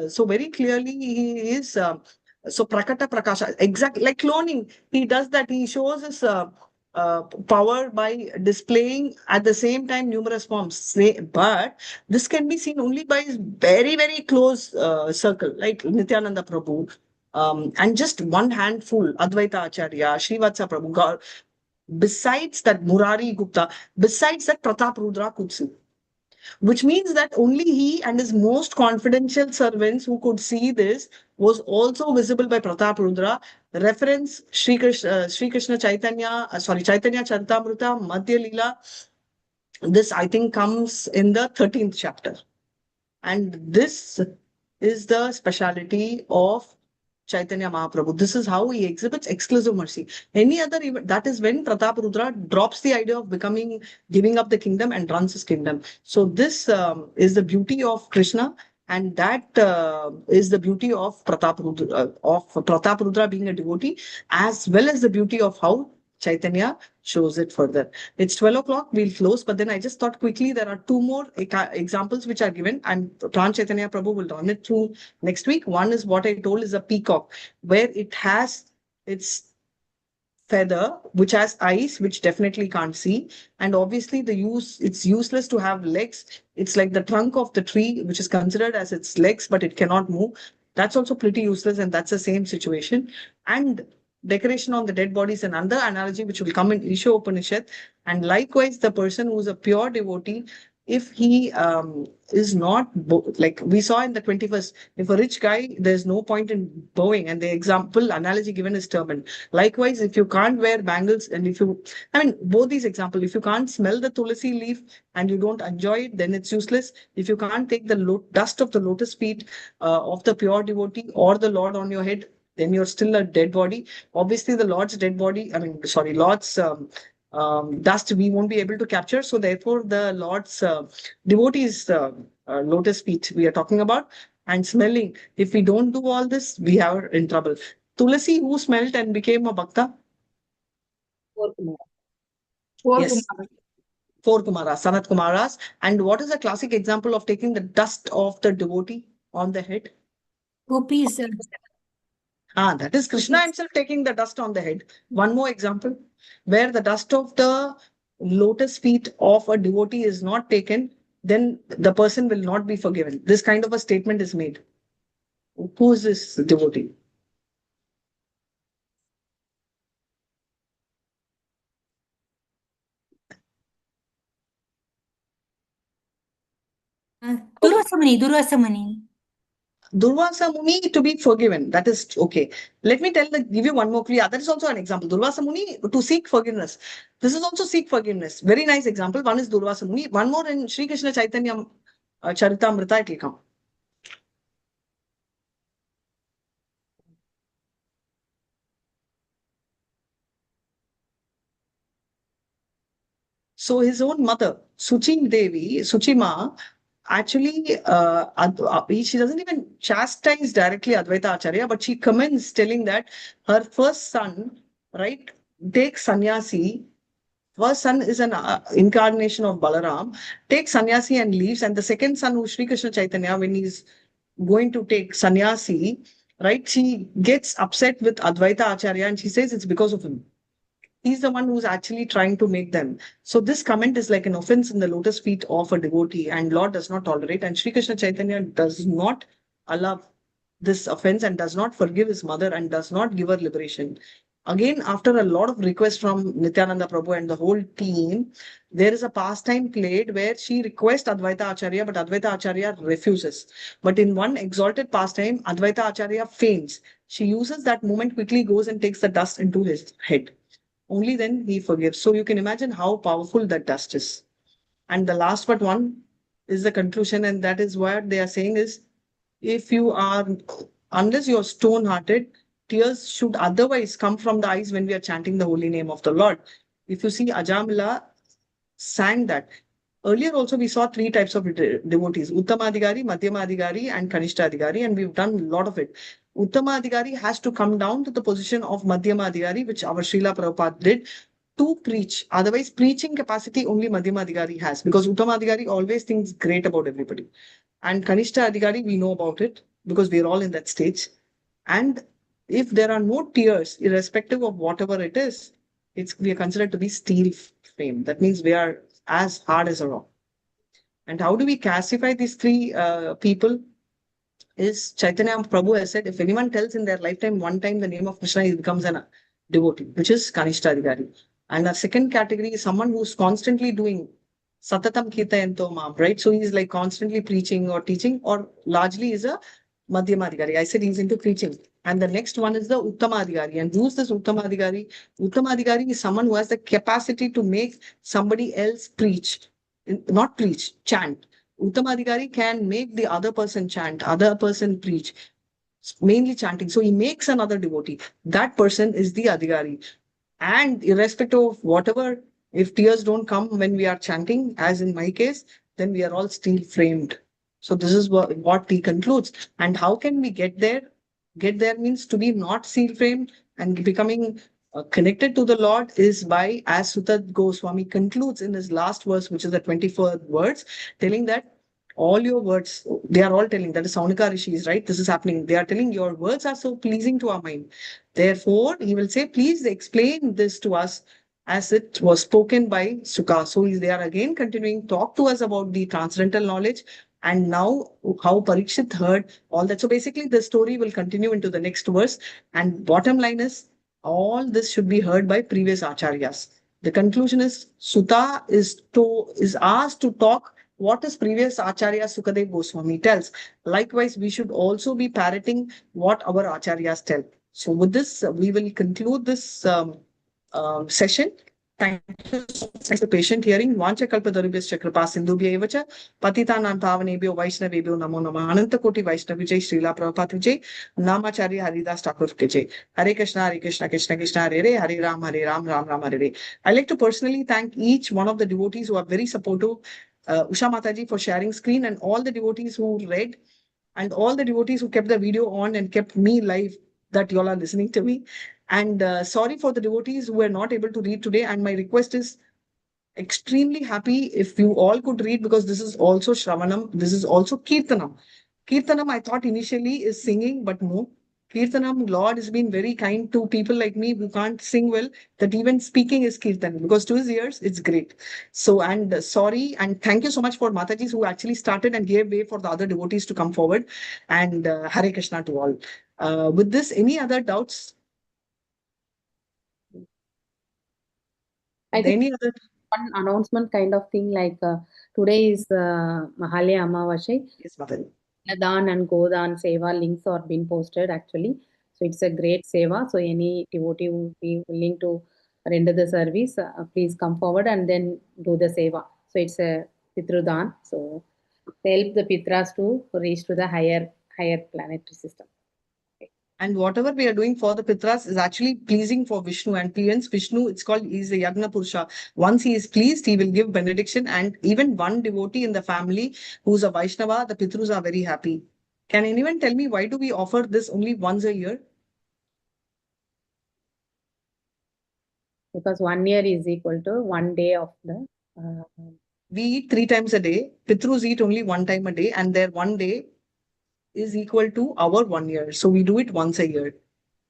so very clearly he is, so Prakata Prakasha, exactly like cloning. He does that. He shows his power by displaying at the same time numerous forms. But this can be seen only by his very, very close circle, like Nityananda Prabhu, and just one handful, Advaita Acharya, Srivatsa Prabhu. Besides that, Murari Gupta, besides that, Prataparudra could see. Which means that only he and his most confidential servants who could see this was also visible by Prataparudra. Reference Sri Krishna Chaitanya, Chaitanya Charitamrita, Madhya Leela. This, I think, comes in the 13th chapter. And this is the speciality of Chaitanya Mahaprabhu. This is how he exhibits exclusive mercy. Any other event, that is when Prataparudra drops the idea of giving up the kingdom and runs his kingdom. So this is the beauty of Krishna, and that is the beauty of Prataparudra being a devotee, as well as the beauty of how Chaitanya shows it further. It's 12 o'clock, we'll close, but then I just thought quickly there are two more examples which are given, and Pran Chaitanya Prabhu will run it through next week. One is what I told is a peacock, where it has its feather which has eyes which definitely can't see, and obviously it's useless to have legs. It's like the trunk of the tree which is considered as its legs, but it cannot move. That's also pretty useless, and that's the same situation. And decoration on the dead body is another analogy which will come in Isha Upanishad. And likewise, the person who is a pure devotee, if he is not like we saw in the 21st, if a rich guy, there's no point in bowing, and the example analogy given is turban. Likewise, if you can't wear bangles, and if you, I mean, both these examples, if you can't smell the tulsi leaf and you don't enjoy it, then it's useless. If you can't take the dust of the lotus feet of the pure devotee or the Lord on your head, then you're still a dead body. Obviously, the Lord's dead body, Lord's dust we won't be able to capture. So therefore, the Lord's devotees' lotus feet we are talking about, and smelling. If we don't do all this, we are in trouble. Tulasi, who smelt and became a bhakta? Yes. Four Kumaras, Sanat Kumaras. And what is a classic example of taking the dust of the devotee on the head? Gopis. That is Krishna himself taking the dust on the head. One more example, where the dust of the lotus feet of a devotee is not taken, then the person will not be forgiven. This kind of a statement is made. Who is this devotee? Durvasa Muni. Durvasa Muni to be forgiven. That is okay. Let me give you one more clue. That is also an example. Durvasa Muni to seek forgiveness. This is also seek forgiveness. Very nice example. One is Durvasa Muni. One more in Sri Krishna Chaitanya Charitamrita, it will come. So his own mother, Suchi Devi, Suchi Ma, actually, she doesn't even chastise directly Advaita Acharya, but she comments telling that her first son, right, takes sannyasi. First son is an incarnation of Balaram, takes sannyasi and leaves, and the second son, who's Sri Krishna Chaitanya, when he's going to take sannyasi, right, she gets upset with Advaita Acharya and she says it's because of him. He's the one who's actually trying to make them. So this comment is like an offense in the lotus feet of a devotee, and Lord does not tolerate. And Sri Krishna Chaitanya does not allow this offense and does not forgive his mother and does not give her liberation. Again, after a lot of requests from Nityananda Prabhu and the whole team, there is a pastime played where she requests Advaita Acharya, but Advaita Acharya refuses. But in one exalted pastime, Advaita Acharya faints. She uses that moment, quickly goes and takes the dust into his head. Only then he forgives. So you can imagine how powerful that dust is. And the last but one is the conclusion, and that is what they are saying is, if you are, unless you're stone-hearted, tears should otherwise come from the eyes when we are chanting the holy name of the Lord. If you see, Ajamila sang that. Earlier also we saw three types of devotees, Uttamadhigari, Madhyamadhigari and Kanishtadhigari, and we've done a lot of it. Uttamadhigari has to come down to the position of Madhyamadhigari, which our Srila Prabhupada did, to preach. Otherwise, preaching capacity only Madhyamadhigari has, because Uttamadhigari always thinks great about everybody. And Kanishta Adhigari, we know about it because we're all in that stage. And if there are no tears, irrespective of whatever it is, we are considered to be steel frame. That means we are as hard as a rock. And how do we classify these three people? Is Chaitanya Prabhu has said, if anyone tells in their lifetime one time the name of Krishna, he becomes a devotee, which is Kanishtadhigari. And the second category is someone who's constantly doing Satatam Kirtayanto Mam, right? So he's like constantly preaching or teaching, or largely is a Madhyamadhigari. I said he's into preaching. And the next one is the Uttamadhigari. And who's this Uttamadhigari? Uttamadhigari is someone who has the capacity to make somebody else preach. Not preach, chant. Uttamadhigari can make the other person chant, other person preach, mainly chanting. So he makes another devotee. That person is the Adhigari. And irrespective of whatever, if tears don't come when we are chanting, as in my case, then we are all steel framed. So this is what he concludes. And how can we get there? Get there means to be not steel framed and becoming connected to the Lord is by, as Sutta Goswami concludes in his last verse, which is the 24th words, telling that all your words, they are all telling, that is Saunika Rishis, right? This is happening. They are telling your words are so pleasing to our mind. Therefore, he will say, please explain this to us as it was spoken by Sukha. So they are again continuing, talk to us about the transcendental knowledge. And now how Parikshit heard all that. So basically the story will continue into the next verse. And bottom line is, all this should be heard by previous acharyas. The conclusion is Sutta is asked to talk what is previous Acharya Sukadev Goswami tells. Likewise, we should also be parroting what our Acharyas tell. So with this, we will conclude this session. Thank you so much for the patient hearing. Vancha kalpadarubhyascha kripa sindhubhya evacha patitanam pavanebhyo vaishnavebhyo namo namah ananta koti vaishnavijay Srila Prabhupada Vijay Namacharya Haridas Thakur Vijay Hare Krishna Krishna Krishna Hare Hare Hare Ram Ram Ram Hare Hare. I like to personally thank each one of the devotees who are very supportive. Usha Mataji for sharing screen, and all the devotees who read, and all the devotees who kept the video on and kept me live, that you all are listening to me. And sorry for the devotees who were not able to read today. And my request is, extremely happy if you all could read, because this is also Shravanam, this is also Kirtanam. Kirtanam, I thought initially is singing, but no. Kirtanam, Lord has been very kind to people like me who can't sing well, that even speaking is Kirtan, because to his ears, it's great. So, and sorry, and thank you so much for Matajis who actually started and gave way for the other devotees to come forward. And Hare Krishna to all. With this, any other doubts? I think Any other? one announcement kind of thing, like today is Mahalya Amavasya. Yes, Mataji. Dan and Godan Seva links are being posted actually. So it's a great Seva. So any devotee who will be willing to render the service, please come forward and then do the Seva. So it's a Pitrudan. So help the Pitras to reach to the higher planetary system. And whatever we are doing for the Pitras is actually pleasing for Vishnu. And hence Vishnu, it's called, he's a Yagna Purusha. Once he is pleased, he will give benediction. And even one devotee in the family who's a Vaishnava, the Pitrus are very happy. Can anyone tell me why do we offer this only once a year? Because 1 year is equal to 1 day of the... we eat 3 times a day. Pitrus eat only 1 time a day. And their 1 day is equal to our 1 year. So we do it once a year.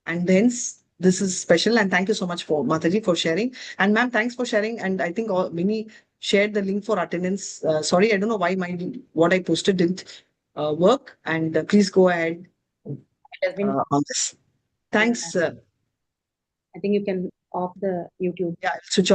And hence, this is special. And thank you so much for Mataji for sharing. And ma'am, thanks for sharing. And I think many shared the link for attendance. Sorry, I don't know why what I posted didn't work. And please go ahead on this. Thanks. I think you can off the YouTube. Yeah, switch off.